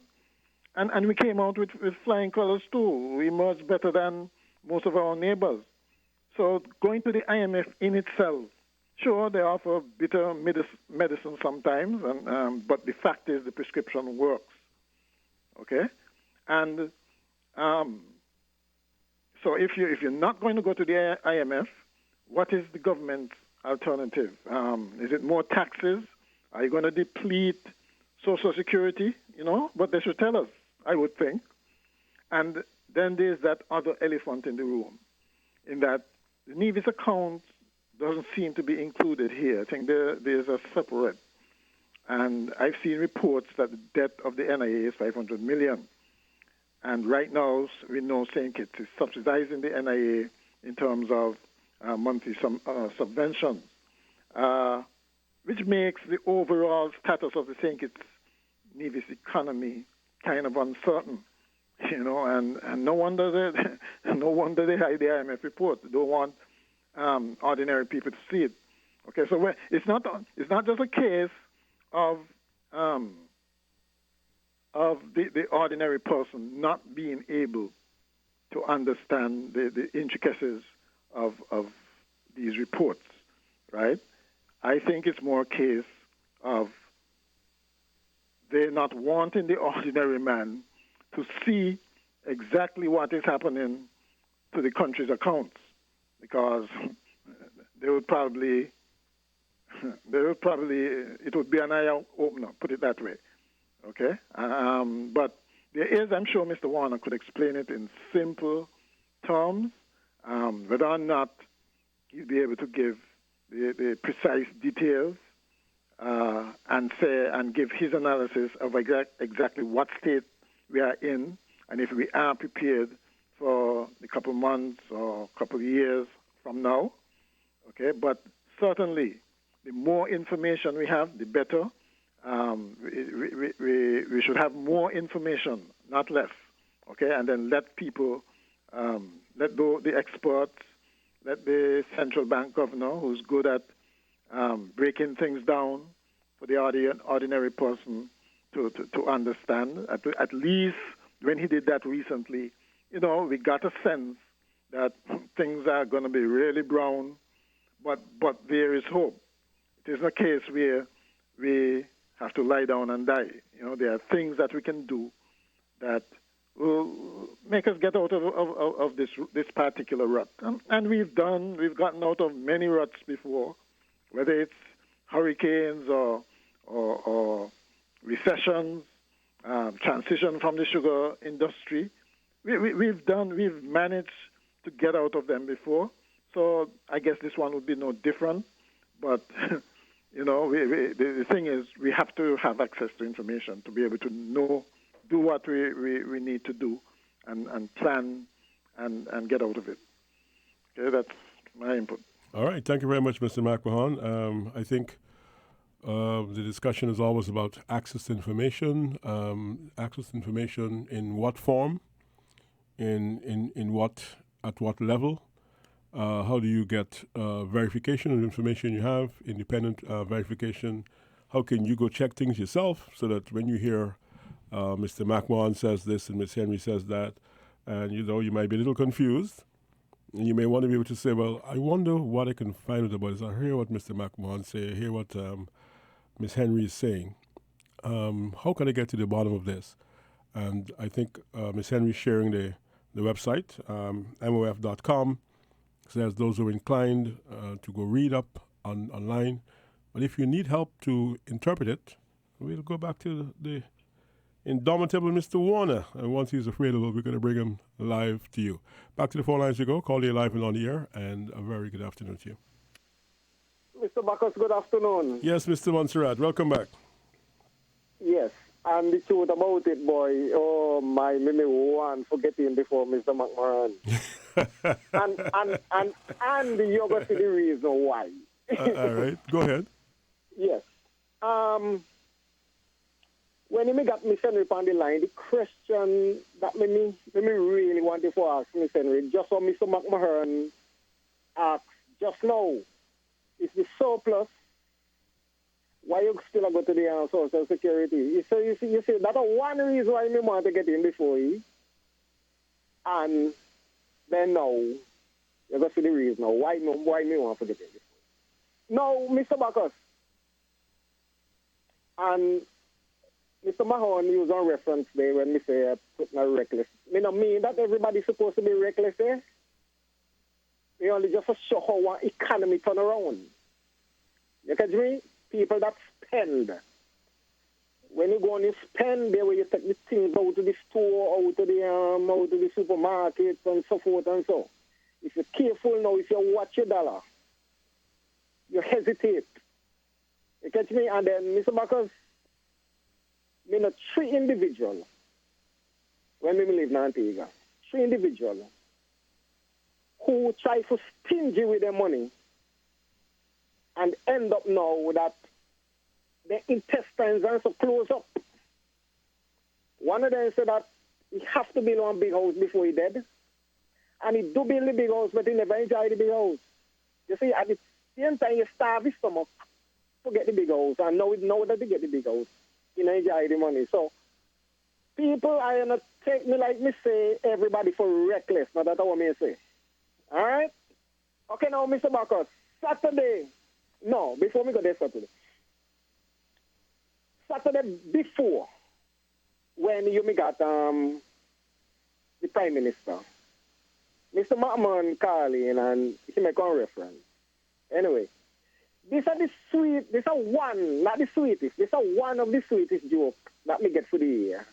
And we came out with flying colors too. We emerged better than most of our neighbors. So going to the IMF in itself, sure, they offer bitter medicine sometimes, but the fact is the prescription works. Okay? And so if you're not going to go to the IMF, what is the government's alternative? Is it more taxes? Are you going to deplete Social Security? You know, but they should tell us, I would think. And then there's that other elephant in the room, in that the Nevis account doesn't seem to be included here. I think there's a separate. And I've seen reports that the debt of the NIA is $500 million. And right now, we know St. Kitts is subsidizing the NIA in terms of monthly subventions, which makes the overall status of the St. Kitts Nevis economy kind of uncertain, you know, and no wonder they hide the IMF report. They don't want ordinary people to see it. Okay, so it's not just a case of the ordinary person not being able to understand the intricacies of these reports, right? I think it's more a case of they're not wanting the ordinary man to see exactly what is happening to the country's accounts, because it would be an eye opener, put it that way. Okay? But there is, I'm sure Mr. Warner could explain it in simple terms, whether or not he'll be able to give the precise details and give his analysis of exactly what state we are in, and if we are prepared for a couple months or a couple of years from now. Okay, but certainly the more information we have, the better. We should have more information, not less. Okay, and then let people, let the experts, let the central bank governor, who's good at breaking things down for the ordinary person to understand. At least when he did that recently, you know, we got a sense that things are going to be really brown, but there is hope. It is a case where we have to lie down and die. You know, there are things that we can do that will make us get out of this particular rut. And we've gotten out of many ruts before, whether it's hurricanes or recessions, transition from the sugar industry. We've managed to get out of them before. So I guess this one would be no different. But you know, the thing is, we have to have access to information to be able to do what we need to do and plan and get out of it. Okay, that's my input. All right. Thank you very much, Mr. McMahon. I think the discussion is always about access to information. Access to information in what form? In what, at what level? How do you get verification of the information you have, independent verification? How can you go check things yourself so that when you hear Mr. McMahon says this and Ms. Henry says that, and you know, you might be a little confused, and you may want to be able to say, well, I wonder what I can find out about this. I hear what Mr. McMahon say, I hear what Ms. Henry is saying. How can I get to the bottom of this? And I think Ms. Henry is sharing the website, MOF.com. Says those who are inclined to go read up online. But if you need help to interpret it, we'll go back to the indomitable Mr. Warner. And once he's available, we're going to bring him live to you. Back to the phone lines you go. Call you live and on the air, and a very good afternoon to you. Mr. Bacchus, good afternoon. Yes, Mr. Montserrat, welcome back. Yes, and the truth about it, boy, oh my, me want forgetting before Mr. McMahon. and you're going to see the reason why. All right, go ahead. Yes. When you got Miss Henry on the line, the question that me really wanted to ask Miss Henry, just what Mr. McMahon asked just now, is the surplus, why you still go to the Social Security? You see, that's one reason why me want to get in before you. And then now, you're going to see the reason now, why me want to get in before you. Now, Mr. Bacchus, and Mr. Mahon used on reference there when we say putting a reckless. Me don't mean that everybody's supposed to be reckless there. We only just show how one economy turn around. You catch me? People that spend. When you go and you spend there, where you take the things out to the store, out to the supermarkets and so forth and so. If you're careful now, if you watch your dollar, you hesitate. You catch me? And then, Mr. Bacchus, me know 3 individuals when we live in Antigua. 3 individuals who try to stingy with their money and end up now that their intestines are so close up. One of them said that he has to build one big house before he dead. And he do build the big house, but he never enjoy the big house. You see, at the same time, you starve his stomach to get the big house. And now that they get the big house, you enjoy the money. So, people are not take me like me say everybody for reckless. Now that's what me say. All right? Okay, now, Mr. Bacchus, Saturday. No, before we go there Saturday. Saturday before, when you got the Prime Minister, Mr. McMahon called in and he make a reference. Anyway, this is one, not the sweetest, this is one of the sweetest jokes that me get for the year.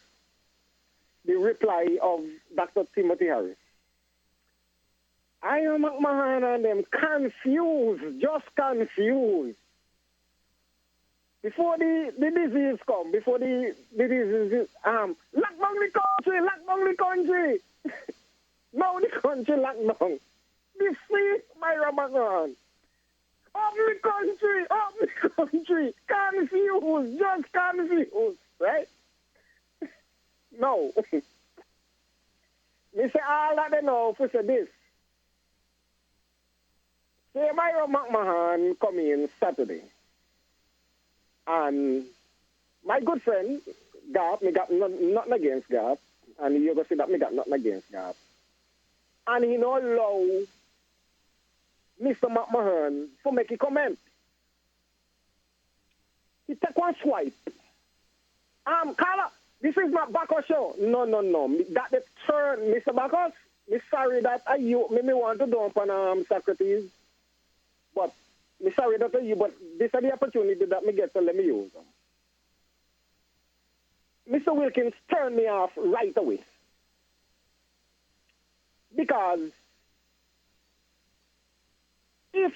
The reply of Dr. Timothy Harris. I am McMahon and them confused, just confused. Before the disease come, before the disease, lock down the country. Now the country lock down. The free Myra McMahon. Up the country. Confused, just confused, right? No. Me say all that they know for say this. Say Myra McMahon come in Saturday. And my good friend, Gap, me got nothing against Gap. And you're going to see that me got nothing against Gap. And he no allow Mr. McMahon to make a comment. He take one swipe. Carla, this is not Bacchus show. No. That the turn, Mr. Bacchus. Me sorry that me want to dump on Socrates. But me sorry that you, but this is the opportunity that me get, so let me use them. Mr. Wilkins turned me off right away. Because if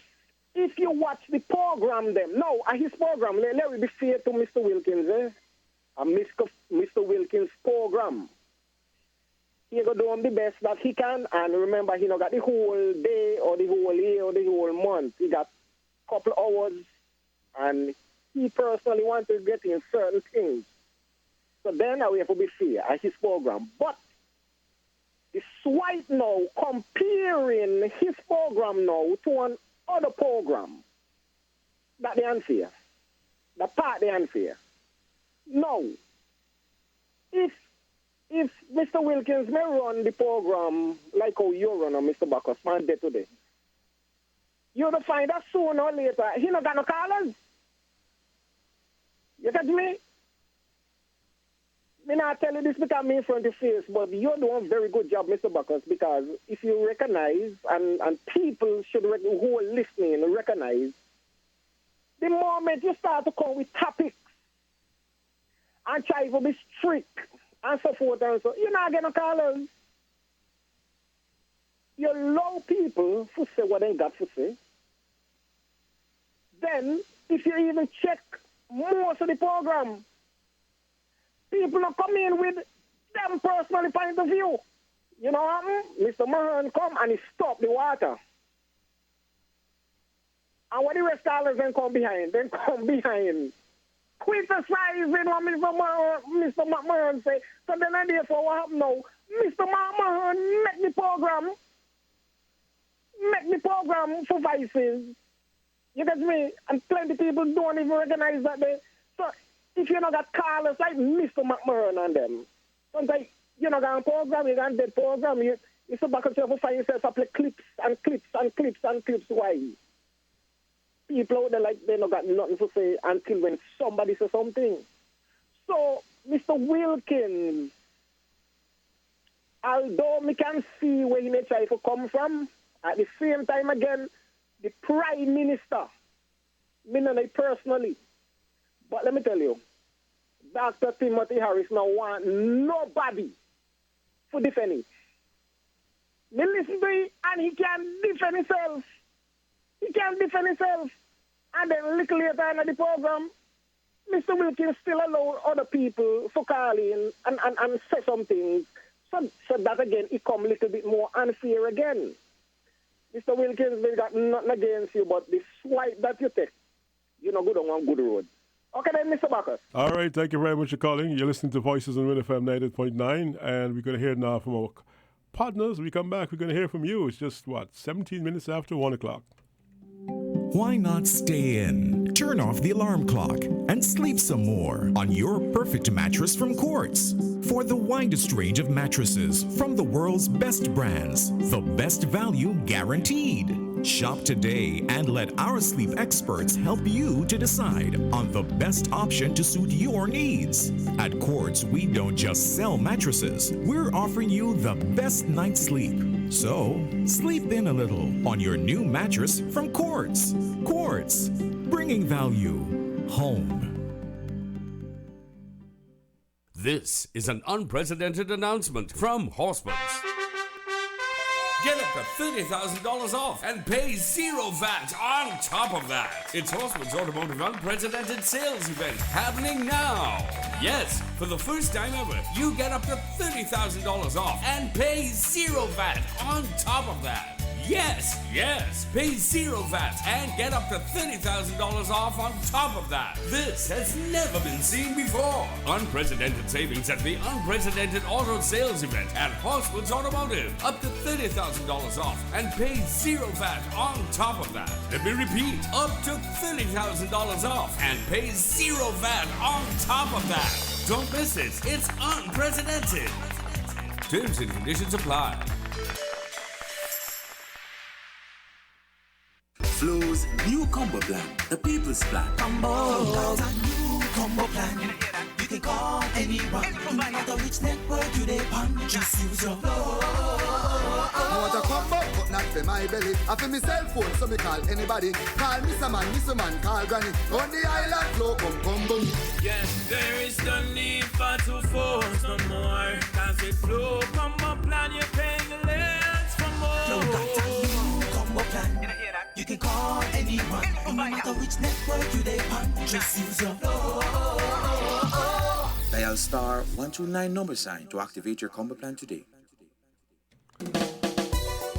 you watch the program them, no, his program, let me be fair to Mr. Wilkins, Mr. Wilkins' program. He go doing the best that he can, and remember, he not got the whole day or the whole year or the whole month. He got a couple hours, and he personally wanted to get in certain things. So then we have to be fair at his program. But the swipe now, comparing his program now to another program, that they unfair. The part they unfair. No. If Mr. Wilkins may run the program like how you run on Mr. Bacchus, man, day to day, you'll find that sooner or later, he not got no callers. You get me? Me not tell you this because I'm in front of your face, but you're doing a very good job, Mr. Bacchus, because if you recognize, and people should who are listening recognize, the moment you start to come with topics, and try to be strict and so forth and so. You're not going to call us. You allow people to say what they got to say. Then, if you even check most of the program, people are coming with them personal point of view. You know what I mean? Mr. Mahon come and he stop the water. And when the rest of us then come behind, criticizing what Mr. Mahon say. So then I therefore what happen now? Mr. Mahon make the program for Voices. You get me? And plenty of people don't even recognize that they. So if you not got callers like Mr. McMahon on them, sometimes you not got a program, you got a dead program, you sit back and you have to find yourself up like clips and clips and clips and clips. Why? People out there like they not got nothing to say until when somebody says something. So, Mr. Wilkins, although me can see where he may try to come from, at the same time again, the Prime Minister, me know it personally, but let me tell you, Dr. Timothy Harris now want nobody to defend it. Me listen to it and he can defend himself. He can defend himself. And then a little later in the program, Mr. Wilkins still allow other people to call in and say some things. So that again, it come a little bit more unfair again. Mr. Wilkins, they got nothing against you, but the swipe that you take, you're not good on one good road. Okay then, Mr. Bacchus. All right, thank you very much for calling. You're listening to Voices on Win FM 98.9, and we're going to hear now from our partners. When we come back, we're going to hear from you. It's just, 17 minutes after 1 o'clock. Why not stay in? Turn off the alarm clock and sleep some more on your perfect mattress from Quartz. For the widest range of mattresses from the world's best brands, the best value guaranteed. Shop today and let our sleep experts help you to decide on the best option to suit your needs. At Quartz, we don't just sell mattresses, we're offering you the best night's sleep. So, sleep in a little on your new mattress from Quartz. Quartz, bringing value home. This is an unprecedented announcement from Horseman's. Get up to $30,000 off and pay zero VAT on top of that. It's Horseman's Automotive Unprecedented Sales Event happening now. Yes, for the first time ever, you get up to $30,000 off and pay zero VAT on top of that. Yes, pay zero VAT and get up to $30,000 off on top of that. This has never been seen before. Unprecedented savings at the Unprecedented Auto Sales Event at Horseman's Automotive. Up to $30,000 off and pay zero VAT on top of that. Let me repeat, up to $30,000 off and pay zero VAT on top of that. Don't miss it. It's unprecedented. Terms and conditions apply. Flo's new combo plan, the people's plan. Combo. Got a new combo plan. You can call anyone, no matter which network you dey on. Just use your Flo. I want a combo, but not for my belly. I feel me cell phone, so me call anybody. Call Mr. Man, call Granny. On the island, Flo, come combo. Yes, there is no need for to force no more. Cause with Flo combo plan, you're paying less for more. Flo got a new combo plan. You can call anyone, no matter which network you dey on. Just use your Flo. Dial star 129 number sign to activate your combo plan today.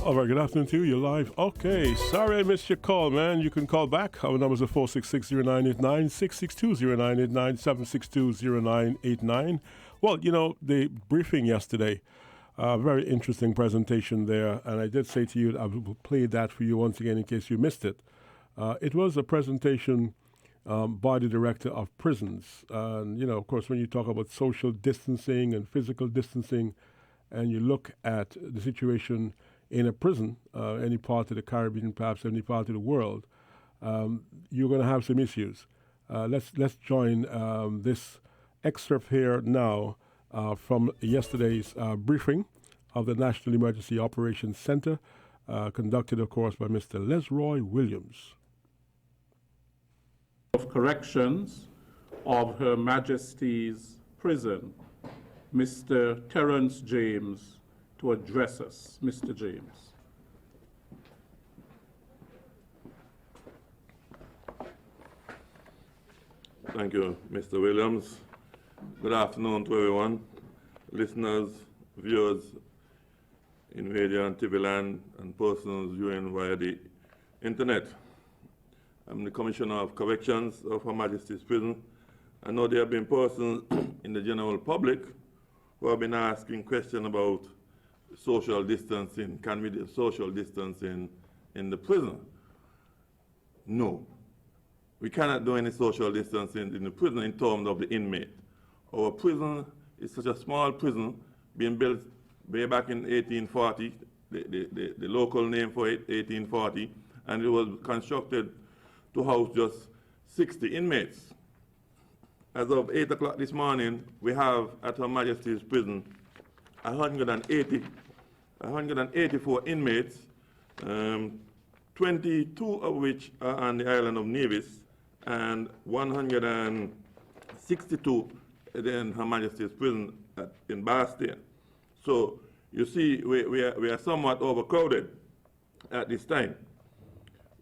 All right, good afternoon to you. You're live. Okay, sorry I missed your call, man. You can call back. Our numbers are 466-0989, 662-0989, 762-0989. Well, you know, the briefing yesterday, very interesting presentation there, and I did say to you I will play that for you once again in case you missed it. It was a presentation by the director of prisons. And, you know, of course, when you talk about social distancing and physical distancing, and you look at the situation in a prison, any part of the Caribbean, perhaps any part of the world, you're going to have some issues. Let's join this excerpt here now from yesterday's briefing of the National Emergency Operations Center, conducted, of course, by Mr. Lesroy Williams. Of Corrections of Her Majesty's Prison, Mr. Terrence James, to address us. Mr. James. Thank you, Mr. Williams. Good afternoon to everyone, listeners, viewers in radio and TV land, and persons viewing via the internet. I'm the Commissioner of Corrections of Her Majesty's Prison. I know there have been persons in the general public who have been asking questions about social distancing. Can we do social distancing in the prison? No. We cannot do any social distancing in the prison in terms of the inmate. Our prison is such a small prison, being built way back in 1840, the local name for it, 1840, and it was constructed to house just 60 inmates. As of 8 o'clock this morning, we have at Her Majesty's Prison 184 inmates, 22 of which are on the island of Nevis, and 162 in Her Majesty's Prison in Bastille. So you see, we are somewhat overcrowded at this time.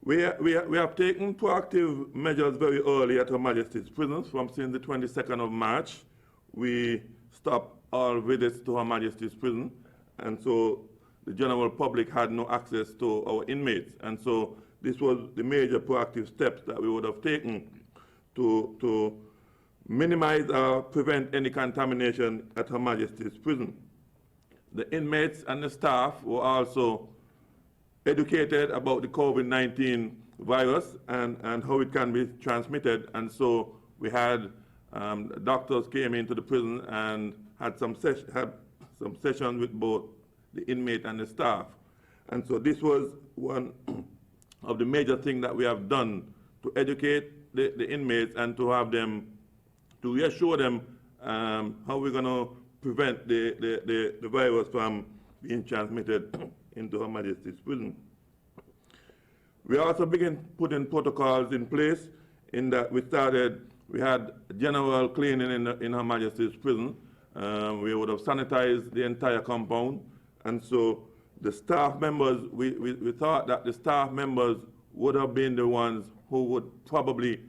We have taken proactive measures very early at Her Majesty's Prisons. From since the 22nd of March, we stopped all visits to Her Majesty's Prison, and so the general public had no access to our inmates. And so this was the major proactive steps that we would have taken to minimize or prevent any contamination at Her Majesty's Prison. The inmates and the staff were also educated about the COVID-19 virus and how it can be transmitted. And so we had doctors came into the prison and had some sessions with both the inmate and the staff. And so this was one of the major things that we have done to educate the inmates and to have them, to reassure them how we're going to prevent the virus from being transmitted into Her Majesty's Prison. We also began putting protocols in place in that we had general cleaning in Her Majesty's Prison. We would have sanitized the entire compound. And so the staff members, we thought that the staff members would have been the ones who would probably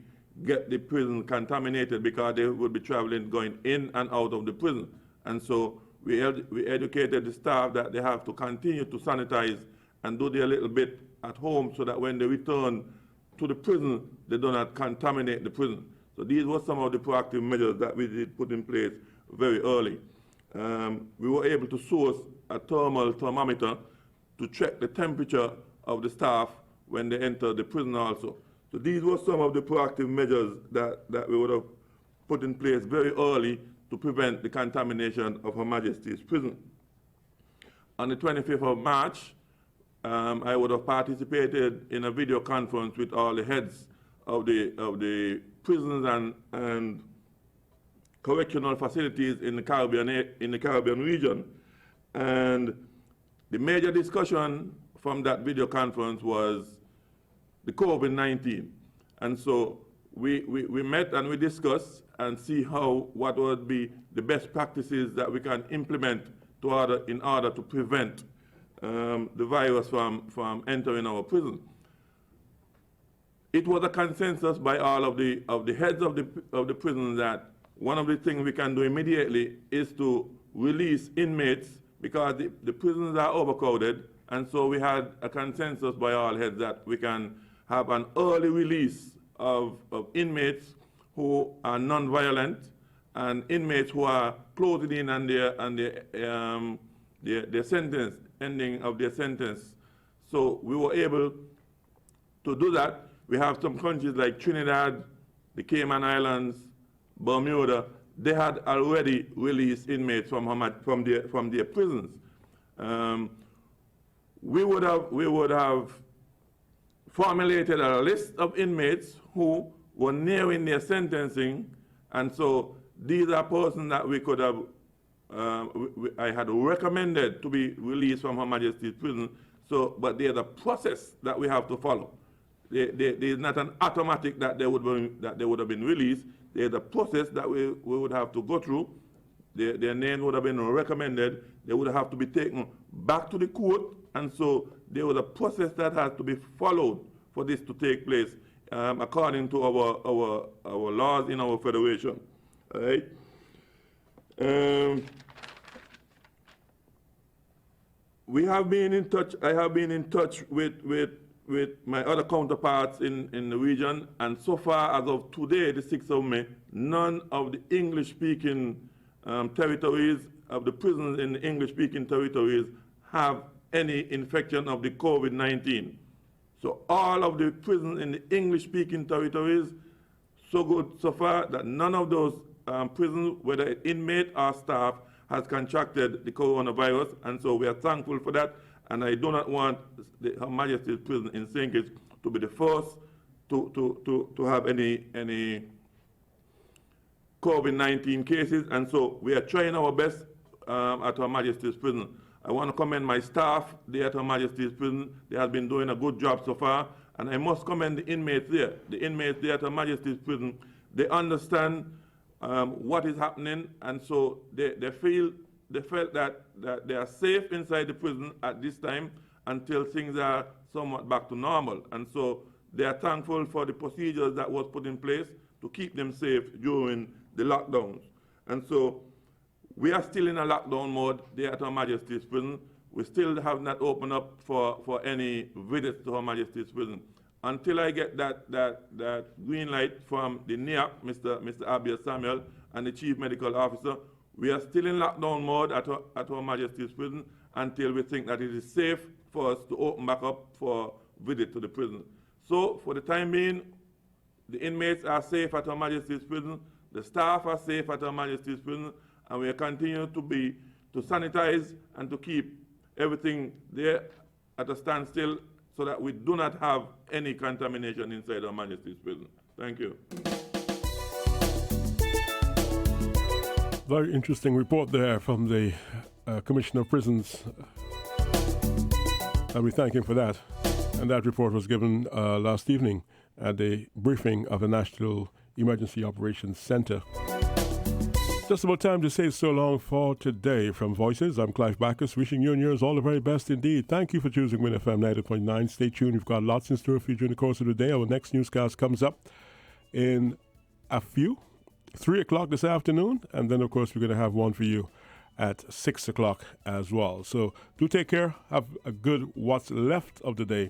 get the prison contaminated because they would be traveling, going in and out of the prison. And so we educated the staff that they have to continue to sanitize and do their little bit at home so that when they return to the prison, they do not contaminate the prison. So these were some of the proactive measures that we did put in place very early. We were able to source a thermometer to check the temperature of the staff when they enter the prison also. So these were some of the proactive measures that we would have put in place very early to prevent the contamination of Her Majesty's Prison. On the 25th of March, I would have participated in a video conference with all the heads of the prisons and correctional facilities in the Caribbean region. And the major discussion from that video conference was the COVID-19. And so we met and we discussed and see what would be the best practices that we can implement in order to prevent the virus from entering our prison. It was a consensus by all of the heads of the prison that one of the things we can do immediately is to release inmates because the prisons are overcrowded, and so we had a consensus by all heads that we can have an early release of inmates who are non-violent and inmates who are closing in on their sentence, ending of their sentence. So we were able to do that. We have some countries like Trinidad, the Cayman Islands, Bermuda. They had already released inmates from their prisons. We would have formulated a list of inmates who were nearing their sentencing, and so these are persons that we could have, I had recommended to be released from Her Majesty's Prison. So, but there's a process that we have to follow. there's not an automatic that they would have been released. There's a process that we would have to go through. Their name would have been recommended. They would have to be taken back to the court, and so there was a process that has to be followed for this to take place, according to our laws in our federation. All right. We have been in touch. I have been in touch with my other counterparts in the region, and so far as of today, the 6th of May, none of the English-speaking territories, of the prisons in the English-speaking territories, have any infection of the COVID-19. So all of the prisons in the English-speaking territories, so good so far that none of those prisons, whether inmate or staff, has contracted the coronavirus, and so we are thankful for that. And I do not want Her Majesty's prison in St. Kitts to be the first to have any COVID-19 cases, and so we are trying our best at Her Majesty's prison. I want to commend my staff there at Her Majesty's prison. They have been doing a good job so far, and I must commend the inmates there. The inmates there at Her Majesty's prison, they understand what is happening, and so they felt that they are safe inside the prison at this time until things are somewhat back to normal. And so they are thankful for the procedures that was put in place to keep them safe during the lockdowns. And so we are still in a lockdown mode there at Her Majesty's prison. We still have not opened up for any visits to Her Majesty's prison. Until I get that green light from the NIAC, Mr. Abia Samuel, and the Chief Medical Officer, we are still in lockdown mode at Her Majesty's prison until we think that it is safe for us to open back up for visit to the prison. So for the time being, the inmates are safe at Her Majesty's prison, the staff are safe at Her Majesty's prison, and we continue to sanitize and to keep everything there at a standstill so that we do not have any contamination inside Her Majesty's prison. Thank you. Very interesting report there from the Commissioner of Prisons. And we thank him for that. And that report was given last evening at the briefing of the National Emergency Operations Center. Just about time to say so long for today. From Voices, I'm Clive Bacchus, wishing you and yours all the very best indeed. Thank you for choosing Win FM 90.9. Stay tuned. We've got lots in store for you during the course of the day. Our next newscast comes up in a few. 3 o'clock this afternoon, and then of course we're going to have one for you at 6 o'clock as well. So do take care, have a good what's left of the day,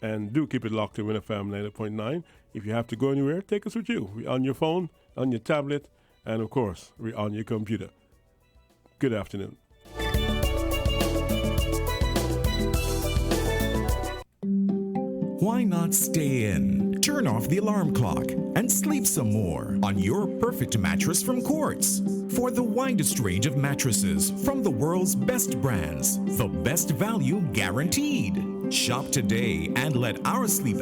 and do keep it locked to Win FM 90.9. If you have to go anywhere, take us with you. We're on your phone, on your tablet, and of course we're on your computer. Good afternoon. Why not stay in? Turn off the alarm clock and sleep some more on your perfect mattress from Quartz. For the widest range of mattresses from the world's best brands, the best value guaranteed. Shop today and let our sleep